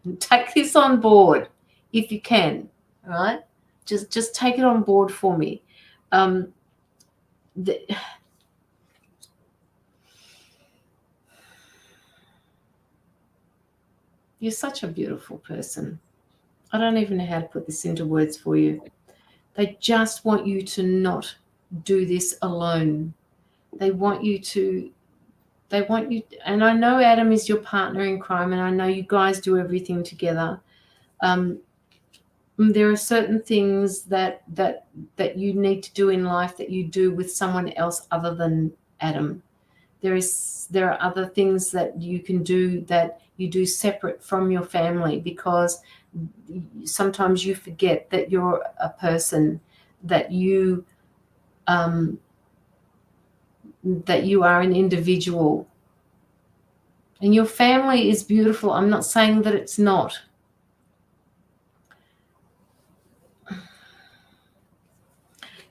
And take this on board if you can, all right? Just take it on board for me. You're such a beautiful person. I don't even know how to put this into words for you. They just want you to not do this alone. They want you, and I know Adam is your partner in crime, and I know you guys do everything together. There are certain things that you need to do in life that you do with someone else other than Adam. There are other things that you can do that you do separate from your family, because sometimes you forget that you're a person, that you are an individual, and your family is beautiful. I'm not saying that it's not.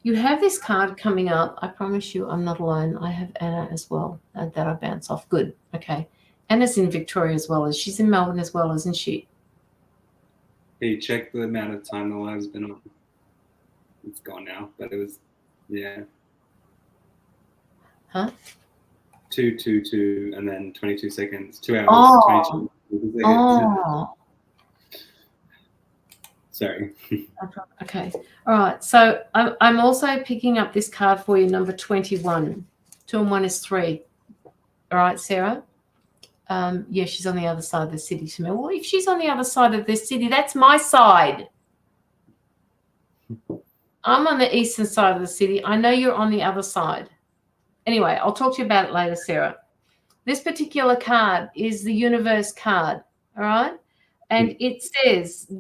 You have this card coming up. I promise you I'm not alone. I have Anna as well that I bounce off. Good. Okay. Anna's in Victoria as well. She's in Melbourne as well, isn't she? Hey, check the amount of time the live's been on. It's gone now, but it was, yeah. Huh? 2 and then 22 seconds. 2 hours. Oh. 22 seconds. Oh. Sorry. Okay. All right. So I'm also picking up this card for you, number 21. 2 and 1 is 3. All right, Sarah? Yeah, she's on the other side of the city to me. Well, if she's on the other side of the city, that's my side. I'm on the eastern side of the city. I know you're on the other side. Anyway, I'll talk to you about it later, Sarah. This particular card is the universe card, all right? And it says,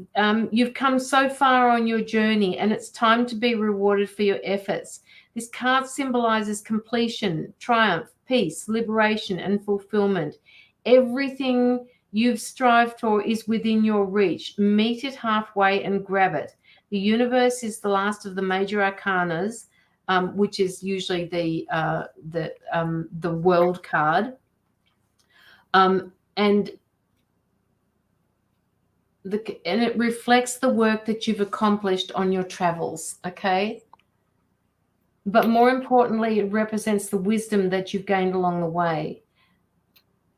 you've come so far on your journey and it's time to be rewarded for your efforts. This card symbolizes completion, triumph, peace, liberation, and fulfillment. Everything you've strived for is within your reach. Meet it halfway and grab it. The universe is the last of the major arcanas, which is usually the world card. And it reflects the work that you've accomplished on your travels, okay? But more importantly, it represents the wisdom that you've gained along the way.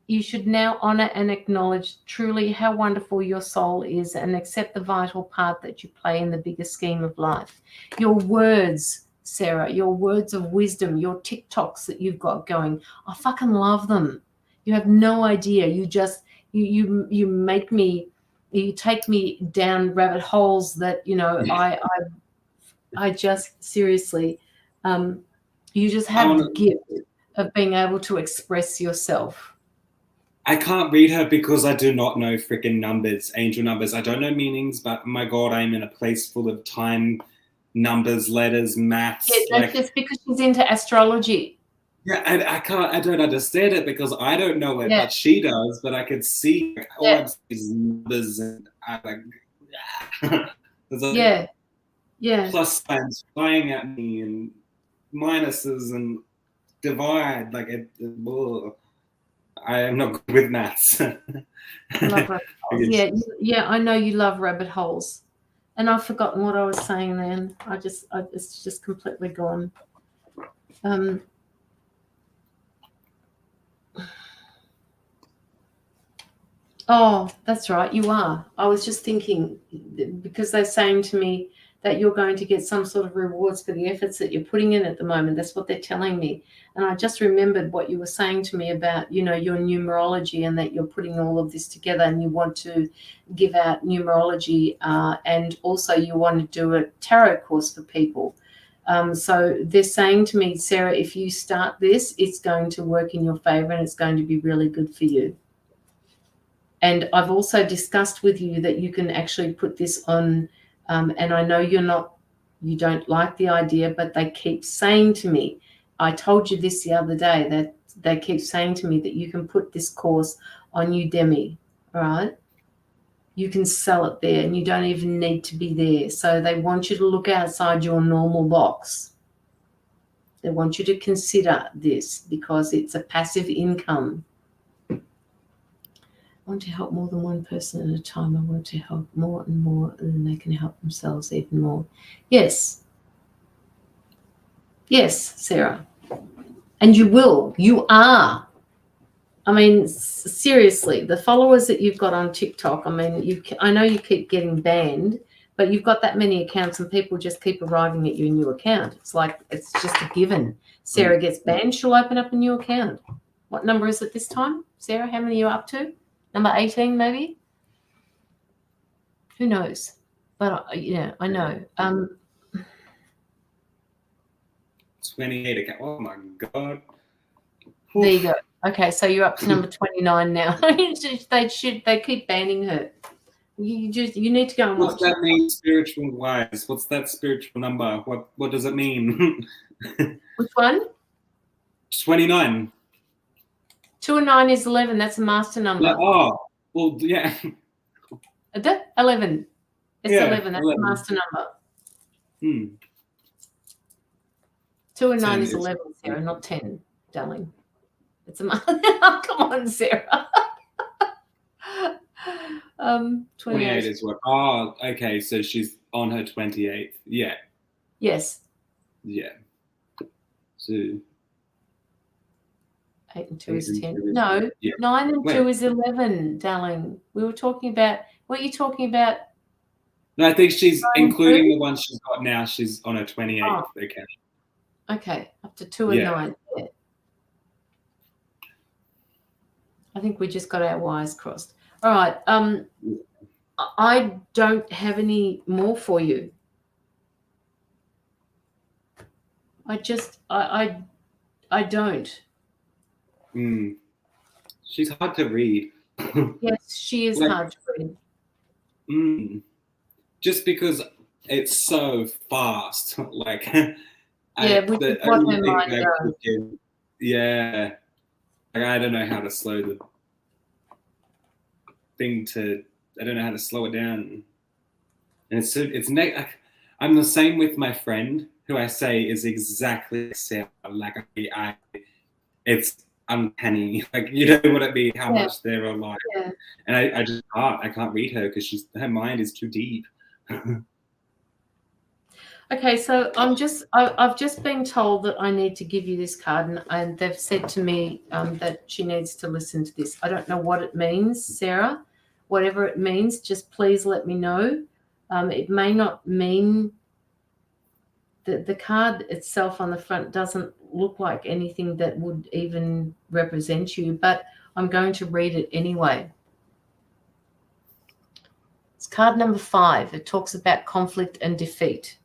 You should now honor and acknowledge truly how wonderful your soul is and accept the vital part that you play in the bigger scheme of life. Your words, Sarah, your words of wisdom, your TikToks that you've got going, I fucking love them. You have no idea. You just, you make me, you take me down rabbit holes that, I just seriously, you just have the gift of being able to express yourself. I can't read her because I do not know freaking numbers, angel numbers. I don't know meanings, but my God, I'm in a place full of time, numbers, letters, maths. Yeah, that's just because she's into astrology. Yeah, I don't understand it because I don't know it, but she does. But I could see all I see is numbers, and I'm like, plus signs flying at me and minuses and divide. Like I am not good with maths. Love rabbit holes. Yeah, I know you love rabbit holes, and I've forgotten what I was saying then. It's just completely gone. Oh, that's right. You are. I was just thinking, because they're saying to me that you're going to get some sort of rewards for the efforts that you're putting in at the moment. That's what they're telling me. And I just remembered what you were saying to me about, your numerology, and that you're putting all of this together and you want to give out numerology, and also you want to do a tarot course for people. So they're saying to me, Sarah, if you start this, it's going to work in your favor and it's going to be really good for you. And I've also discussed with you that you can actually put this on And I know you don't like the idea, but they keep saying to me, I told you this the other day, that they keep saying to me that you can put this course on Udemy, right? You can sell it there and you don't even need to be there. So they want you to look outside your normal box. They want you to consider this because it's a passive income. I want to help more than one person at a time. I want to help more and more, and then they can help themselves even more. Yes. Yes, Sarah. And you will. You are. I mean, seriously, the followers that you've got on TikTok, I mean, I know you keep getting banned, but you've got that many accounts and people just keep arriving at your new account. It's like, it's just a given. Sarah gets banned, she'll open up a new account. What number is it this time? Sarah, how many are you up to? Number 18, maybe? Who knows? But, I know. 28 account. Oh, my God. There you go. Okay, so you're up to number 29 now. They keep banning her. You need to go and watch. What's that mean, spiritual wise? What's that spiritual number? What does it mean? Which one? 29. 2 and 9 is 11. That's a master number. Oh, well, yeah. 11. It's Yeah, 11. That's 11. a master number. 2 and 9 is 11, Sarah, not 10, darling. It's a oh, come on, Sarah. 28 is what? Oh, okay. So she's on her 28th. Yeah. Yes. Yeah. So 8 and 2 is 10. No, yeah. 9 and 2 is 11, darling. We were talking about, what are you talking about? No, I think she's including the one she's got now. She's on her 28th. Oh. Okay. Okay, up to 2 and 9. Yeah. I think we just got our wires crossed. All right. I don't have any more for you. I don't. She's hard to read. Yes, she is hard to read. Just because it's so fast. Like, which is what her mind does. Yeah. Like, I don't know how to slow the thing I don't know how to slow it down. And I'm the same with my friend who I say is exactly Sarah. Like, it's uncanny. Like, you know what it be, how much they're alike. Yeah. And I can't read her because her mind is too deep. Okay, so I've just been told that I need to give you this card, and they've said to me that she needs to listen to this. I don't know what it means, Sarah. Whatever it means, just please let me know. It may not mean that the card itself on the front doesn't look like anything that would even represent you, but I'm going to read it anyway. It's card number 5. It talks about conflict and defeat.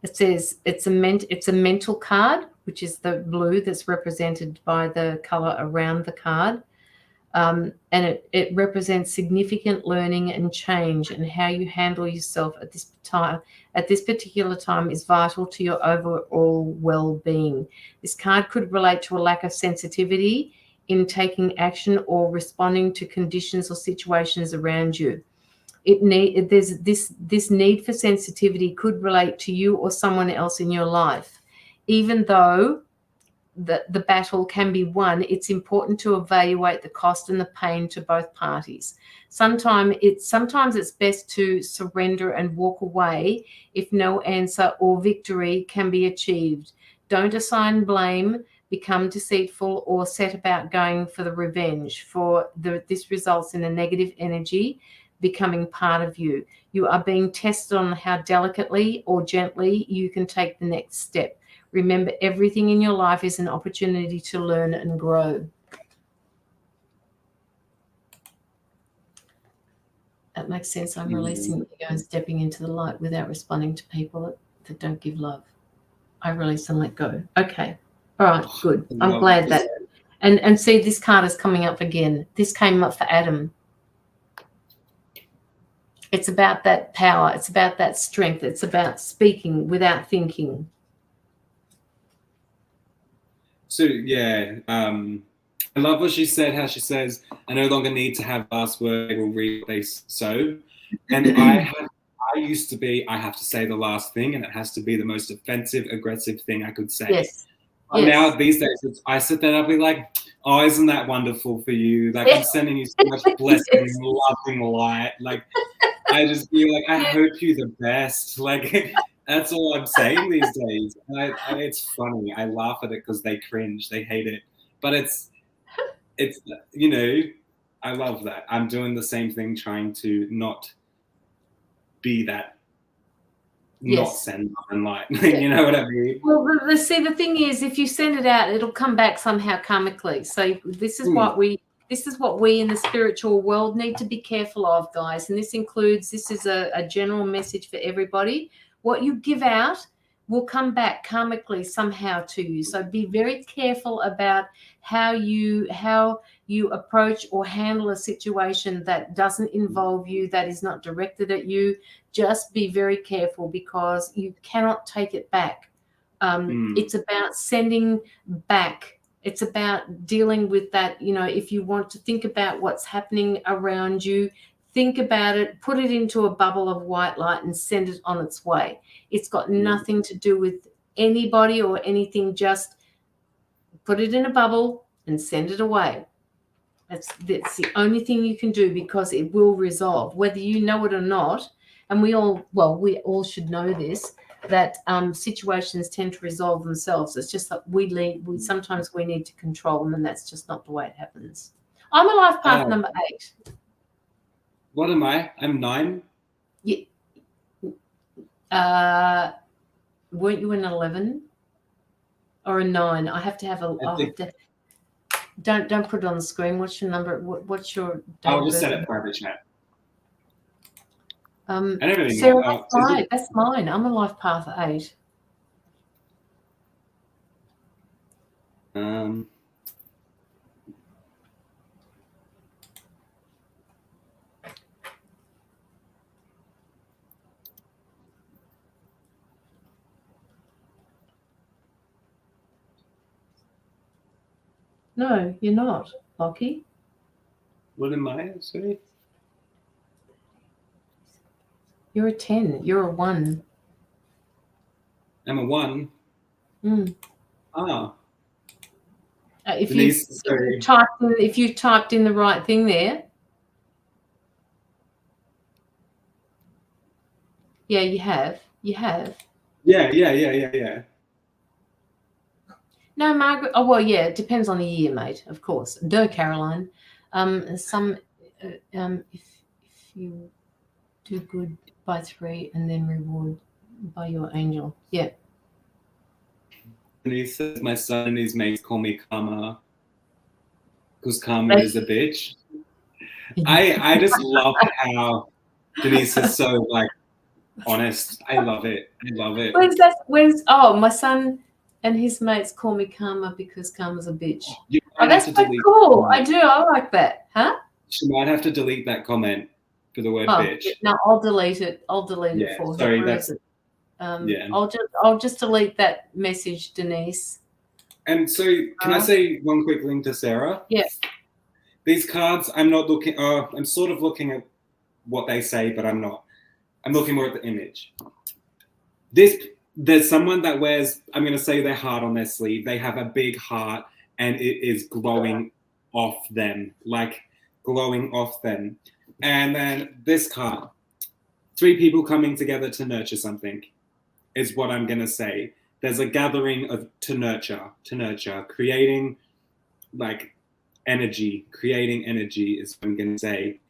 It says it's a mental card, which is the blue that's represented by the color around the card. And it represents significant learning and change, and how you handle yourself at this time. At this particular time is vital to your overall well-being. This card could relate to a lack of sensitivity in taking action or responding to conditions or situations around you. There's this need for sensitivity could relate to you or someone else in your life. Even though the battle can be won, it's important to evaluate the cost and the pain to both parties. Sometimes it's best to surrender and walk away if no answer or victory can be achieved. Don't assign blame, become deceitful, or set about going for the revenge, this results in a negative energy becoming part of you. You are being tested on how delicately or gently you can take the next step. Remember, everything in your life is an opportunity to learn and grow. That makes sense. I'm releasing the ego and stepping into the light without responding to people that don't give love. I release and let go. Okay. All right, good. I'm glad that. And see, this card is coming up again. This came up for Adam. It's about that power. It's about that strength. It's about speaking without thinking. So yeah, I love what she said. How she says, "I no longer need to have last word. They will read what they sow." And I used to be. I have to say the last thing, and it has to be the most offensive, aggressive thing I could say. Yes. Yes. Now these days, I sit there and I'll be like, "Oh, isn't that wonderful for you? Like I'm sending you so much blessing, yes. Loving light. Like I just feel like I hope you the best. Like." That's all I'm saying these days. It's funny. I laugh at it because they cringe. They hate it. But it's you know, I love that. I'm doing the same thing, trying to not be that, not send love and light. You know what I mean? Well, see, the thing is, if you send it out, it'll come back somehow karmically. So this is what we in the spiritual world need to be careful of, guys. And this is a general message for everybody. What you give out will come back karmically somehow to you. So be very careful about how you approach or handle a situation that doesn't involve you, that is not directed at you. Just be very careful, because you cannot take it back. It's about sending back. It's about dealing with that. If you want to think about what's happening around you, think about it, put it into a bubble of white light and send it on its way. It's got nothing to do with anybody or anything. Just put it in a bubble and send it away. That's the only thing you can do, because it will resolve, whether you know it or not. And we all should know this, that situations tend to resolve themselves. It's just that sometimes we need to control them, and that's just not the way it happens. I'm a life path number 8. What am I? I'm 9. Yeah. Weren't you an 11 or a 9? I have to have a. Don't put it on the screen. What's your number? What's your? I'll just set it private chat. Sarah, that's mine. I'm a life path 8. No, you're not, Locky. What am I? Sorry. You're a 10. You're a 1. I'm a 1. If you typed in the right thing there. Yeah, you have. Yeah. No, Margaret. Oh, well, yeah, it depends on the year, mate, of course. Duh, Caroline. If you do good by 3 and then reward by your angel. Yeah. Denise says my son and his mates call me Karma, because Karma is a bitch. I just love how Denise is so honest. I love it. My son and his mates call me Karma because Karma's a bitch. That's quite cool. I do. I like that. Huh? She might have to delete that comment for the word bitch. No, I'll delete it. I'll delete it for her. Sorry, I'll just delete that message, Denise. And so, can I say one quick thing to Sarah? Yes. These cards, I'm not looking. I'm sort of looking at what they say, but I'm not. I'm looking more at the image. There's someone that wears, I'm going to say, their heart on their sleeve. They have a big heart, and it is glowing off them, glowing off them. And then this card, 3 people coming together to nurture something, is what I'm going to say. There's a gathering to nurture, creating energy. Creating energy is what I'm going to say.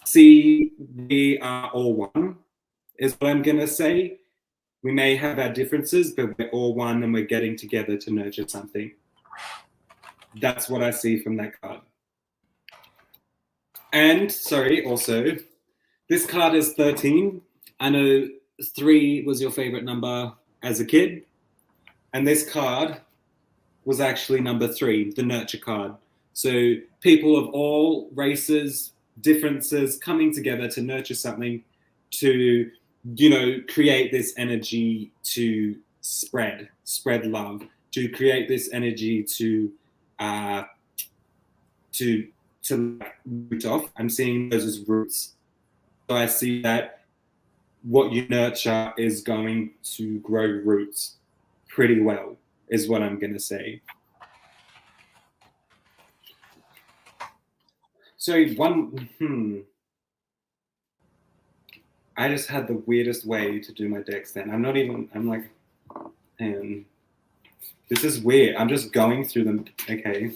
See, we are all one, is what I'm going to say. We may have our differences, but we're all one, and we're getting together to nurture something. That's what I see from that card. And, also, this card is 13. I know 3 was your favorite number as a kid. And this card was actually number 3, the nurture card. So people of all races, differences coming together to nurture something, to, create this energy to spread love, to create this energy to root off. I'm seeing those as roots. So I see that what you nurture is going to grow roots pretty well, is what I'm going to say. So I just had the weirdest way to do my decks then. I'm like, man, this is weird. I'm just going through them. Okay.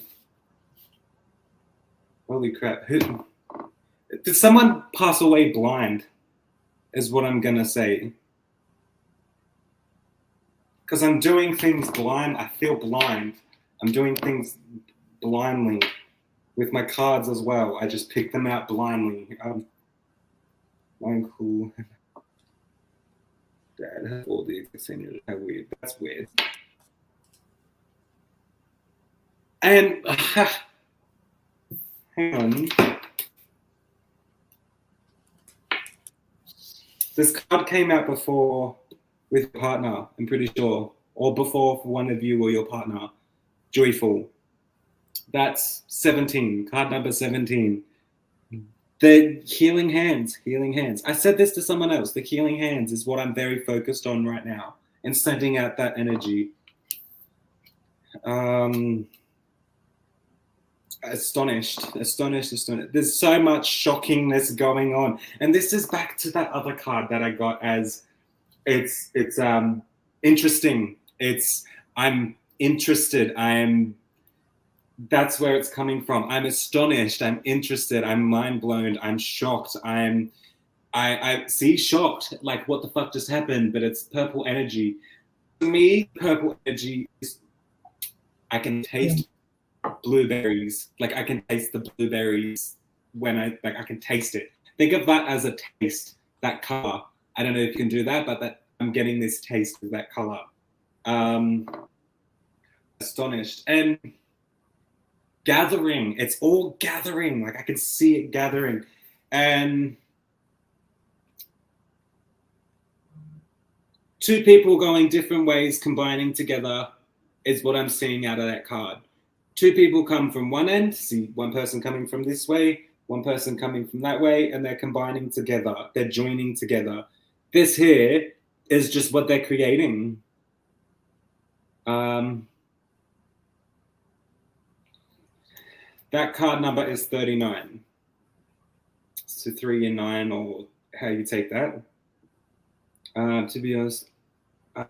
Holy crap. Did someone pass away blind? Is what I'm going to say. Because I'm doing things blind. I feel blind. I'm doing things blindly with my cards as well. I just pick them out blindly. I'm cool. Dad has all the seniors. How weird. That's weird. And hang on. This card came out before with your partner, I'm pretty sure, or before for one of you or your partner. Joyful. That's 17, card number 17. The healing hands. I said this to someone else. The healing hands is what I'm very focused on right now and sending out that energy. Astonished. There's so much shockingness going on. And this is back to that other card that I got as it's interesting. I'm interested. That's where it's coming from. I'm astonished. I'm interested. I'm mind blown. I'm shocked. I see shocked. Like, what the fuck just happened? But it's purple energy. To me, purple energy is, I can taste blueberries. Like, I can taste the blueberries when I can taste it. Think of that as a taste, that color. I don't know if you can do that, but that I'm getting this taste of that color. Astonished. And gathering. It's all gathering. Like, I can see it gathering. And two people going different ways, combining together is what I'm seeing out of that card. Two people come from one end, see one person coming from this way, one person coming from that way, and they're combining together. They're joining together. This here is just what they're creating. That card number is 39. So 3 and 9, or how you take that. To be honest,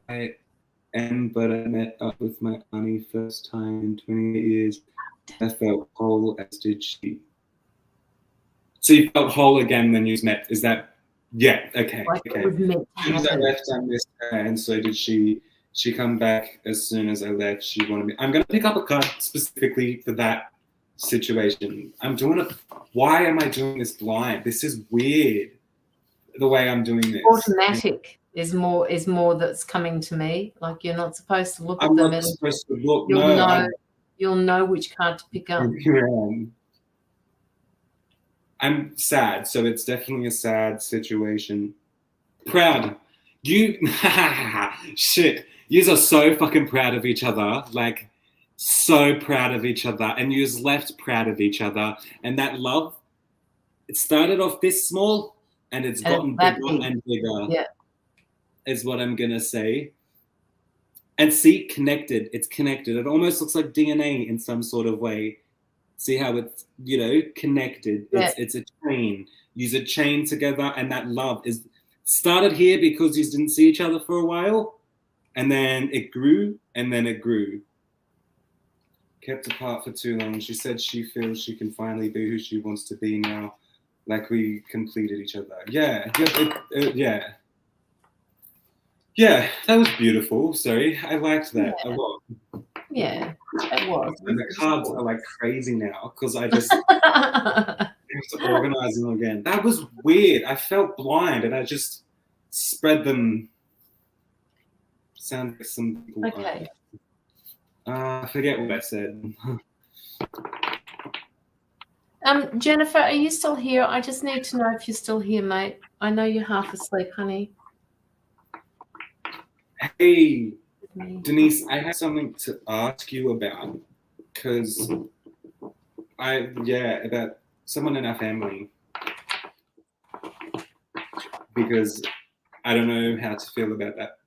I am, but I met up with my auntie first time in 28 years. I felt whole, as did she. So you felt whole again when you met? Is that? Yeah. Okay. Like okay. It was meant to as soon as I happen. left, I missed her, and so did she. She come back as soon as I left. She wanted me. I'm gonna pick up a card specifically for that situation. I'm doing it. Why am I doing this blind? This is weird. The way I'm doing this. Automatic is more that's coming to me. Like, you're not supposed to look at the I'm not middle. supposed to look. You'll know which card to pick up. I'm sad, so it's definitely a sad situation. Proud. You shit. Yous are so fucking proud of each other. Like, so proud of each other. And yous left proud of each other. And that love, it started off this small and it's gotten bigger and bigger. Yeah. Is what I'm gonna say. And see, connected. It's connected. It almost looks like DNA in some sort of way. See how it's, connected. Yeah. It's a chain. Use a chain together, and that love is started here because you didn't see each other for a while, and then it grew, and then it grew. Kept apart for too long. She said she feels she can finally be who she wants to be now, like we completed each other. Yeah. Yeah, that was beautiful. Sorry, I liked that a lot. Yeah, it was. And the cards are like crazy now because I just have to organize them again. That was weird. I felt blind and I just spread them. Sound like some people. Okay. I forget what I said. Jennifer, are you still here? I just need to know if you're still here, mate. I know you're half asleep, honey. Hey, Denise, I have something to ask you about, because about someone in our family, because I don't know how to feel about that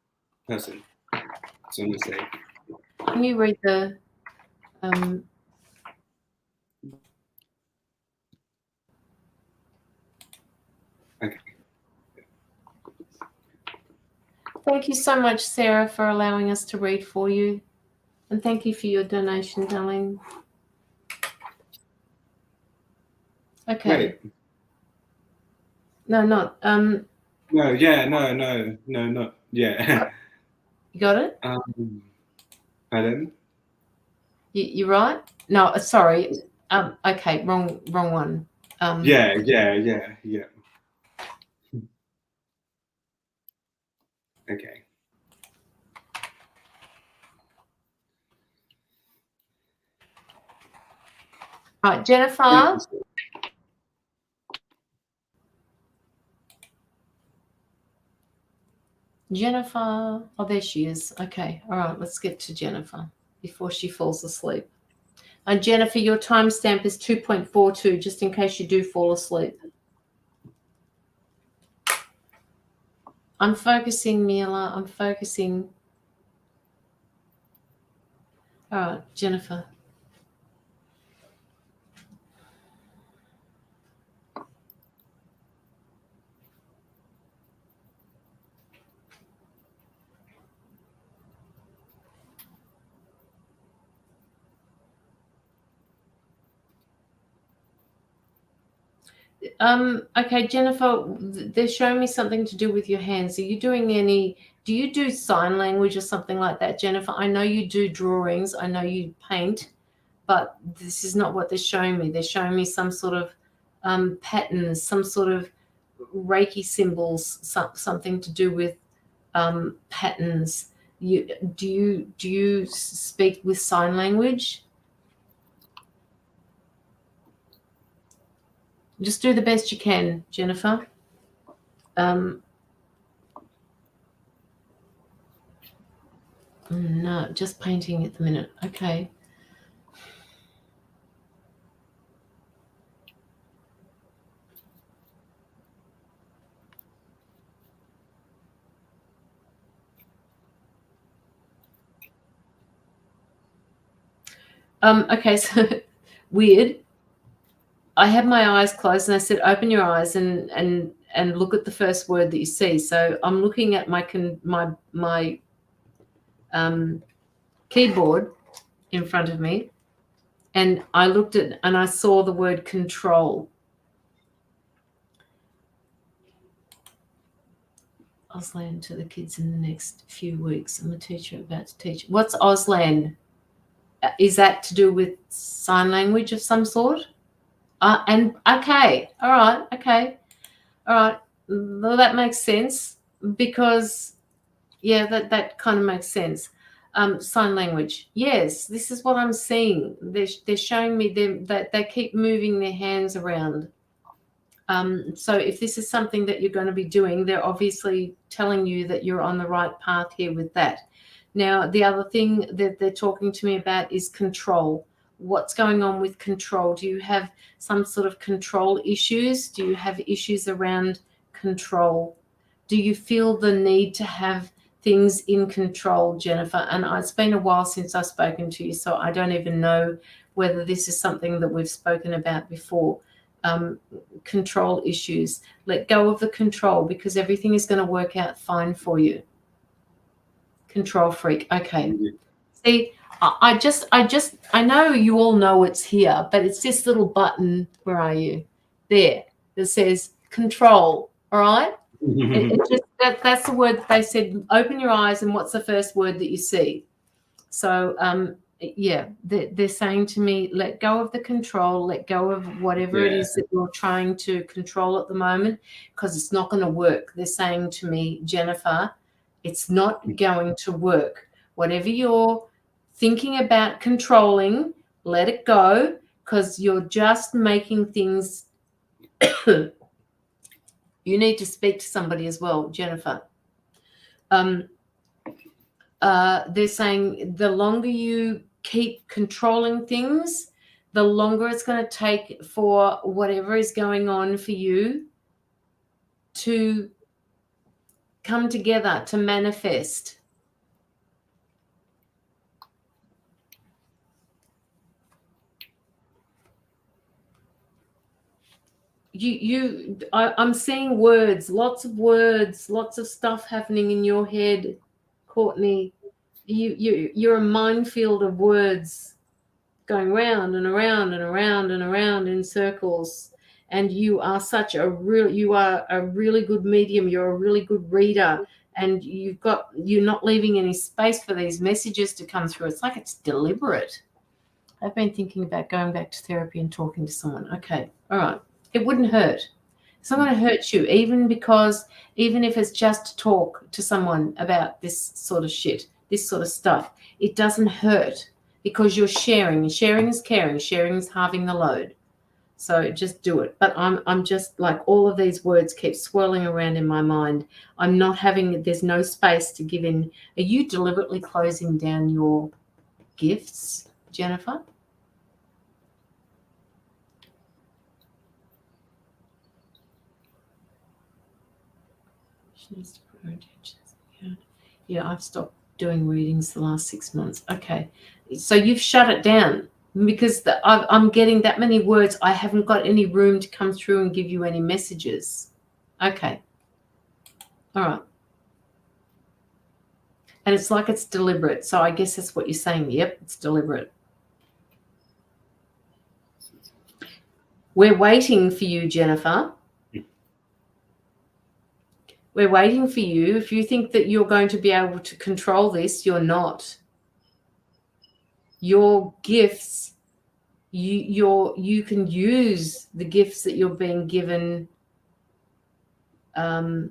person. That's what I'm gonna say. Can you read the Okay. Thank you so much, Sarah, for allowing us to read for you. And thank you for your donation, darling. Okay. Wait. No, not. No, yeah, no, not. Yeah. You got it? Pardon? You right? No, sorry. Okay, wrong one. Yeah. Okay. All right, Jennifer. Jennifer. Oh, there she is. Okay. All right, let's get to Jennifer before she falls asleep. And Jennifer, your timestamp is 2.42, just in case you do fall asleep. I'm focusing, Mila. I'm focusing. All right, Jennifer. Okay, Jennifer, they're showing me something to do with your hands. Are you doing do you do sign language or something like that, Jennifer? I know you do drawings. I know you paint, but this is not what they're showing me. They're showing me some sort of patterns, some sort of Reiki symbols, something to do with patterns. Do you speak with sign language? Just do the best you can, Jennifer. No, just painting at the minute. Okay. Okay, so weird. I had my eyes closed and I said, open your eyes and look at the first word that you see. So I'm looking at my keyboard in front of me, and I looked at and I saw the word control. Auslan to the kids in the next few weeks. I'm a teacher about to teach. What's Auslan? Is that to do with sign language of some sort? And okay, all right, okay, all right. Well, that makes sense because, yeah, that kind of makes sense. Sign language. Yes, this is what I'm seeing. They're showing me that they keep moving their hands around. So if this is something that you're going to be doing, they're obviously telling you that you're on the right path here with that. Now, the other thing that they're talking to me about is control. What's going on with control? Do you have some sort of control issues? Do you have issues around control? Do you feel the need to have things in control, Jennifer? And it's been a while since I've spoken to you, so I don't even know whether this is something that we've spoken about before. Control issues. Let go of the control because everything is going to work out fine for you. Control freak. Okay. See, I know you all know it's here, but it's this little button. Where are you? There. That says control. All right. It just that's the word that they said. Open your eyes, and what's the first word that you see? So yeah, they're saying to me, let go of the control, let go of whatever it is that you're trying to control at the moment, because it's not going to work. They're saying to me, Jennifer, it's not going to work. Whatever you're thinking about controlling, let it go, because you're just making things. You need to speak to somebody as well, Jennifer. They're saying the longer you keep controlling things, the longer it's going to take for whatever is going on for you to come together, to manifest. I'm seeing words, lots of stuff happening in your head, Courtney. You're a minefield of words going round and around and around and around in circles. And you are a really good medium. You're a really good reader, and you're not leaving any space for these messages to come through. It's like it's deliberate. I've been thinking about going back to therapy and talking to someone. Okay, all right. It wouldn't hurt. It's not going to hurt you, even if it's just to talk to someone about this sort of shit, this sort of stuff. It doesn't hurt because you're sharing. Sharing is caring. Sharing is halving the load. So just do it. But I'm just like, all of these words keep swirling around in my mind. There's no space to give in. Are you deliberately closing down your gifts, Jennifer? Needs to put her intentions. Yeah, I've stopped doing readings the last 6 months. Okay, so you've shut it down because I'm getting that many words. I haven't got any room to come through and give you any messages. Okay, all right. And it's like it's deliberate. So I guess that's what you're saying. Yep, it's deliberate. We're waiting for you, Jennifer. We're waiting for you. If you think that you're going to be able to control this, you're not. Your gifts, you can use the gifts that you're being given. Yeah,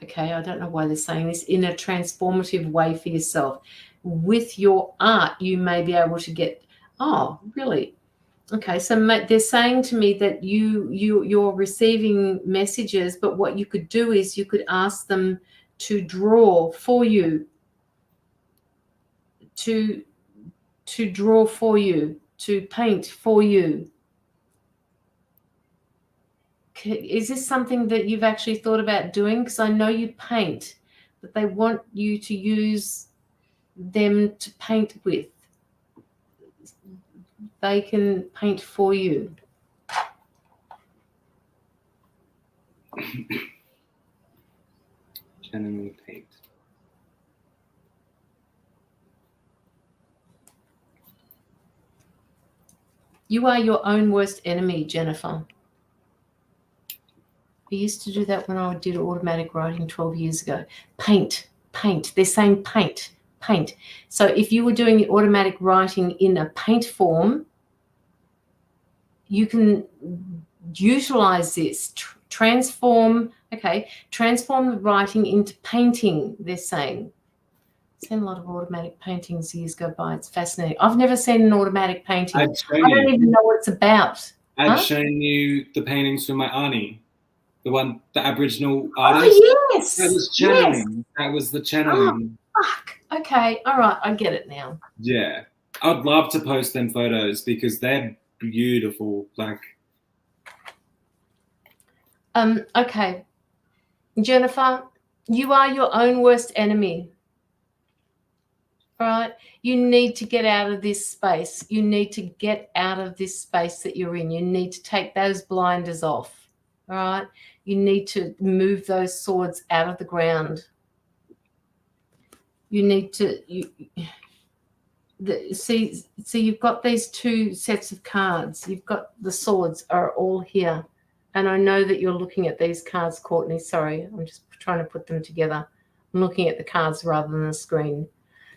okay, I don't know why they're saying this, in a transformative way for yourself. With your art, you may be able to get, oh, really? Okay, so they're saying to me that you're receiving messages, but what you could do is you could ask them to draw for you, to draw for you, to paint for you. Is this something that you've actually thought about doing? Because I know you paint, but they want you to use them to paint with. They can paint for you. Genuinely paint. You are your own worst enemy, Jennifer. I used to do that when I did automatic writing 12 years ago. Paint. They're saying paint. So if you were doing the automatic writing in a paint form, you can utilize this, transform the writing into painting, they're saying. I've seen a lot of automatic paintings years go by. It's fascinating. I've never seen an automatic painting. I don't even know what it's about. I've shown you the paintings from my auntie, the Aboriginal artist. Oh, yes. That was channeling. Yes. That was the channeling. Oh, fuck. Okay, all right, I get it now. Yeah. I'd love to post them photos because they're beautiful. Like, okay. Jennifer, you are your own worst enemy. All right? You need to get out of this space. You need to get out of this space that you're in. You need to take those blinders off. All right? You need to move those swords out of the ground. You need to see you've got these two sets of cards. You've got the swords are all here. And I know that you're looking at these cards, Courtney. Sorry, I'm just trying to put them together. I'm looking at the cards rather than the screen.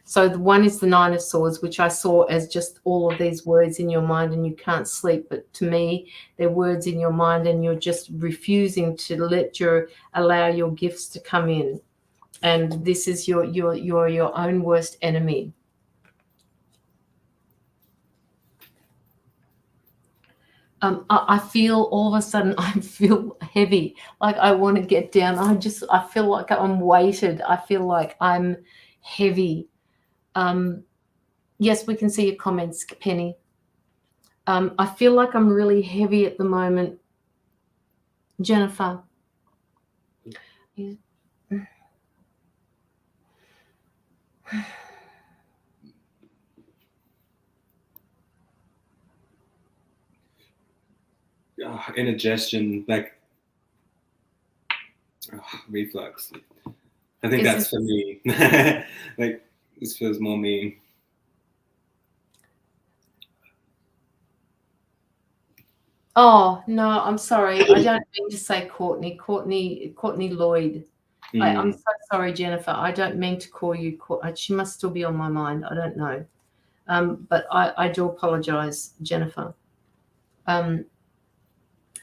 So the one is the Nine of Swords, which I saw as just all of these words in your mind and you can't sleep. But to me, they're words in your mind and you're just refusing to allow your gifts to come in. And this is your own worst enemy. I feel all of a sudden I feel heavy, like I want to get down. I feel like I'm weighted. I feel like I'm heavy. Yes, we can see your comments, Penny. I feel like I'm really heavy at the moment, Jennifer. Indigestion, like reflux. I think Is that's for me. Like this feels more me. Oh no, I'm sorry. I don't mean to say Courtney. Courtney Lloyd. I'm so sorry, Jennifer. I don't mean to call you. She must still be on my mind. I don't know. But I do apologize, Jennifer.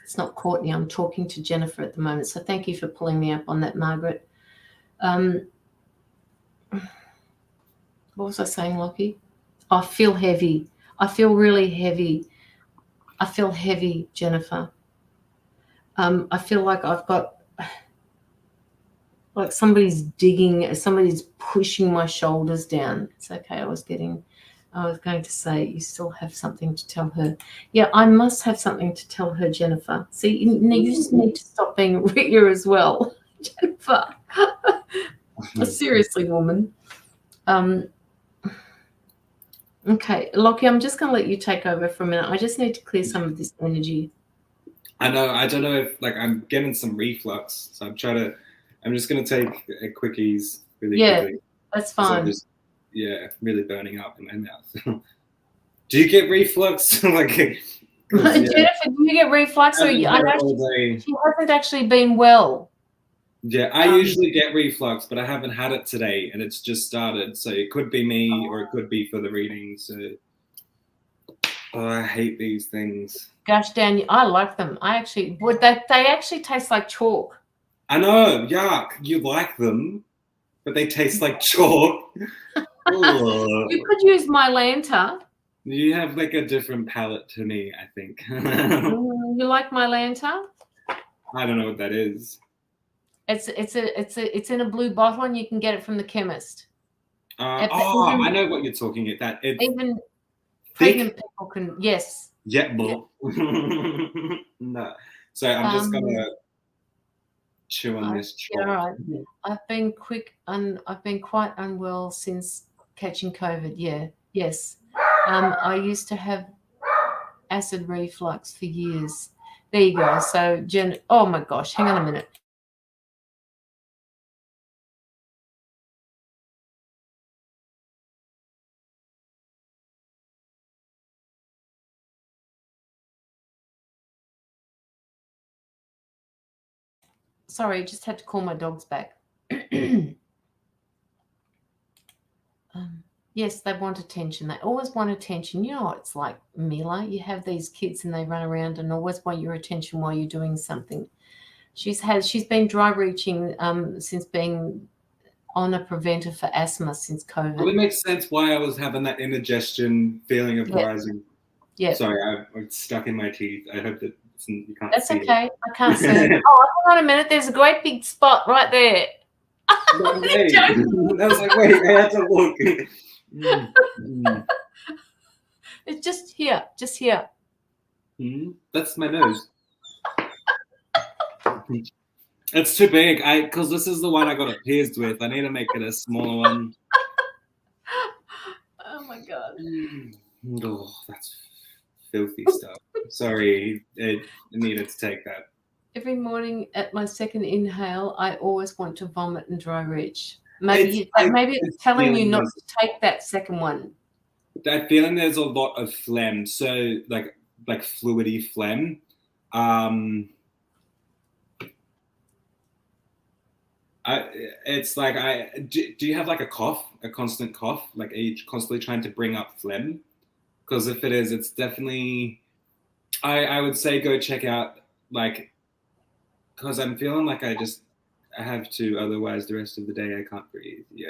It's not Courtney. I'm talking to Jennifer at the moment. So thank you for pulling me up on that, Margaret. What was I saying, Locky? I feel heavy. I feel really heavy. I feel heavy, Jennifer. I feel like I've got, like somebody's pushing my shoulders down. It's okay. I was going to say, you still have something to tell her. Yeah, I must have something to tell her, Jennifer. See, you just need to stop being a rigger as well, Jennifer. Seriously, woman. Okay, Locky, I'm just going to let you take over for a minute. I just need to clear some of this energy. I know. I don't know if I'm getting some reflux, so I'm just going to take a quickies really quickly. That's fine. Really burning up in my mouth. Do you get reflux? Jennifer, do you get reflux? She hasn't actually been well. Yeah, I usually get reflux, but I haven't had it today, and it's just started. So it could be me, or it could be for the reading. So, I hate these things. Gosh, Dan, I like them. They actually taste like chalk. I know, yuck. You like them, but they taste like chalk. You could use Mylanta. You have like a different palate to me, I think. You like Mylanta? I don't know what that is. It's in a blue bottle, and you can get it from the chemist. I know what you're talking about. Even pregnant people can. Yes. Yeah. No. So I'm just gonna chew on this chalk. All right. I've been quite unwell since catching COVID. Yeah. Yes. I used to have acid reflux for years. There you go. So Jen. Oh my gosh. Hang on a minute. Sorry, just had to call my dogs back. Yes, they want attention. They always want attention. You know what it's like, Mila. You have these kids and they run around and always want your attention while you're doing something. She's been dry reaching since being on a preventer for asthma since COVID. Well, it makes sense why I was having that indigestion feeling of rising. Yeah. Sorry, I'm stuck in my teeth. I hope that you can't That's see okay. it. I can't see it. Oh, hang on a minute. There's a great big spot right there. No, wait. I was like, wait, I had to look. It's just here. That's my nose. It's too big. Because this is the one I got it pierced with. I need to make it a smaller one. Oh my god. Oh, that's filthy stuff. Sorry, I needed to take that. Every morning at my second inhale, I always want to vomit and dry reach. Maybe it's telling you not to take that second one. That feeling there's a lot of phlegm, so like fluidy phlegm. It's like do you have like a constant cough? Like, are you constantly trying to bring up phlegm? Because if it is, it's definitely. I would say go check out because I'm feeling like I have to, otherwise the rest of the day I can't breathe. Yeah.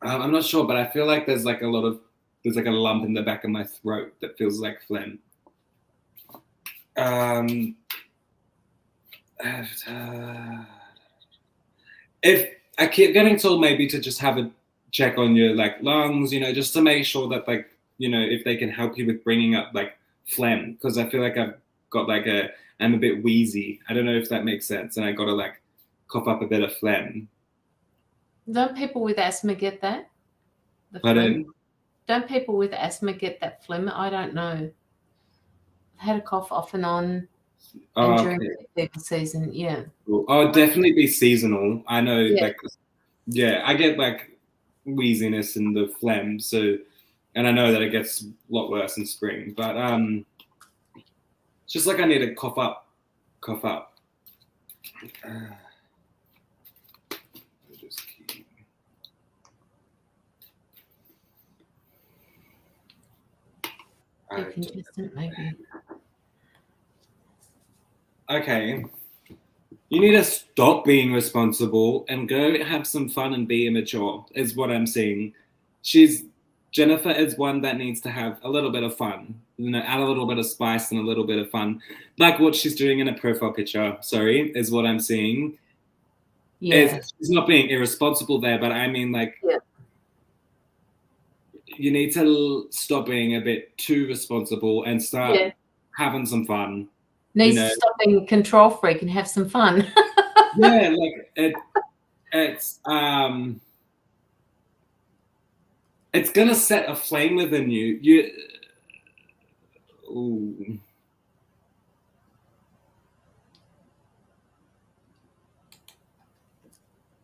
I'm not sure, but I feel like there's like a lump in the back of my throat that feels like phlegm. if I keep getting told maybe to just have a check on your like lungs, just to make sure that like, if they can help you with bringing up like phlegm, because I feel like I've got like I'm a bit wheezy. I don't know if that makes sense, and I got to like cough up a bit of phlegm. Don't people with asthma get that? The Pardon? phlegm? Don't people with asthma get that phlegm? I don't know. I had a cough off and on during the season. Yeah. Cool. Oh, it'd definitely be seasonal. I know, Yeah. like, yeah, I get like wheeziness and the phlegm. So, and I know that it gets a lot worse in spring. But it's just like I need to cough up. Decongestant, maybe. Okay. You need to stop being responsible and go have some fun and be immature, is what I'm seeing. Jennifer is one that needs to have a little bit of fun, add a little bit of spice and a little bit of fun. Like what she's doing in a profile picture, is what I'm seeing. Yeah. She's not being irresponsible there, but I mean, like, you need to stop being a bit too responsible and start having some fun. Needs to stop being a control freak and have some fun. Yeah, like it's gonna set a flame within you. Ooh.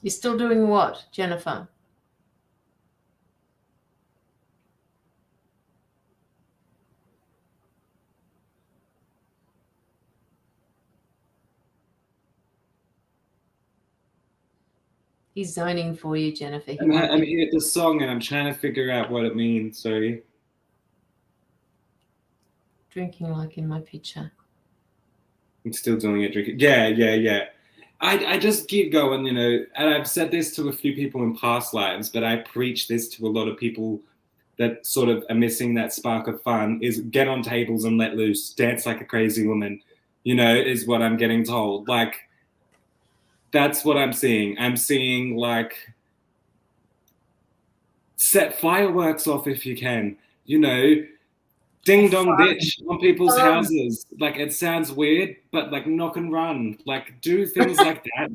You're still doing what, Jennifer? He's zoning for you, Jennifer. I'm here at the song and I'm trying to figure out what it means. Sorry. Drinking like in my picture. I'm still doing it, drinking. Yeah. I just keep going, and I've said this to a few people in past lives, but I preach this to a lot of people that sort of are missing that spark of fun, is get on tables and let loose, dance like a crazy woman, is what I'm getting told. Like, that's what I'm seeing. I'm seeing like, set fireworks off if you can, ding dong ditch on people's houses. Like, it sounds weird, but like knock and run, like do things like that.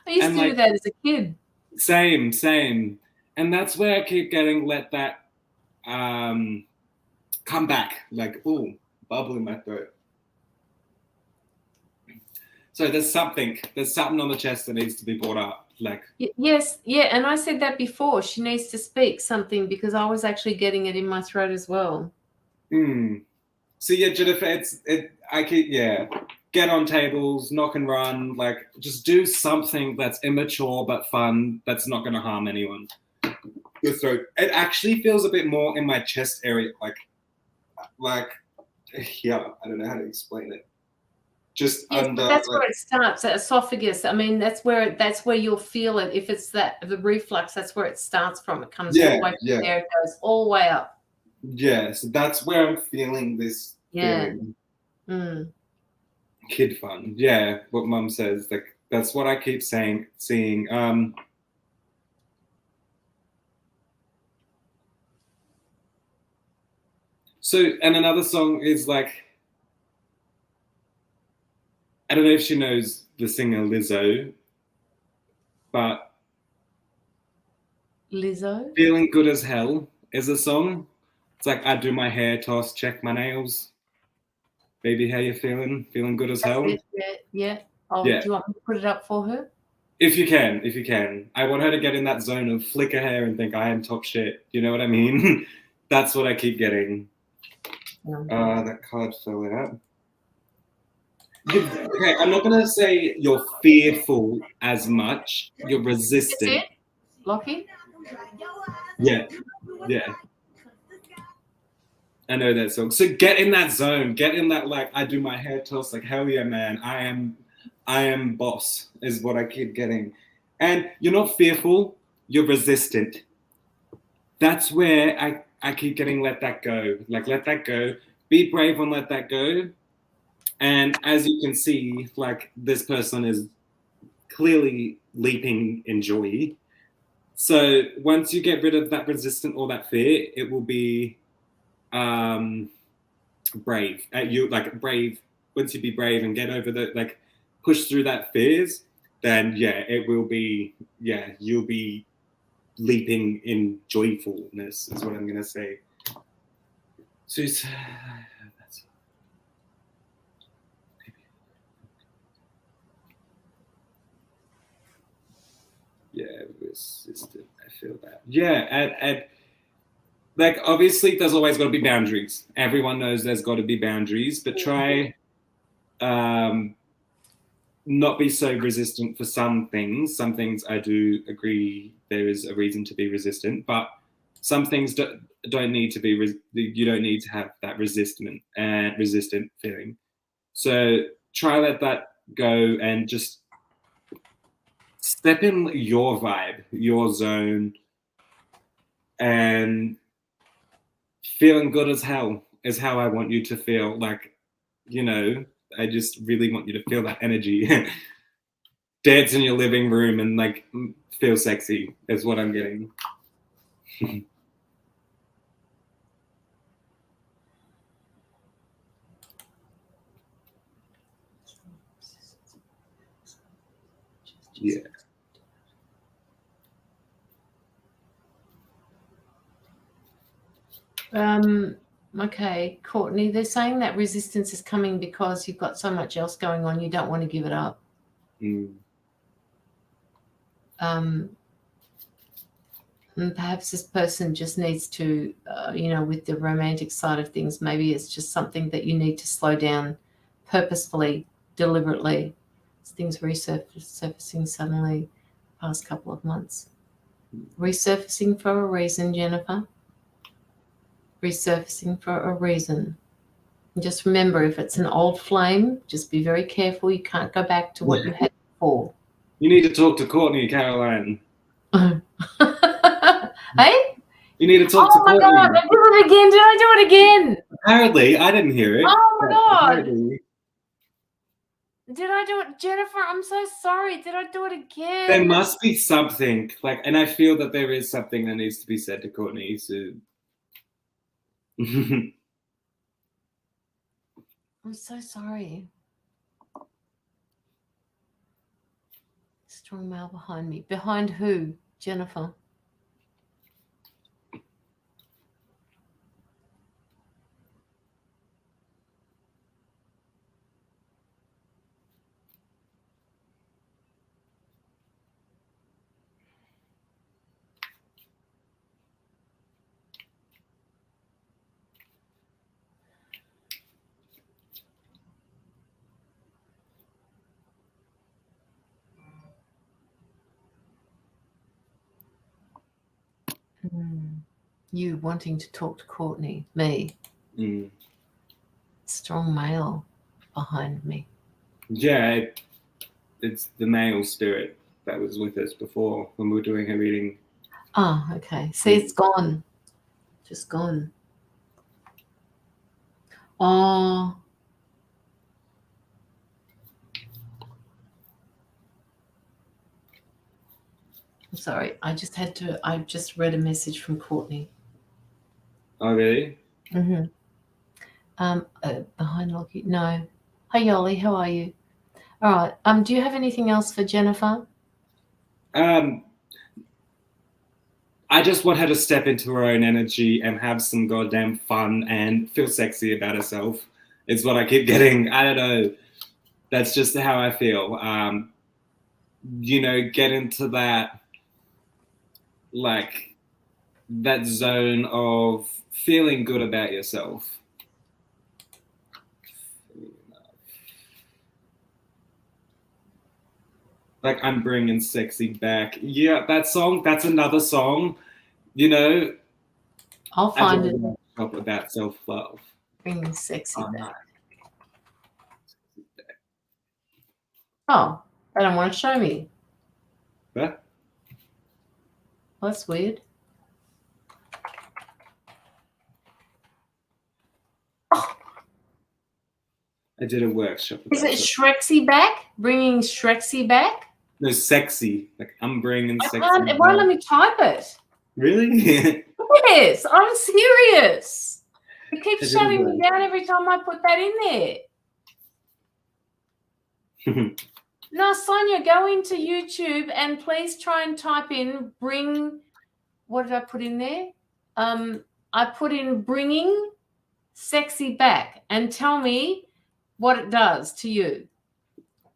I used to do that as a kid. Same. And that's where I keep getting let that come back, like, ooh, bubble in my throat. So there's something on the chest that needs to be brought up. Like, yes, yeah, and I said that before. She needs to speak something because I was actually getting it in my throat as well. So yeah, Jennifer, get on tables, knock and run, like just do something that's immature but fun, that's not going to harm anyone. Your throat. It actually feels a bit more in my chest area, like yeah, I don't know how to explain it. Just under. That's where it starts. That esophagus. I mean, that's where you'll feel it. If it's the reflux, that's where it starts from. It comes all the way from there. It goes all the way up. Yeah, so that's where I'm feeling this feeling. Kid fun. Yeah, what Mum says. Like, that's what I keep seeing. So, and another song is like, I don't know if she knows the singer Lizzo, but Lizzo? Feeling Good as Hell is a song. It's like, I do my hair toss, check my nails. Baby, how you feeling? Feeling good as hell? Yeah. Oh, yeah. Do you want me to put it up for her? If you can. I want her to get in that zone of flick her hair and think I am top shit. You know what I mean? That's what I keep getting. That card fell out. Okay, I'm not going to say you're fearful as much. You're resistant. That's it? Locky? Yeah. I know that song. So get in that zone. Get in that, like, I do my hair toss, like, hell yeah, man. I am boss, is what I keep getting. And you're not fearful. You're resistant. That's where I keep getting let that go. Like, let that go. Be brave and let that go. And as you can see, like this person is clearly leaping in joy. So once you get rid of that resistance or that fear, it will be brave. You like brave. Once you be brave and get over the like push through that fears, then yeah, it will be you'll be leaping in joyfulness is what I'm gonna say. So that's yeah, resistant. I feel that. Yeah, and like obviously there's always got to be boundaries. Everyone knows there's got to be boundaries, but try not be so resistant for some things. Some things I do agree there is a reason to be resistant, but some things don't need to be. You don't need to have that resistant feeling. So try let that go and just step in your vibe, your zone, and feeling good as hell is how I want you to feel. Like, you know, I just really want you to feel that energy. Dance in your living room and like feel sexy is what I'm getting. Yeah. Okay, Courtney, they're saying that resistance is coming because you've got so much else going on. You don't want to give it up. And perhaps this person just needs to, with the romantic side of things, maybe it's just something that you need to slow down purposefully, deliberately. Things resurfacing suddenly past couple of months. Resurfacing for a reason, Jennifer. Resurfacing for a reason. And just remember, if it's an old flame, just be very careful. You can't go back to what you had before. You need to talk to Courtney, Caroline. Hey? You need to talk to Courtney. Oh my God, I did it again. Did I do it again? Apparently, I didn't hear it. Oh my God. Apparently. Did I do it? Jennifer, I'm so sorry. Did I do it again? There must be something. And I feel that there is something that needs to be said to Courtney. So I'm so sorry. Strong male behind me. Behind who? Jennifer. You wanting to talk to Courtney, me. Strong male behind me. Yeah, it's the male spirit that was with us before when we were doing her reading. Oh, okay. See, it's gone. Just gone. Oh. I'm sorry. I just read a message from Courtney. Oh, really? Mm-hmm. Behind Locky. No. Hi, Yoli. How are you? All right. Do you have anything else for Jennifer? I just want her to step into her own energy and have some goddamn fun and feel sexy about herself. It's what I keep getting. I don't know. That's just how I feel. Get into that, like, that zone of feeling good about yourself. Like, I'm bringing sexy back. Yeah, that song, that's another song, I'll find it. About self-love. Bringing sexy back. Oh, they don't want to show me. What? Well, that's weird. I did a workshop. Is it Shrexy back? Bringing Shrexy back? No, sexy. Like I'm bringing I sexy. can't. It won't let me type it. Really? Yes, I'm serious. It keeps I did shutting it me down every time I put that in there. No, Sonia, go into YouTube and please try and type in bring. What did I put in there? I put in bringing sexy back and tell me what it does to you.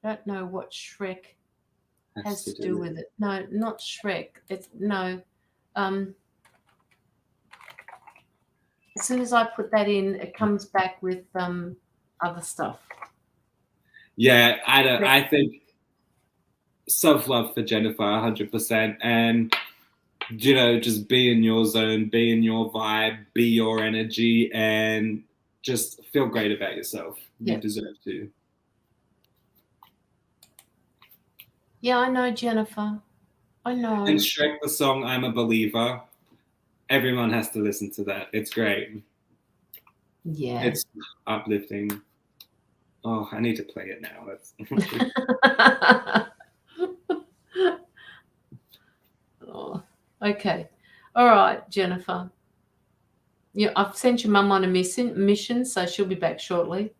I don't know what Shrek has to do with it. No, not Shrek. It's no. As soon as I put that in, it comes back with other stuff. Yeah, I think self-love for Jennifer 100%, and just be in your zone, be in your vibe, be your energy, and just feel great about yourself. You deserve to. Yeah, I know, Jennifer. I know. And Shrek, the song I'm a Believer, everyone has to listen to that. It's great. Yeah. It's uplifting. Oh, I need to play it now. Oh, okay. All right, Jennifer. Yeah, I've sent your mum on a mission, so she'll be back shortly.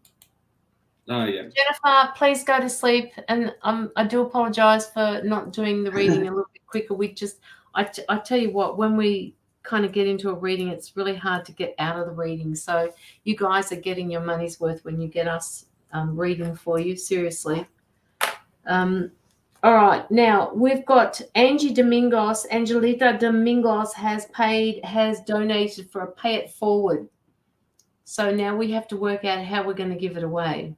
Oh, yeah. Jennifer, please go to sleep. And I do apologize for not doing the reading a little bit quicker. I tell you what, when we kind of get into a reading, it's really hard to get out of the reading. So you guys are getting your money's worth when you get us reading for you, seriously. All right, now we've got Angelita Domingos has donated for a pay it forward. So now we have to work out how we're going to give it away.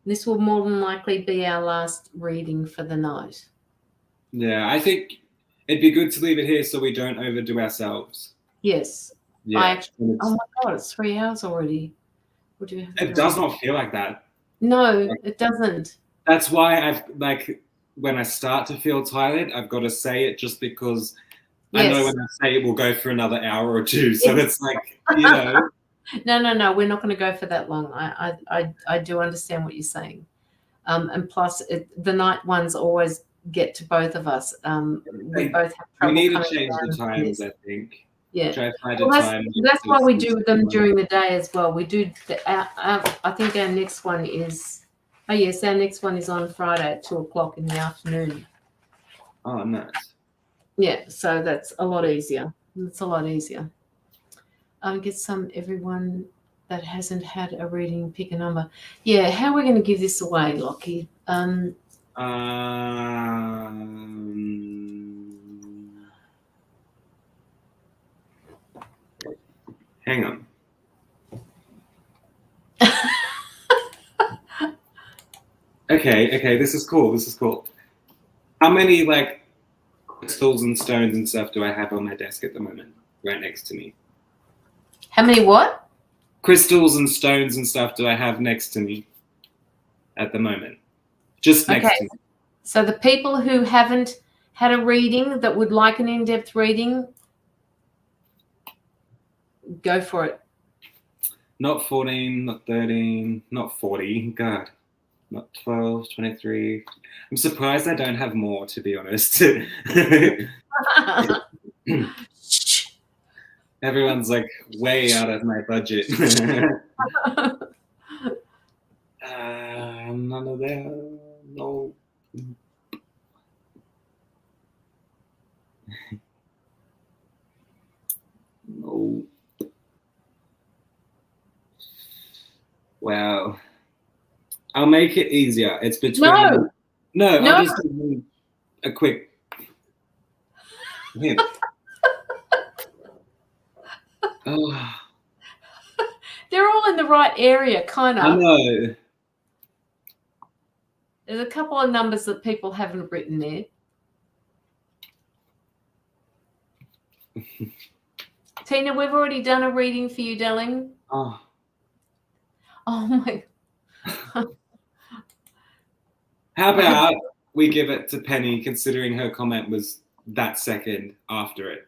This will more than likely be our last reading for the night. Yeah, I think it'd be good to leave it here so we don't overdo ourselves. Yes. Yeah. Oh my God, it's 3 hours already. It does not feel like that. No, it doesn't. That's why when I start to feel tired, I've got to say it just because I know when I say it, we'll go for another hour or two. So it's like, No, we're not going to go for that long. I do understand what you're saying. And plus, the night ones always get to both of us. We both have trouble. We need to change the times, I think. Yeah. Time that's why we do them during the day as well. We do. I think our next one is. Oh yes, our next one is on Friday at 2:00 in the afternoon. Oh, nice. Yeah, so that's a lot easier. It's a lot easier. Get everyone that hasn't had a reading, pick a number. Yeah, how are we going to give this away, Locky? Hang on. Okay, this is cool. How many crystals and stones and stuff do I have on my desk at the moment, right next to me? How many what? Crystals and stones and stuff do I have next to me at the moment? Just next to me. So the people who haven't had a reading that would like an in-depth reading, go for it. Not 14, not 13, not 40. God. Not 12, 23. I'm surprised I don't have more, to be honest. Everyone's way out of my budget. None of them. No. No. Wow. I'll make it easier. It's between. No. I'll just do a quick hint. Oh. They're all in the right area, kind of. I know. There's a couple of numbers that people haven't written there. Tina, we've already done a reading for you, darling. Oh my God. How about we give it to Penny, considering her comment was that second after it?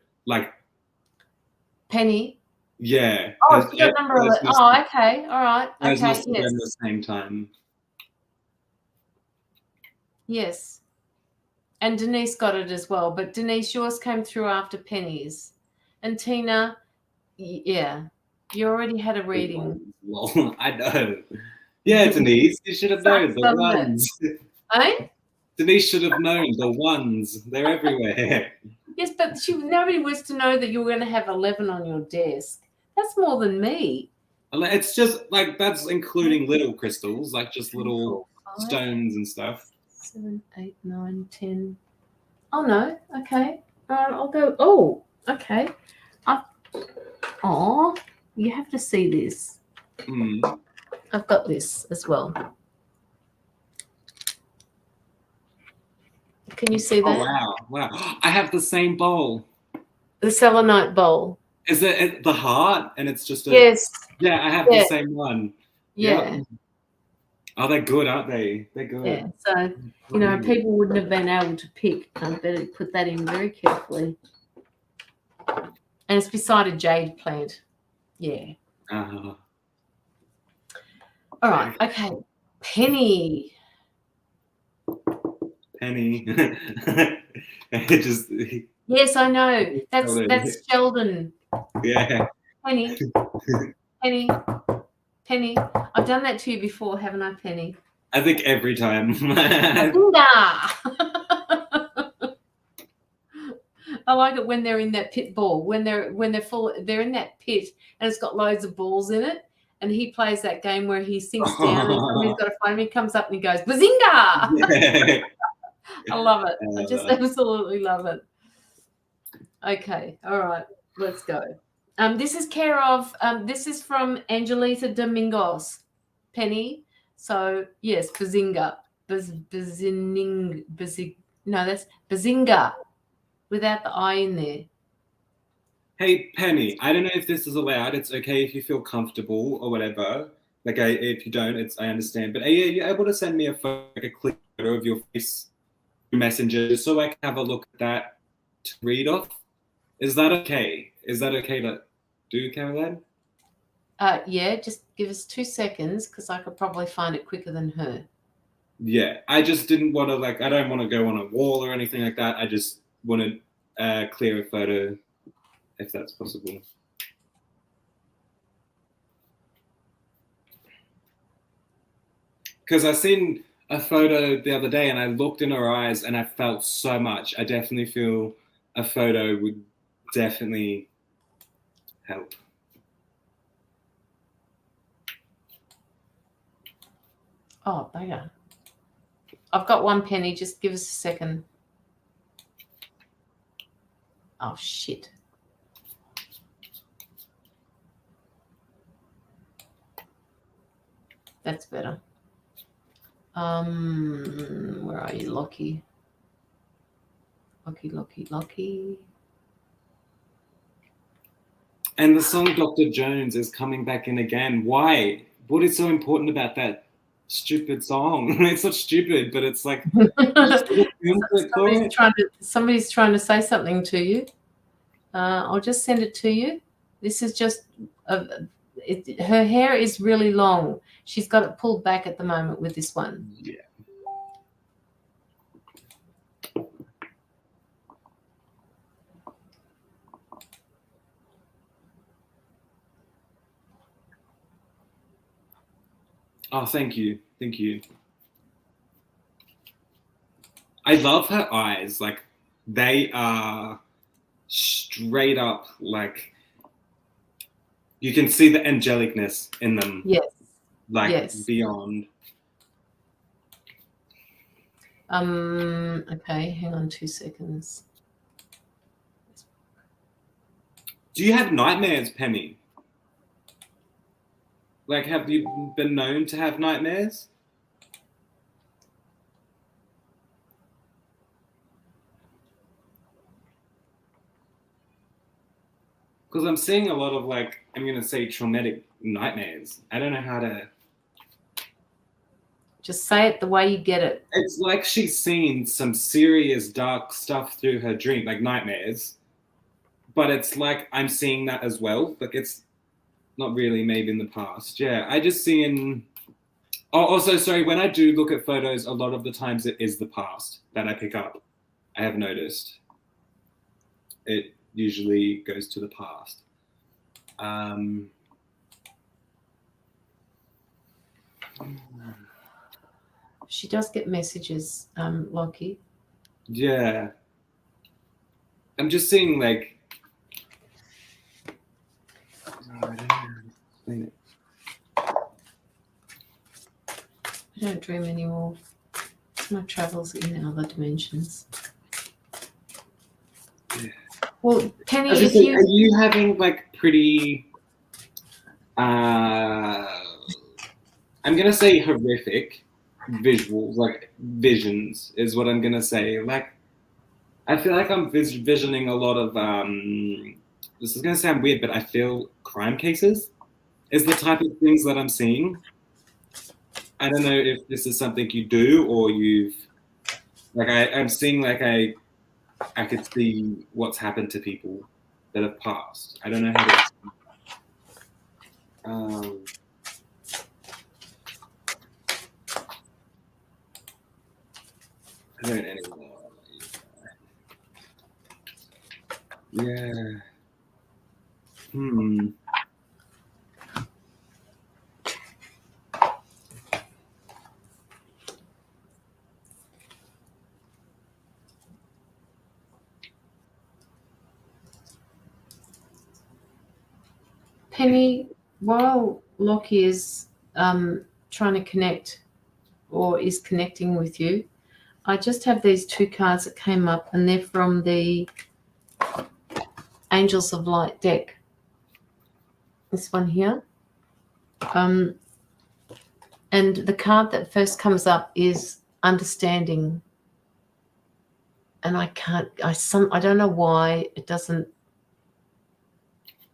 Penny, Yeah. Oh, she got number 11. Oh, okay. All right. Those Okay. must have Yes. been the same time. Yes. And Denise got it as well. But Denise, yours came through after Penny's. And Tina, yeah, you already had a reading. Lol, I know. Yeah, Denise, you should have known the ones. Eh? Denise should have known the ones. They're everywhere. Yes, but nobody was to know that you were going to have 11 on your desk. That's more than me. It's just like that's including little crystals, like just little 4, 5, stones and stuff. 7, 8, 9, 10. Oh no. Okay. I'll go. Oh, okay. Oh, you have to see this. I've got this as well. Can you see that? Oh, wow. I have the same bowl. The selenite bowl. Is it the heart? And it's just a... Yes. Yeah, I have the same one. Yeah. Yep. Oh, they're good, aren't they? They're good. Yeah. So, people wouldn't have been able to pick. I better put that in very carefully. And it's beside a jade plant. Yeah. Uh-huh. All right. Okay. Penny. It just... Yes, I know. That's Sheldon. Yeah. Penny. I've done that to you before, haven't I, Penny? I think every time. I like it when they're in that pit ball, when they're full, they're in that pit and it's got loads of balls in it. And he plays that game where he sinks down and somebody's got to find him. He comes up and he goes, Bazinga! Yeah. I love it. I just absolutely love it. Okay. All right. Let's go. This is this is from Angelita Domingos, Penny. So, yes, Bazinga. That's Bazinga without the I in there. Hey, Penny, I don't know if this is allowed. It's okay if you feel comfortable or whatever. Like, if you don't, I understand. But are you able to send me a photo, like a clear photo of your face through Messenger just so I can have a look at that to read off? Is that okay? Is that okay to do, Caroline? Yeah, just give us 2 seconds because I could probably find it quicker than her. Yeah, I just didn't want to, I don't want to go on a wall or anything like that. I just want to clear a photo if that's possible. Because I seen a photo the other day and I looked in her eyes and I felt so much. I definitely feel a photo would definitely help. Oh, bugger. I've got one, Penny. Just give us a second. Oh, shit. That's better. Where are you, Locky? Locky. And the song Dr. Jones is coming back in again. Why? What is so important about that stupid song? It's not stupid, but it's like somebody's trying to say something to you. I'll just send it to you. This is just her hair is really long. She's got it pulled back at the moment with this one. Yeah. Oh, thank you. Thank you. I love her eyes. Like, they are straight up, like, you can see the angelicness in them. Yes. Like, yes. Beyond. Okay, hang on 2 seconds. Do you have nightmares, Penny? Like, have you been known to have nightmares? Because I'm seeing a lot of, like, I'm going to say traumatic nightmares. I don't know how to... Just say it the way you get it. It's like she's seen some serious dark stuff through her dream, like nightmares. But it's like I'm seeing that as well. Like, it's not really, maybe in the past. Yeah, I just see in. Oh, also, sorry, when I do look at photos, a lot of the times it is the past that I pick up. I have noticed. It usually goes to the past. She does get messages, Locky. Yeah. I'm just seeing like. I don't dream anymore. My travels in other dimensions. Yeah. Well, Penny, are you having like pretty? I'm gonna say horrific visuals, like visions, is what I'm gonna say. Like, I feel like I'm visioning a lot of. This is gonna sound weird, but I feel crime cases is the type of things that I'm seeing. I don't know if this is something you do or you've. Like, I'm seeing like I could see what's happened to people that have passed. I don't know how to. I don't anymore. Yeah. Penny, while Locky is trying to connect or is connecting with you, I just have these two cards that came up, and they're from the Angels of Light deck. This one here. And the card that first comes up is understanding. And I don't know why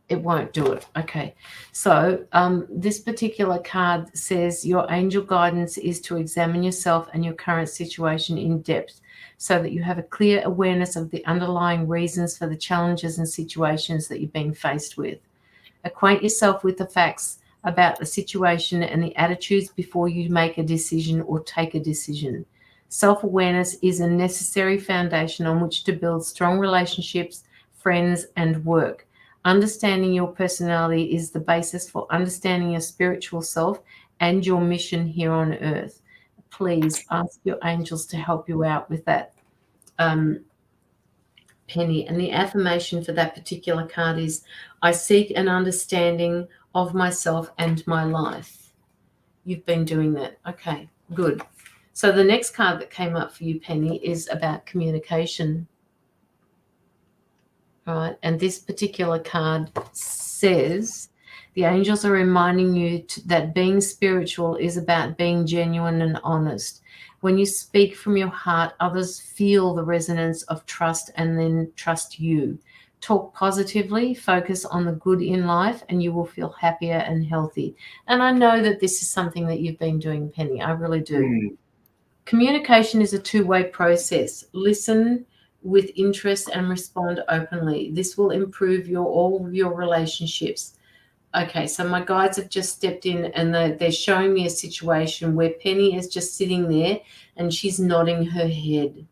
it won't do it. Okay. So this particular card says your angel guidance is to examine yourself and your current situation in depth so that you have a clear awareness of the underlying reasons for the challenges and situations that you're being faced with. Acquaint yourself with the facts about the situation and the attitudes before you make a decision or take a decision. Self-awareness is a necessary foundation on which to build strong relationships, friends, and work. Understanding your personality is the basis for understanding your spiritual self and your mission here on earth. Please ask your angels to help you out with that, Penny. And the affirmation for that particular card is, I seek an understanding of myself and my life. You've been doing that. Okay, good. So the next card that came up for you, Penny, is about communication. All right, and this particular card says the angels are reminding you that being spiritual is about being genuine and honest. When you speak from your heart, others feel the resonance of trust and then trust you. Talk positively, focus on the good in life, and you will feel happier and healthy. And I know that this is something that you've been doing, Penny. I really do. Communication is a two-way process. Listen with interest and respond openly. This will improve all of your relationships. Okay, so my guides have just stepped in and they're showing me a situation where Penny is just sitting there and she's nodding her head.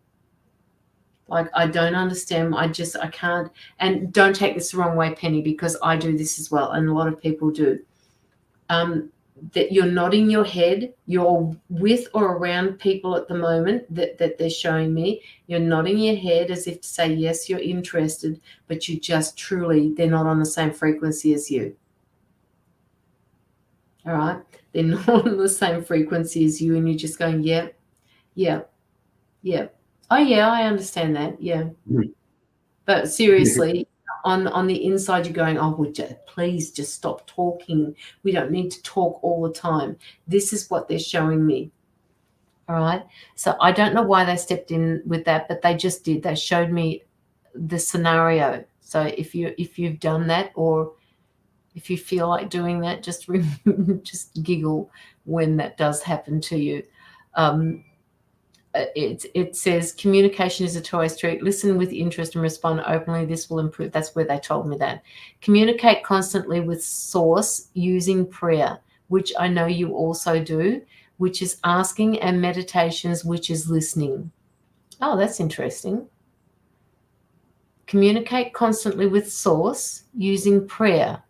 Like, I don't understand. I can't. And don't take this the wrong way, Penny, because I do this as well, and a lot of people do. That you're nodding your head, you're with or around people at the moment that they're showing me. You're nodding your head as if to say, yes, you're interested, but you just truly, they're not on the same frequency as you. All right? They're not on the same frequency as you, and you're just going, yeah. Oh, yeah, I understand that. Yeah. But seriously, on the inside, you're going, oh, please just stop talking. We don't need to talk all the time. This is what they're showing me. All right. So I don't know why they stepped in with that, but they just did. They showed me the scenario. So if you've done that, or if you feel like doing that, just giggle when that does happen to you. it says communication is a two-way street. Listen with interest and respond openly. This will improve. That's where they told me that. Communicate constantly with source using prayer, which I know you also do, which is asking, and meditations, which is listening. Oh, that's interesting. Communicate constantly with source using prayer,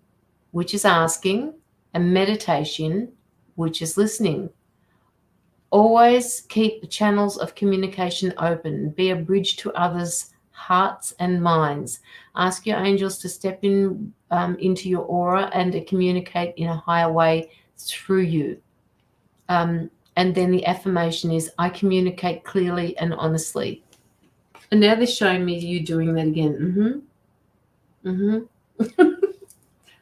which is asking, and meditation, which is listening. Always keep the channels of communication open. Be a bridge to others' hearts and minds. Ask your angels to step in into your aura and to communicate in a higher way through you. And then the affirmation is, I communicate clearly and honestly. And now they're showing me you doing that again.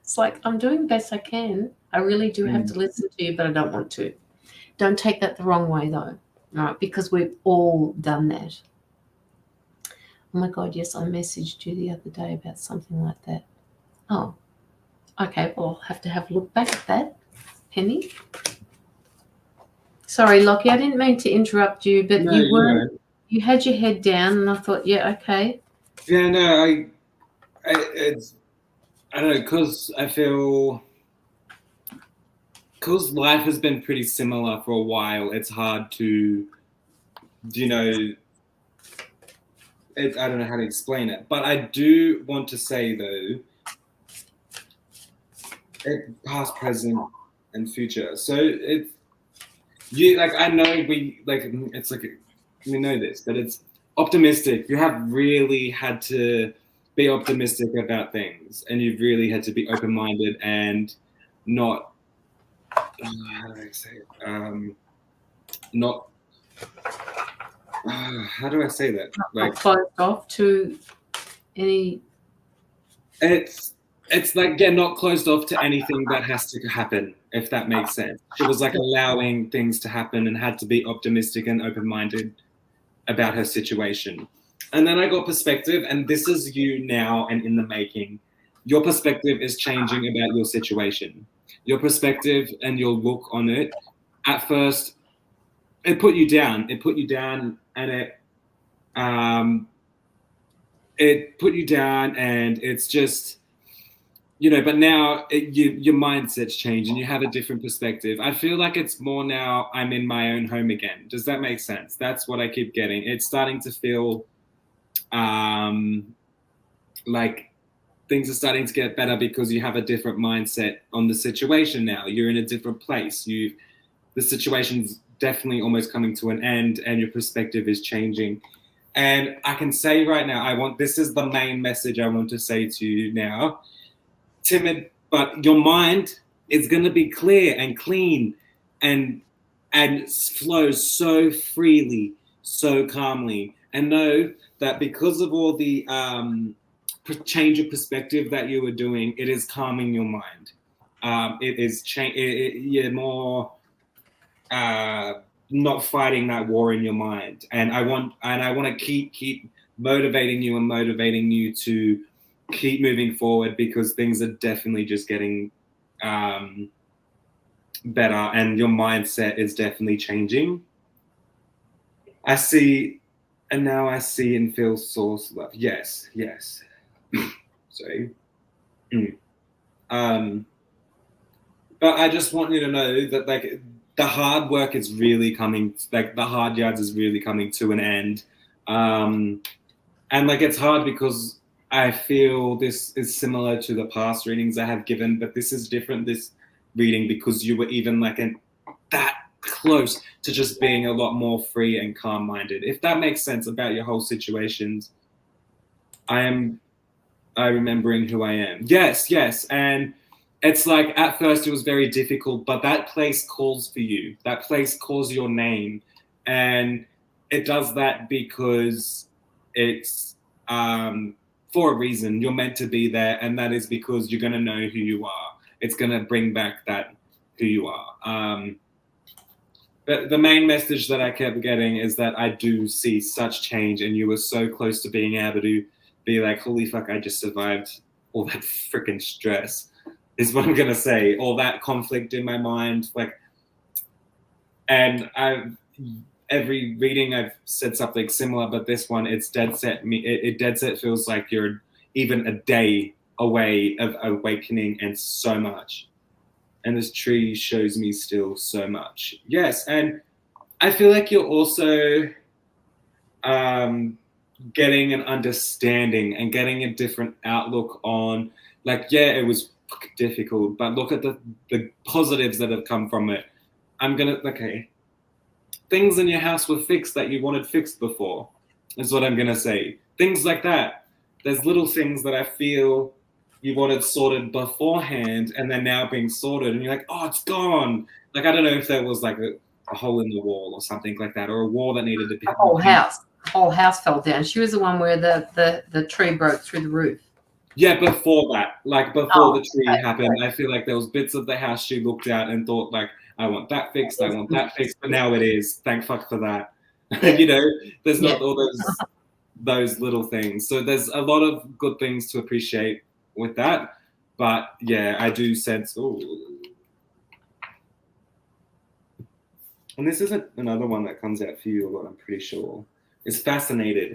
It's like, I'm doing the best I can. I really do have to listen to you, but I don't want to. Don't take that the wrong way, though, all right? Because we've all done that. Oh, my God, yes, I messaged you the other day about something like that. Oh, okay, well, I'll have to have a look back at that, Penny. Sorry, Locky, I didn't mean to interrupt you, but no, you had your head down, and I thought, yeah, okay. Yeah, no, I don't know, because I feel... Because life has been pretty similar for a while, it's hard to, I don't know how to explain it. But I do want to say, though, past, present, and future. So I know it's like, we know this, but it's optimistic. You have really had to be optimistic about things, and you've really had to be open-minded and not... how do I say it? How do I say that? Not closed off to any... It's like, not closed off to anything that has to happen, if that makes sense. She was like allowing things to happen and had to be optimistic and open-minded about her situation. And then I got perspective, and this is you now and in the making. Your perspective is changing about your situation. Your perspective and your look on it, at first, it put you down. It put you down, and it put you down, and it's just, but now your mindset's changed, and you have a different perspective. I feel like it's more now, I'm in my own home again. Does that make sense? That's what I keep getting. It's starting to feel like things are starting to get better because you have a different mindset on the situation now. You're in a different place. The situation's definitely almost coming to an end, and your perspective is changing. And I can say right now, this is the main message I want to say to you now. Timid, but your mind is going to be clear and clean and flows so freely, so calmly. And know that because of all the change of perspective that you were doing, it is calming your mind. It is you're more not fighting that war in your mind. And I want to keep motivating you to keep moving forward, because things are definitely just getting better, and your mindset is definitely changing. I see, and now I see and feel source love. Yes. Sorry. But I just want you to know that, like, the hard work is really coming, like the hard yards is really coming to an end. And like, it's hard because I feel this is similar to the past readings I have given, but this is different, this reading, because you were even like that close to just being a lot more free and calm-minded. If that makes sense about your whole situations. I remembering who I am. Yes. And it's like, at first it was very difficult, but that place calls for you. That place calls your name. And it does that because it's for a reason. You're meant to be there, and that is because you're going to know who you are. It's going to bring back that who you are. But the main message that I kept getting is that I do see such change, and you were so close to being able to be like, holy fuck, I just survived all that freaking stress, is what I'm going to say. All that conflict in my mind. And every reading I've said something similar, but this one, it's dead set. It dead set feels like you're even a day away of awakening and so much. And this tree shows me still so much. Yes, and I feel like you're also getting an understanding and getting a different outlook on, like, yeah, it was difficult, but look at the positives that have come from it. Okay, things in your house were fixed that you wanted fixed before, is what I'm gonna say. Things like that. There's little things that I feel you wanted sorted beforehand and they're now being sorted, and you're like, oh, it's gone. Like, I don't know if there was like a hole in the wall or something like that, or a wall that needed to be. The whole house fell down. She was the one where the tree broke through the roof. Yeah, before that, like before the tree happened, I feel like there was bits of the house she looked at and thought, like, I want that fixed, I want that fixed, but now it is. Thank fuck for that. You know, there's not all those little things. So there's a lot of good things to appreciate with that. But yeah, I do sense, and this isn't another one that comes out for you a lot, I'm pretty sure. It's fascinated.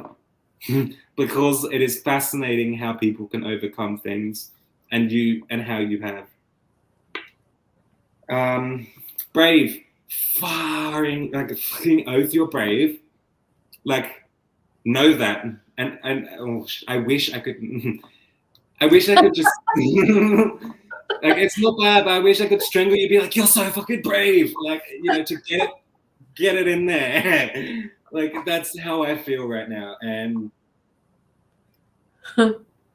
Because it is fascinating how people can overcome things, and how you have. Brave. Firing like a fucking oath, you're brave. Like, know that. And I wish I could just like, it's not bad, but I wish I could strangle you, be like, you're so fucking brave. Like, you know, to get it in there. Like, that's how I feel right now. And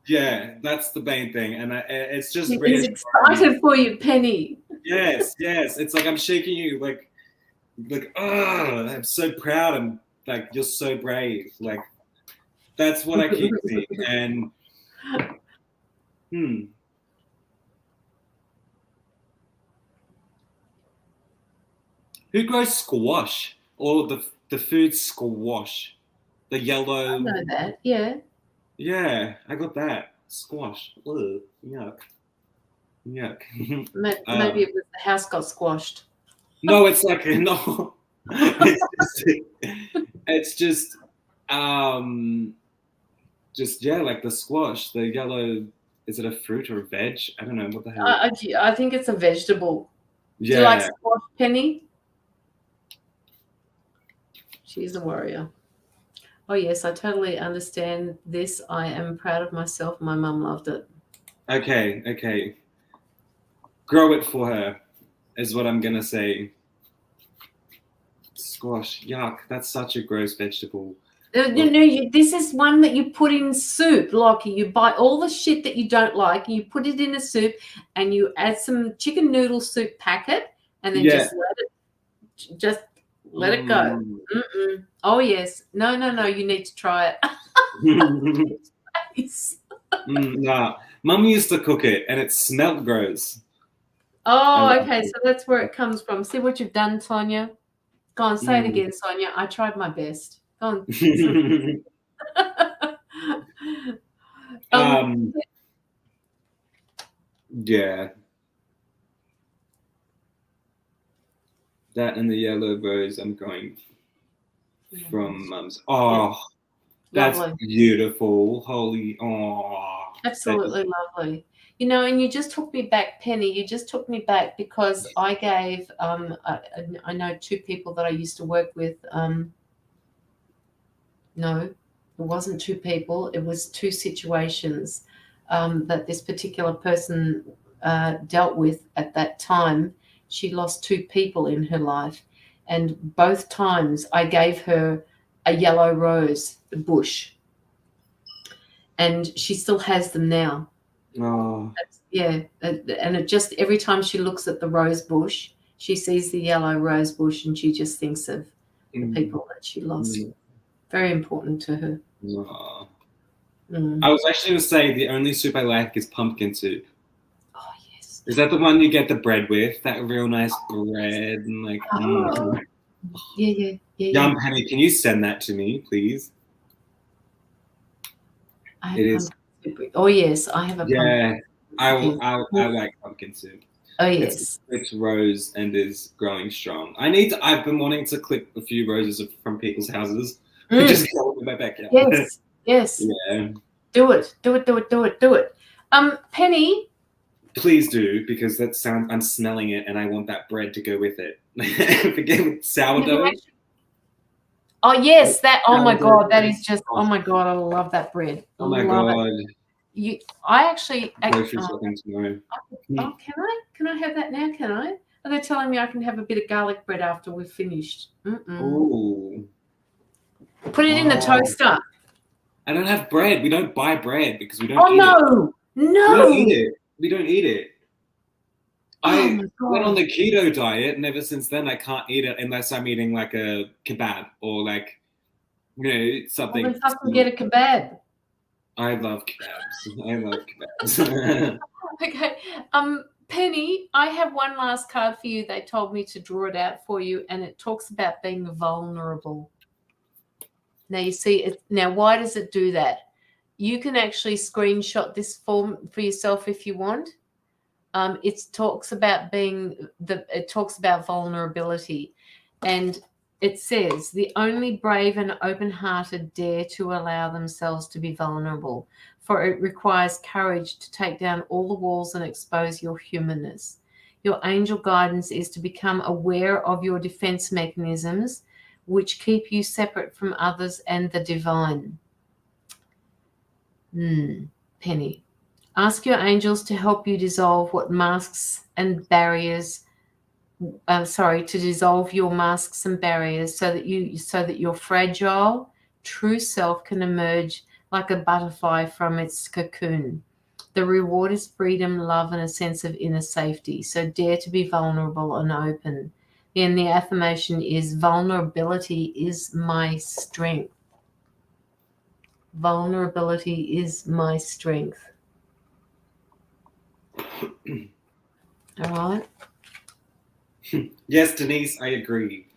yeah, that's the main thing. And it's just really He's excited for you, Penny. Yes. It's like I'm shaking you, like, oh, I'm so proud. I'm like, you're so brave. Like, that's what I keep seeing. And who grows squash, or the food squash, the yellow? I know that. Yeah. Yeah, I got that squash. Ugh, yuck. Maybe it was the house got squashed. No, it's like no. It's just like the squash, the yellow. Is it a fruit or a veg? I don't know what the hell. I think it's a vegetable. Yeah. Do you like squash, Penny? She's a warrior. Oh yes, I totally understand this. I am proud of myself. My mum loved it. Okay. Grow it for her, is what I'm gonna say. Squash, yuck. That's such a gross vegetable. This is one that you put in soup, Locky. You buy all the shit that you don't like, and you put it in a soup, and you add some chicken noodle soup packet, and then just let it go. Oh yes, no. You need to try it. Nah, Mum used to cook it, and it smelled gross. Oh, okay. So that's where it comes from. See what you've done, Sonia? Go on, say it again, Sonia. I tried my best. Go on. Yeah. That and the yellow rose, I'm going from Mum's. Oh, that's lovely. Beautiful. Holy, absolutely lovely. You know, and you just took me back, Penny. You just took me back because I gave, I know two people that I used to work with. No, it wasn't two people. It was two situations that this particular person dealt with at that time. She lost two people in her life. And both times I gave her a yellow rose bush. And she still has them now. Oh. Yeah, and it just every time she looks at the rose bush, she sees the yellow rose bush, and she just thinks of the people that she lost. Very important to her. Oh. I was actually going to say the only soup I like is pumpkin soup. Oh yes. Is that the one you get the bread with? That real nice bread and like. Yeah. Yum, Penny, can you send that to me, please? It is. Oh yes, I have a pumpkin. Yeah, I like pumpkin soup. Oh yes. It's rose and is growing strong. I've been wanting to clip a few roses from people's houses. Just go in my backyard. Yes. Yes. Yeah. Do it. Do it. Do it. Do it. Do it. Penny. Please do, because I'm smelling it and I want that bread to go with it. Forget sourdough. Oh yes, oh my god, that is just, oh my god, I love that bread. Oh my god. I actually Grocery shopping tomorrow. Oh, can I have that now? Can I? Are they telling me I can have a bit of garlic bread after we've finished? Ooh. Put it in the toaster. I don't have bread. We don't buy bread because we don't eat it. No. We don't eat it. We don't eat it. I went on the keto diet, and ever since then I can't eat it unless I'm eating like a kebab or like, something. Well, then fucking get a kebab. I love kebabs. Okay. Penny, I have one last card for you. They told me to draw it out for you, and it talks about being vulnerable. Now you see it. Now, why does it do that? You can actually screenshot this form for yourself if you want. It talks about vulnerability, and it says the only brave and open-hearted dare to allow themselves to be vulnerable, for it requires courage to take down all the walls and expose your humanness. Your angel guidance is to become aware of your defense mechanisms, which keep you separate from others and the divine. Penny. Ask your angels to help you dissolve what masks and barriers. To dissolve your masks and barriers, so that your fragile, true self can emerge like a butterfly from its cocoon. The reward is freedom, love, and a sense of inner safety. So dare to be vulnerable and open. And the affirmation is, vulnerability is my strength. Vulnerability is my strength. All right. Yes, Denise, I agree.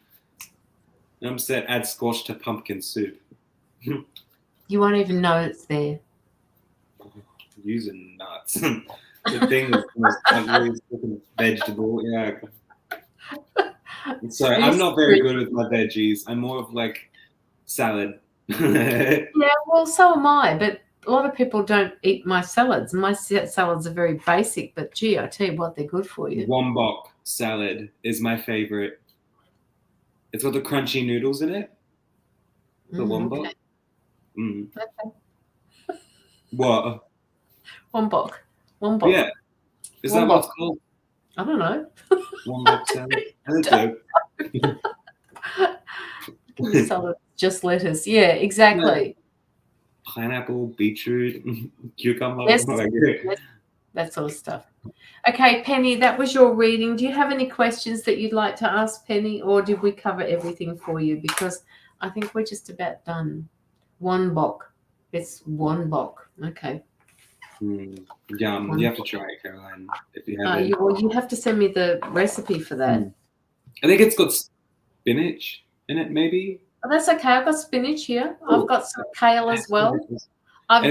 I'm said add squash to pumpkin soup. You won't even know it's there. Using nuts. The thing is the most ugliest looking vegetable. Yeah. Sorry, I'm not very good with my veggies. I'm more of like salad. Yeah, well, so am I, but a lot of people don't eat my salads. My salads are very basic, but gee, I tell you what, they're good for you. Wombok salad is my favorite. It's got the crunchy noodles in it. The wombok. Okay. Okay. What? Wombok. Yeah. Is that what it's called? I don't know. Wombok salad. Salad, just lettuce. Yeah, exactly. Yeah. Pineapple, beetroot, cucumber. Yes, that sort of stuff. Okay, Penny, that was your reading. Do you have any questions that you'd like to ask Penny, or did we cover everything for you? Because I think we're just about done. Wombok. It's wombok. Okay. Yum. You have to try it, Caroline, if you have it. Well, you have to send me the recipe for that. I think it's got spinach in it, maybe. Oh, that's okay. I've got spinach here. Ooh. I've got some kale as well. I've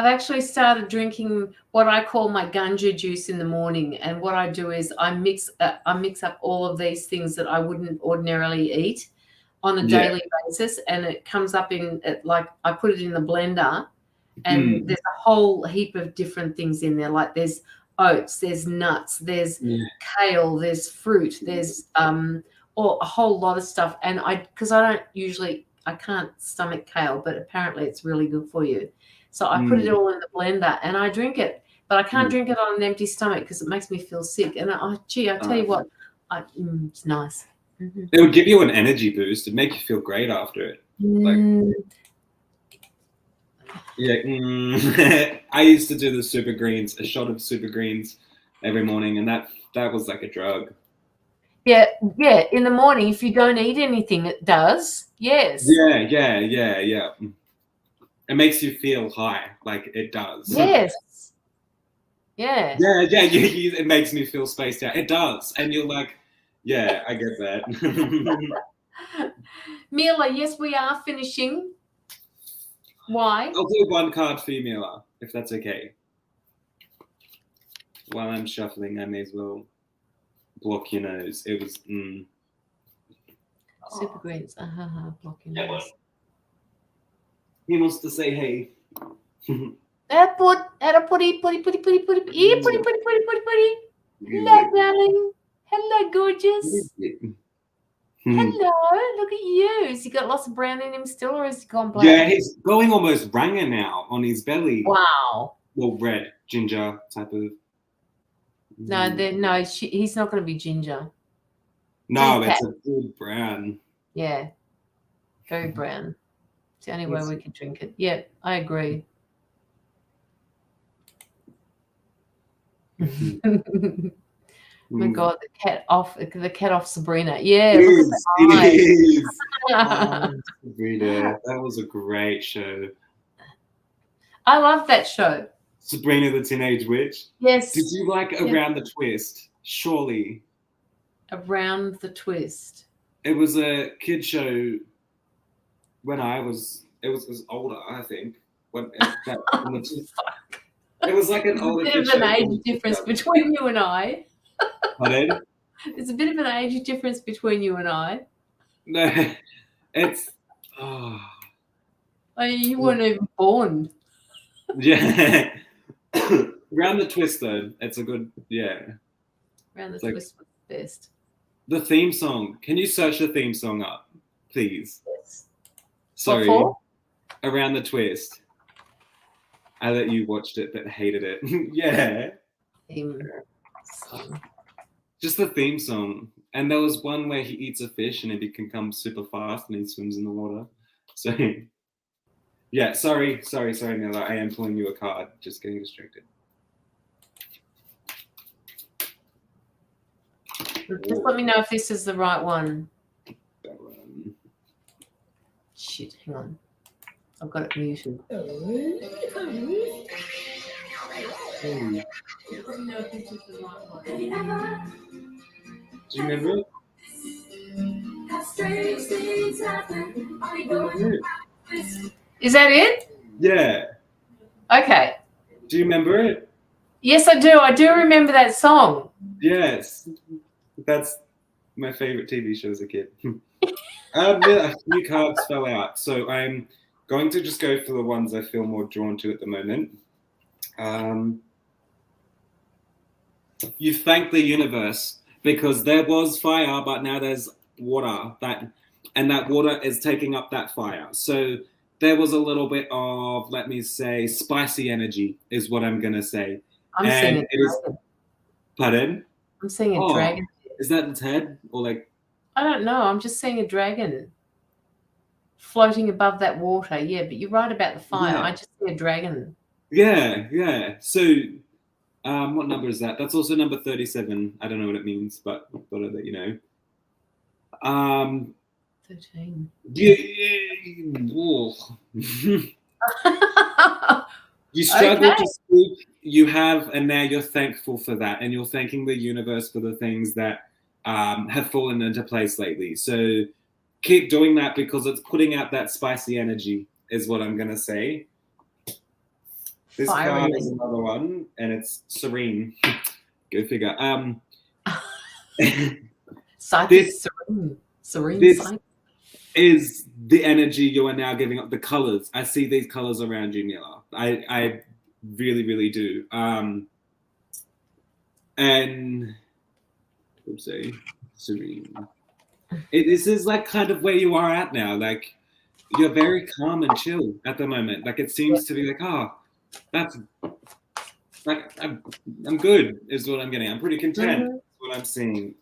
actually started drinking what I call my ganja juice in the morning, and what I do is I mix up all of these things that I wouldn't ordinarily eat on a daily basis, and it comes up like I put it in the blender, and there's a whole heap of different things in there. Like there's oats, there's nuts, there's kale, there's fruit, there's or a whole lot of stuff. And because I can't stomach kale, but apparently it's really good for you. So I put it all in the blender and I drink it, but I can't drink it on an empty stomach because it makes me feel sick. And I tell you what, it's nice. Mm-hmm. It would give you an energy boost. It'd make you feel great after it. I used to do the super greens, a shot of super greens every morning, and that was like a drug. Yeah. In the morning, if you don't eat anything, it does. Yes. Yeah. It makes you feel high, like it does. Yes. Yeah. Yeah. It makes me feel spaced out. It does, and you're like, yeah, I get that. Mila, yes, we are finishing. Why? I'll do one card for you, Mila, if that's okay. while I'm shuffling, I may as well block your nose. It was. Super greens. Blocking nose. He wants to say hey. Airport, putty. Hello, darling. Hello, gorgeous. Hello, look at you. Has he got lots of brown in him still, or has he gone black? Yeah, he's going almost ranger now on his belly. Wow. Well, red, ginger type of. No, he's not going to be ginger. No, Deep it's a good brown. Yeah, very brown. It's the only way we can drink it. Yeah, I agree. My God, the cat off Sabrina. Yeah, look at the eyes. Sabrina, that was a great show. I love that show. Sabrina the Teenage Witch. Yes. Did you like Around the Twist? Surely. Around the Twist. It was a kid show when it was older, I think. It was like an older kid show. There's a bit of an age difference between you and I. Pardon? There's a bit of an age difference between you and I. No, it's. Oh. You weren't even born. Yeah. Around the Twist, though, it's a good, Around the Twist was the best. The theme song. Can you search the theme song up, please? Yes. Sorry. What for? Around the Twist. I let you watched it but hated it. Yeah. Theme song. Just the theme song. And there was one where he eats a fish and it becomes super fast and he swims in the water. So, yeah, sorry, Miller. I am pulling you a card. Just getting distracted. Just let me know if this is the right one. Shit, hang on. I've got it muted. Do you remember it? Is that it? Yeah. Okay. Do you remember it? Yes, I do. I do remember that song. Yes. That's my favorite TV show as a kid. A few cards fell out, so I'm going to just go for the ones I feel more drawn to at the moment. You thank the universe because there was fire, but now there's water. That water is taking up that fire. So there was a little bit of, let me say, spicy energy is what I'm going to say. I'm seeing a dragon. Pardon? I'm seeing a dragon. Is that its head? Or like... I don't know. I'm just seeing a dragon floating above that water. Yeah, but you're right about the fire. I just see a dragon. Yeah. So what number is that? That's also number 37. I don't know what it means, but I thought I'd let you know. 13. You struggle to speak, you have, and now you're thankful for that. And you're thanking the universe for the things that have fallen into place lately. So keep doing that because it's putting out that spicy energy is what I'm going to say. This card is another one, and it's serene. Go figure. Psychic serene. This psychic. Is the energy you are now giving up. The colors. I see these colors around you, Mila. I really, really do. And oopsie, serene. This is like kind of where you are at now. Like you're very calm and chill at the moment. Like it seems to be like, that's like I'm good is what I'm getting. I'm pretty content is what I'm seeing.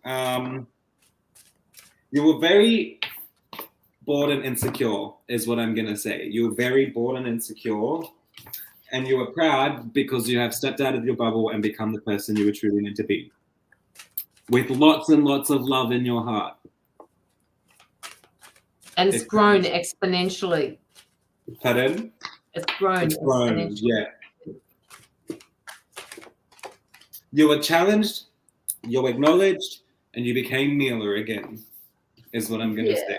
You were very bored and insecure is what I'm gonna say. You were very bored and insecure, and you were proud because you have stepped out of your bubble and become the person you were truly meant to be, with lots and lots of love in your heart. And it's grown exponentially. Pardon? It's grown exponentially. Yeah. You were challenged, you were acknowledged, and you became Mila again, is what I'm gonna say.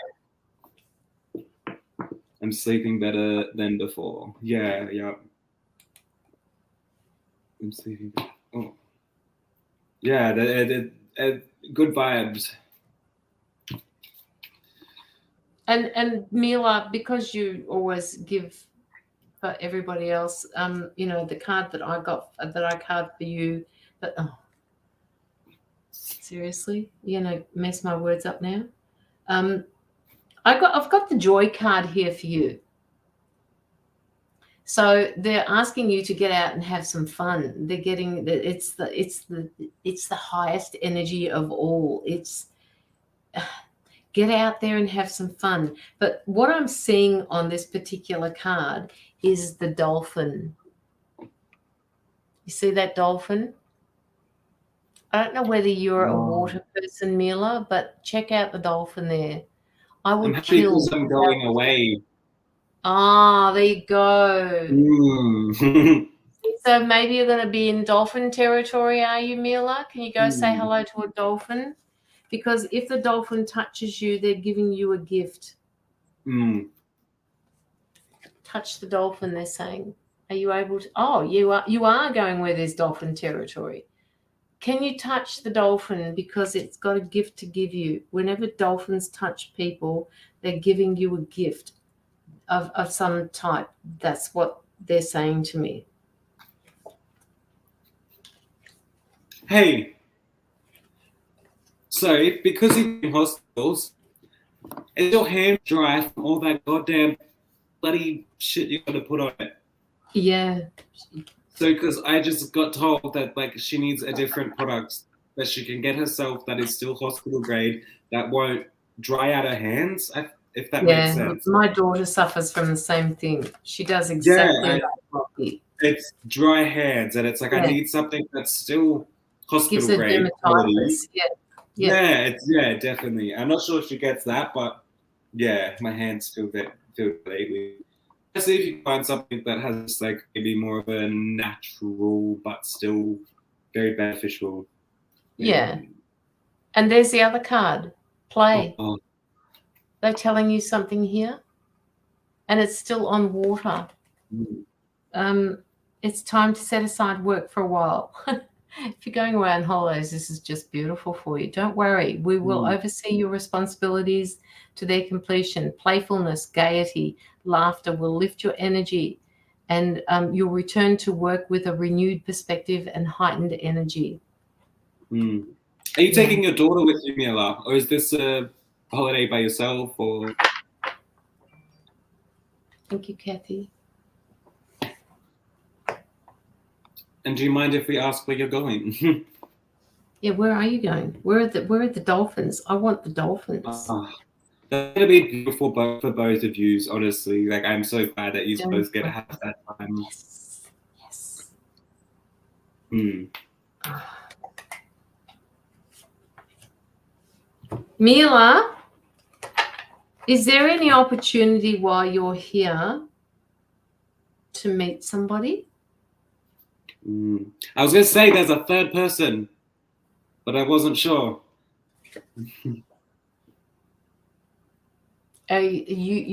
I'm sleeping better than before. Yeah. I'm sleeping better. Oh. Yeah, good vibes. And Mila, because you always give for everybody else, the card that I card for you, but seriously, you're gonna mess my words up now. I've got the joy card here for you. So they're asking you to get out and have some fun. They're getting it's the highest energy of all. It's get out there and have some fun. But what I'm seeing on this particular card is the dolphin. You see that dolphin? I don't know whether you're a water person, Mila, but check out the dolphin there. I would I'm happy kill. because I'm going away. Ah, there you go. Mm. So maybe you're going to be in dolphin territory, are you, Mila? Can you go say hello to a dolphin? Because if the dolphin touches you, they're giving you a gift. Touch the dolphin, they're saying. Are you able to? Oh, you are going where there's dolphin territory. Can you touch the dolphin because it's got a gift to give you? Whenever dolphins touch people, they're giving you a gift of some type. That's what they're saying to me. Hey, so because you're in hospitals, is your hand dry from all that goddamn bloody shit you got to put on it? Yeah. So, because I just got told that like she needs a different product that she can get herself that is still hospital grade that won't dry out her hands. If that makes sense. My daughter suffers from the same thing. She does exactly like Locky. It's dry hands, and it's like I need something that's still hospital Gives her grade. dermatitis. Yeah, definitely. I'm not sure if she gets that, but yeah, my hands feel vaguely. See if you can find something that has like maybe more of a natural but still very beneficial. Yeah. And there's the other card. Play. Oh. They're telling you something here, and it's still on water. It's time to set aside work for a while. If you're going away on holidays, this is just beautiful for you. Don't worry. We will oversee your responsibilities to their completion. Playfulness, gaiety, laughter will lift your energy, and you'll return to work with a renewed perspective and heightened energy. Are you taking your daughter with you, Mila? Or is this a holiday by yourself? Or Thank you, Kathy. And do you mind if we ask where you're going? Yeah, where are you going? Where are the dolphins? I want the dolphins. That's gonna be beautiful for both of you, honestly. Like I'm so glad that you both get to have that time. Yes. Mila, is there any opportunity while you're here to meet somebody? I was going to say there's a third person, but I wasn't sure. I'd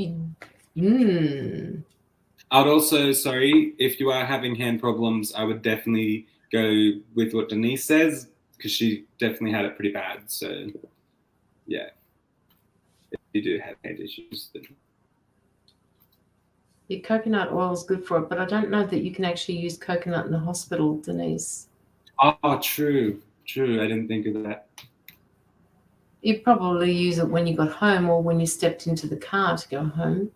also, sorry, if you are having hand problems, I would definitely go with what Denise says, because she definitely had it pretty bad. So, yeah, if you do have hand issues, then... Yeah, coconut oil is good for it, but I don't know that you can actually use coconut in the hospital, Denise. Oh, true. I didn't think of that. You'd probably use it when you got home or when you stepped into the car to go home.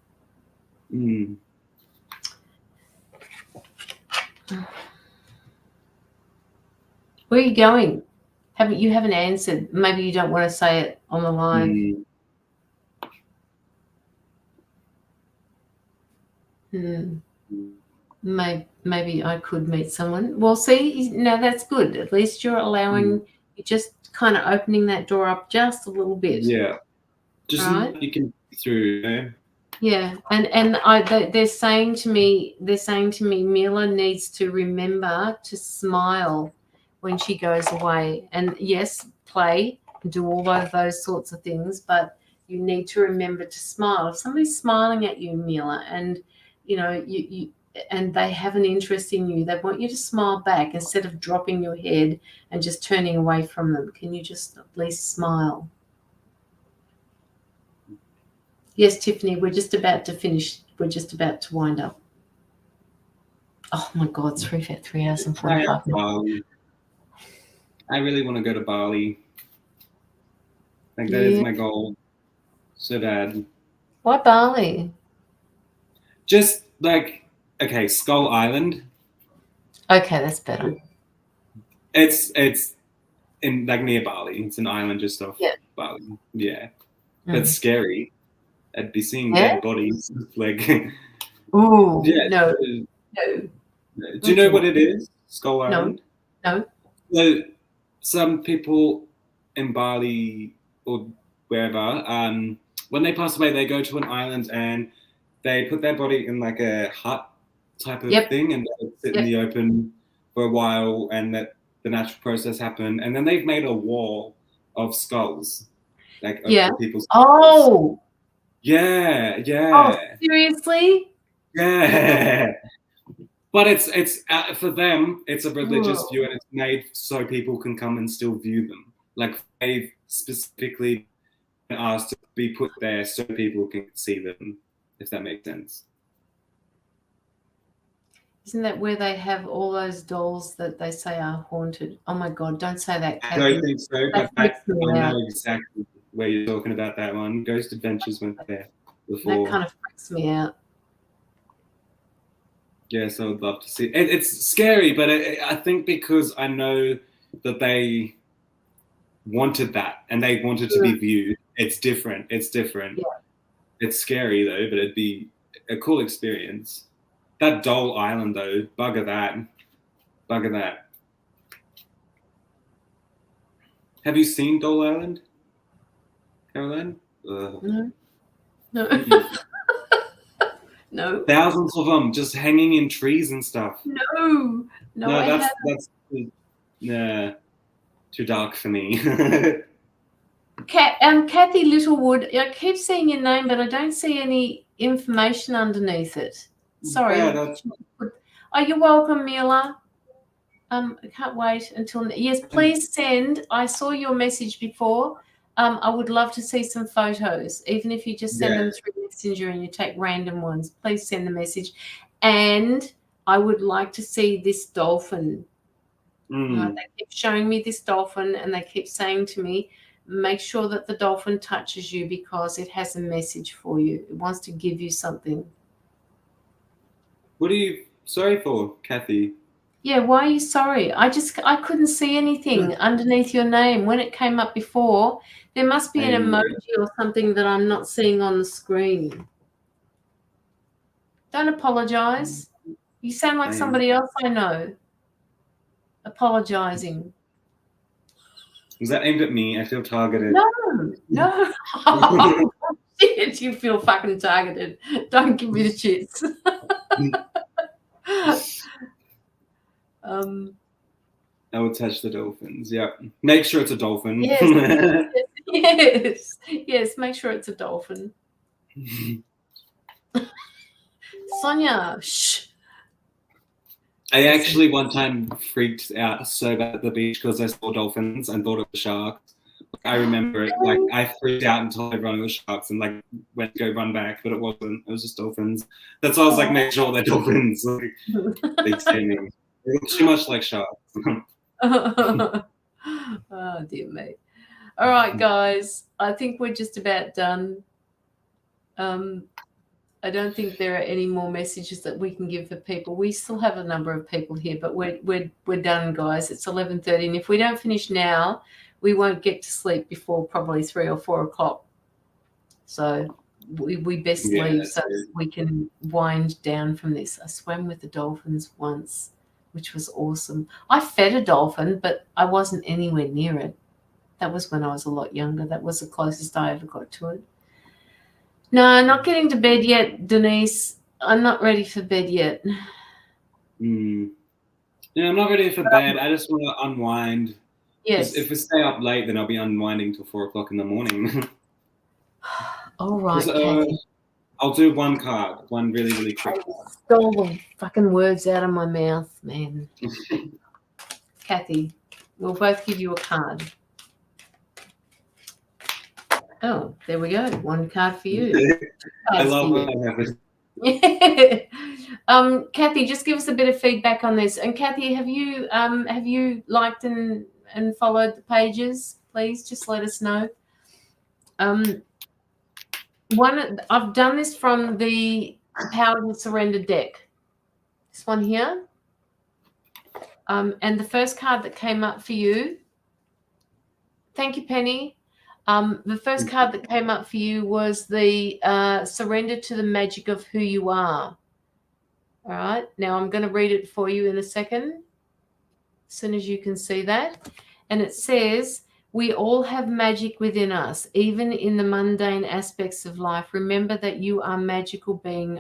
Where are you going? You haven't answered. Maybe you don't want to say it on the live. Maybe I could meet someone. Well, see, no, that's good. At least you're allowing, you're just kind of opening that door up just a little bit. Yeah, just right? You can through. You know? Yeah, and they're saying to me, Mila needs to remember to smile when she goes away. And yes, play, do all of those sorts of things, but you need to remember to smile. If somebody's smiling at you, Mila, and you they have an interest in you. They want you to smile back instead of dropping your head and just turning away from them. Can you just at least smile? Yes, Tiffany, we're just about to finish. We're just about to wind up. Oh my God, 3 hours and 45 minutes. I really want to go to Bali. Like that is my goal. So bad. Why Bali? Just like, okay, Skull Island. Okay, that's better. It's in like near Bali. It's an island just off Bali. Yeah. That's scary. I'd be seeing dead bodies. Like, ooh, yeah. No. Do you know what it is? Skull Island? No. So some people in Bali or wherever, when they pass away, they go to an island and they put their body in like a hut type of thing, and they sit in the open for a while, and that the natural process happen, and then they've made a wall of skulls, like of people's skulls. Oh. Yeah. Oh, seriously? Yeah. But it's for them, it's a religious view, and it's made so people can come and still view them. Like they've specifically been asked to be put there so people can see them, if that makes sense. Isn't that where they have all those dolls that they say are haunted? Oh my God, don't say that, Kathy. I don't think so, but I know exactly where you're talking about that one. Ghost Adventures went there before. That kind of freaks me out. Yes, I would love to see it. It's scary, but I think because I know that they wanted that and they wanted to be viewed. It's different. It's different. Yeah. It's scary though, but it'd be a cool experience. That Doll Island though, bugger that. Have you seen Doll Island, Caroline? No. No. Thousands of them just hanging in trees and stuff. No, that's too dark for me. Kathy Littlewood, I keep seeing your name, but I don't see any information underneath it. Sorry. Yeah, you're welcome, Mila. I can't wait until. Yes, please send. I saw your message before. I would love to see some photos, even if you just send them through Messenger and you take random ones. Please send the message. And I would like to see this dolphin. They keep showing me this dolphin, and they keep saying to me, make sure that the dolphin touches you because it has a message for you. It wants to give you something. What are you sorry for, Kathy? Yeah, why are you sorry? I couldn't see anything underneath your name. When it came up before, there must be an emoji or something that I'm not seeing on the screen. Don't apologize. You sound like somebody else I know. Apologizing. Was that aimed at me? I feel targeted. No. Oh, shit, you feel fucking targeted. Don't give me the shits. I would touch the dolphins. Yeah. Make sure it's a dolphin. Yes, make sure it's a dolphin. Sonia, shh. I actually one time freaked out so bad at the beach because I saw dolphins and thought it was sharks. I remember it. Like I freaked out and told everyone it was sharks and like went to go run back, but it wasn't. It was just dolphins. That's why I was like, make sure they're dolphins. Like, they scare me. They look too much like sharks. Oh dear me. All right, guys. I think we're just about done. I don't think there are any more messages that we can give for people. We still have a number of people here, but we're done, guys. It's 11:30, and if we don't finish now, we won't get to sleep before probably 3 or 4 o'clock. So we best leave so we can wind down from this. I swam with the dolphins once, which was awesome. I fed a dolphin, but I wasn't anywhere near it. That was when I was a lot younger. That was the closest I ever got to it. No, not getting to bed yet, Denise. I'm not ready for bed yet. Yeah, I'm not ready for bed. I just want to unwind. Yes. If we stay up late, then I'll be unwinding till 4 o'clock in the morning. All right, Kathy. I'll do one card, one really, really quick. I stole the fucking words out of my mouth, man. Kathy, we'll both give you a card. Oh, there we go. One card for you. I love when that happens. Kathy, just give us a bit of feedback on this. And Kathy, have you liked and followed the pages? Please just let us know. I've done this from the Power to Surrender deck. This one here. And the first card that came up for you. Thank you, Penny. The first card that came up for you was the surrender to the magic of who you are. All right. Now I'm going to read it for you in a second, as soon as you can see that. And it says, we all have magic within us, even in the mundane aspects of life. Remember that you are a magical being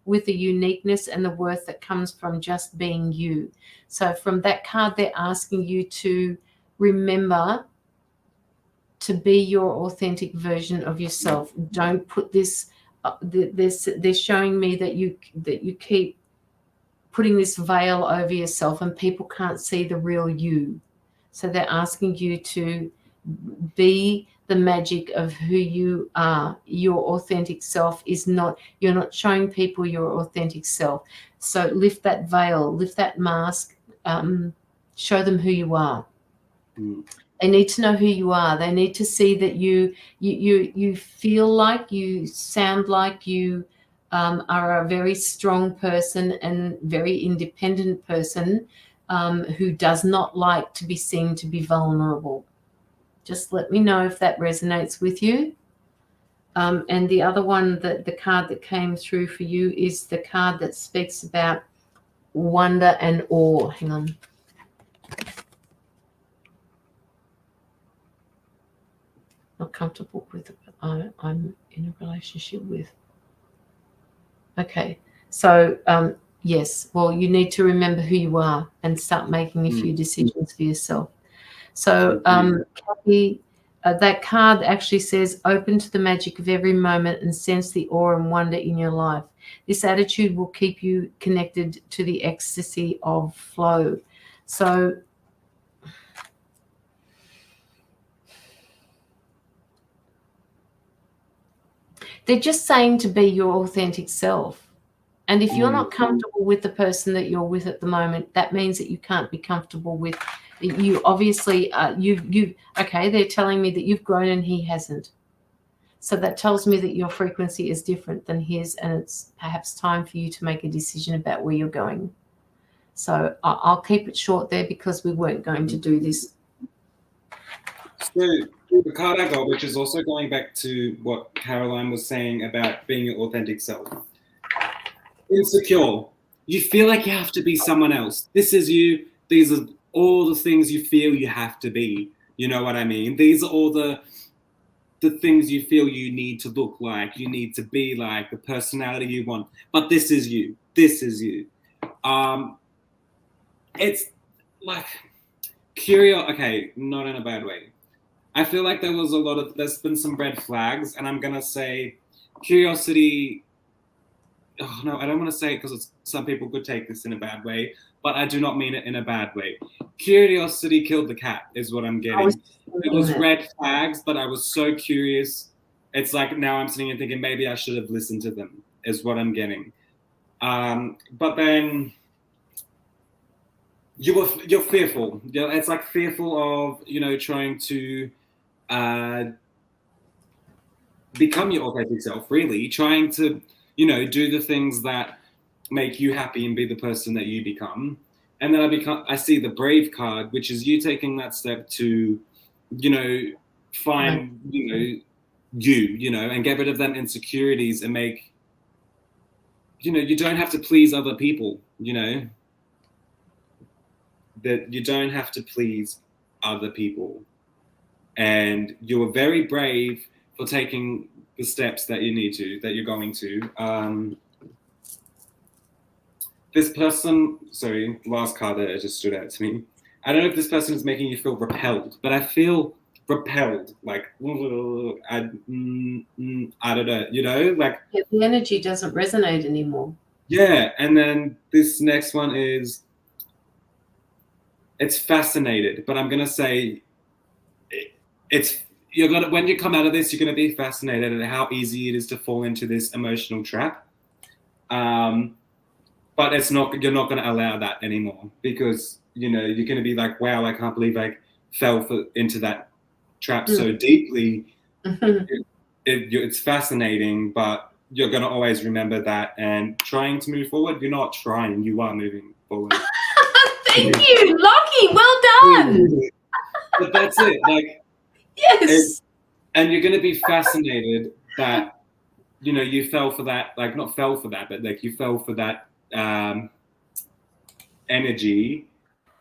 with the uniqueness and the worth that comes from just being you. So from that card, they're asking you to remember to be your authentic version of yourself. Don't put this. They're showing me that you keep putting this veil over yourself, and people can't see the real you. So they're asking you to be the magic of who you are. Your authentic self is not. You're not showing people your authentic self. So lift that veil, lift that mask. Show them who you are. They need to know who you are. They need to see that you feel like, you sound like, you are a very strong person and very independent person who does not like to be seen to be vulnerable. Just let me know if that resonates with you. And the other one, the card that came through for you is the card that speaks about wonder and awe. Hang on. Not comfortable with it, but I'm in a relationship with. Okay, so yes, well, you need to remember who you are and start making a few decisions for yourself. So Kathy, that card actually says, open to the magic of every moment and sense the awe and wonder in your life. This attitude will keep you connected to the ecstasy of flow. So they're just saying to be your authentic self. And if you're not comfortable with the person that you're with at the moment, that means that you can't be comfortable with you. Obviously, okay, they're telling me that you've grown and he hasn't. So that tells me that your frequency is different than his, and it's perhaps time for you to make a decision about where you're going. So I'll keep it short there because we weren't going to do this. So the card I got, which is also going back to what Caroline was saying about being your authentic self. Insecure. You feel like you have to be someone else. This is you. These are all the things you feel you have to be. You know what I mean? These are all the things you feel you need to look like, you need to be like, the personality you want. But this is you. This is you. It's like curious. Okay, not in a bad way. I feel like there's been some red flags, and I'm gonna say curiosity. Oh no, I don't want to say it because some people could take this in a bad way, but I do not mean it in a bad way. Curiosity killed the cat is what I'm getting. It was red flags, but I was so curious. It's like now I'm sitting and thinking maybe I should have listened to them is what I'm getting. But then you're fearful. It's like fearful of, trying to become your authentic self, really trying to, do the things that make you happy and be the person that you become. And then I see the brave card, which is you taking that step to, find, you, and get rid of them insecurities and make, you don't have to please other people, that you don't have to please other people. And you were very brave for taking the steps that you're going to. This person, sorry, last card that just stood out to me. I don't know if this person is making you feel repelled, but I feel repelled, like I don't know, you know, like the energy doesn't resonate anymore. Yeah, and then this next one is it's fascinated, but I'm gonna say you're gonna when you come out of this, you're gonna be fascinated at how easy it is to fall into this emotional trap. But you're not gonna allow that anymore because you're gonna be like, wow, I can't believe I fell into that trap so deeply. It's fascinating, but you're going to always remember that and trying to move forward. You're not trying, you are moving forward. Thank you, Locky. Well done. But that's it. Like, yes. And you're going to be fascinated that, you fell for that, like not fell for that, but like you fell for that energy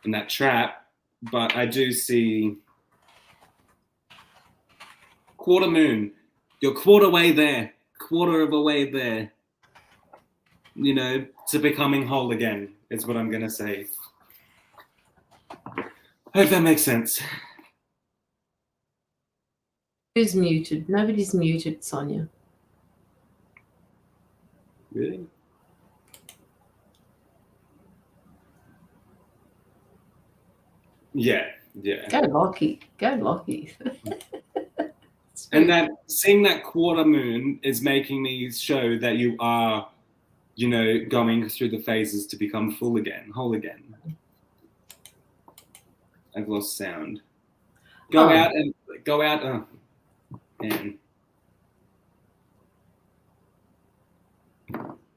and that trap. But I do see quarter moon. You're quarter of a way there, to becoming whole again, is what I'm going to say. Hope that makes sense. Who's muted? Nobody's muted, Sonia. Really? Yeah. Go Locky. And that seeing that quarter moon is making me show that you are, going through the phases to become whole again. I've lost sound. Go out. Oh, man.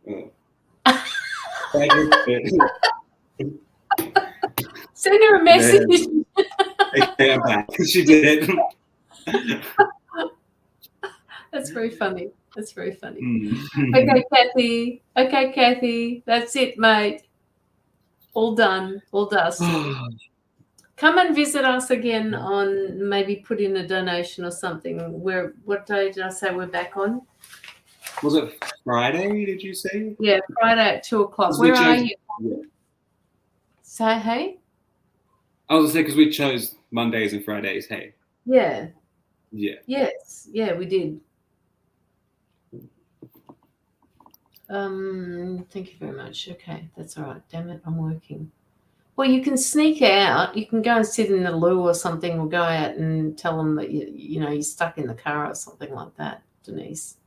Oh. Send her a message. Okay, I'm back. She did. That's very funny. Okay, Kathy. That's it, mate. All done. All dust. Come and visit us again on maybe put in a donation or something. What day did I say we're back on? Was it Friday, did you say? Yeah, Friday at 2:00. Where are you? Yeah. Say hey? I was going to say, because we chose Mondays and Fridays, hey. Yeah. Yeah. Yes. Yeah, we did. Thank you very much. Okay, that's all right. Damn it, I'm working. Well, you can sneak out. You can go and sit in the loo or something, or go out and tell them that you're stuck in the car or something like that, Denise.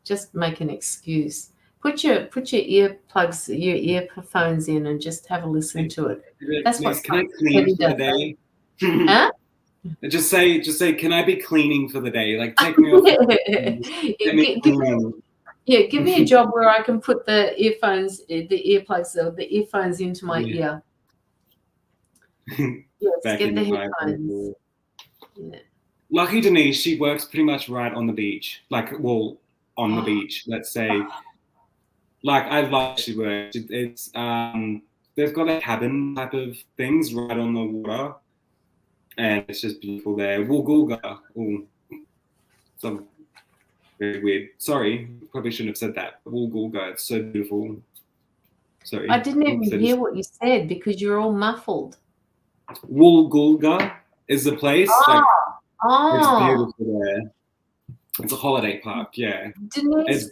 Just make an excuse. Put your earplugs, your earphones in, and just have a listen to it. That's what. Can I clean for the day? Huh? Just say, can I be cleaning for the day? Like, take me off. Give me a job where I can put the earphones, the earplugs, or the earphones into my ear. Yes, get the headphones. Yeah. Lucky Denise, she works pretty much right on the beach. On the beach, let's say. Like, I love she works. It's they've got a cabin type of things right on the water, and it's just beautiful there. Woolgoolga. Oh, some very weird. Sorry, probably shouldn't have said that. Woolgoolga. It's so beautiful. Sorry. I didn't even hear what you said because you're all muffled. Woolgoolga is the place. It's beautiful there. It's a holiday park. Yeah. Denise,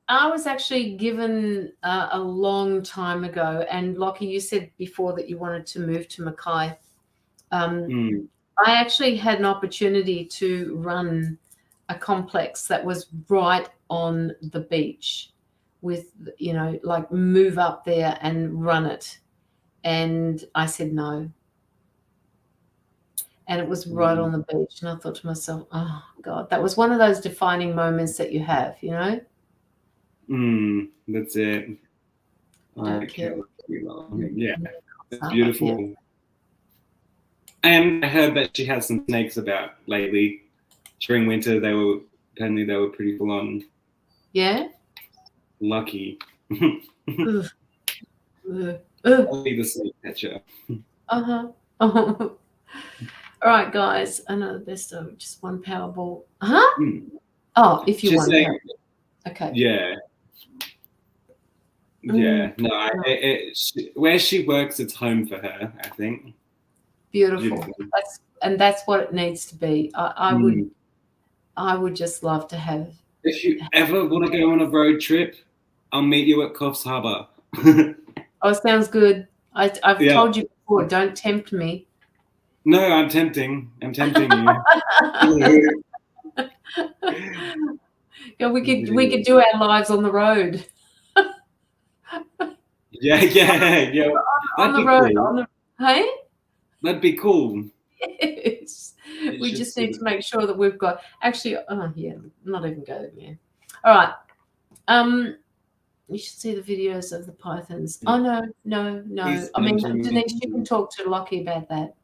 I was actually given a long time ago, and Locky, you said before that you wanted to move to Mackay. I actually had an opportunity to run a complex that was right on the beach with, move up there and run it. And I said no. And it was right on the beach. And I thought to myself, oh, God, that was one of those defining moments that you have, That's it. Yeah, it's beautiful. Yeah. And I heard that she had some snakes about lately. During winter, they were pretty full on. Yeah? Lucky. I'll be the snake catcher. All right, guys. I know the best of just one Powerball. Oh, if you want it. Okay. Yeah. Yeah. No, where she works, it's home for her, I think. Beautiful. and that's what it needs to be. I would just love to have. If you ever want to go on a road trip, I'll meet you at Coffs Harbour. Oh, sounds good. I've told you before, don't tempt me. No, I'm tempting you. Yeah, we could do our lives on the road. Yeah. On the road. Cool. Hey? That'd be cool. Yes. We just need to make sure that we've got actually. Oh yeah, not even go there. All right. You should see the videos of the pythons. Yeah. Oh no. I mean, Denise, you can talk to Locky about that.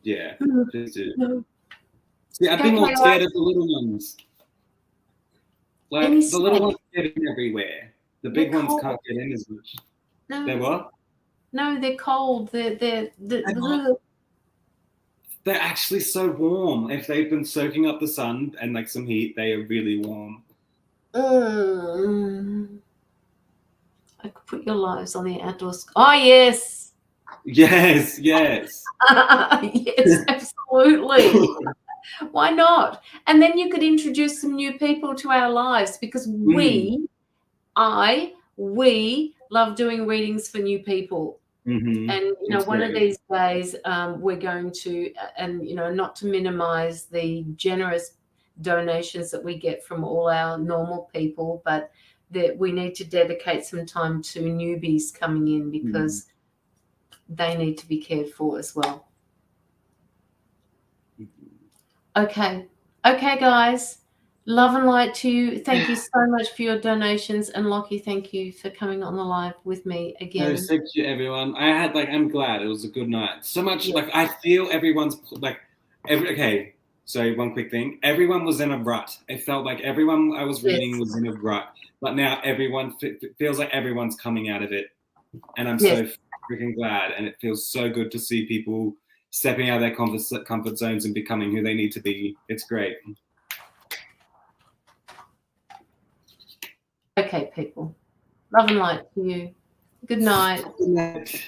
Yeah. Just do. No. See, I'd be more scared of the little ones. Like the little ones get in everywhere. The big ones can't get in as much. No. They're what? No, they're cold. They're actually so warm. If they've been soaking up the sun and like some heat, they are really warm. I could put your lives on the outdoors. Oh yes. Yes. Yes, absolutely. Why not? And then you could introduce some new people to our lives because we love doing readings for new people. Mm-hmm. And one of these days we're going to, and not to minimize the generous donations that we get from all our normal people, but that we need to dedicate some time to newbies coming in because they need to be cared for as well. Okay, guys. Love and light to you. Thank you so much for your donations. And Locky, thank you for coming on the live with me again. No, thank you, everyone. I'm glad. It was a good night. So much, I feel everyone's, okay, so one quick thing. Everyone was in a rut. It felt like everyone I was reading was in a rut. But now everyone, feels like everyone's coming out of it. And I'm so freaking glad. And it feels so good to see people stepping out of their comfort zones and becoming who they need to be. It's great. Okay, people. Love and light to you. Good night. Good night.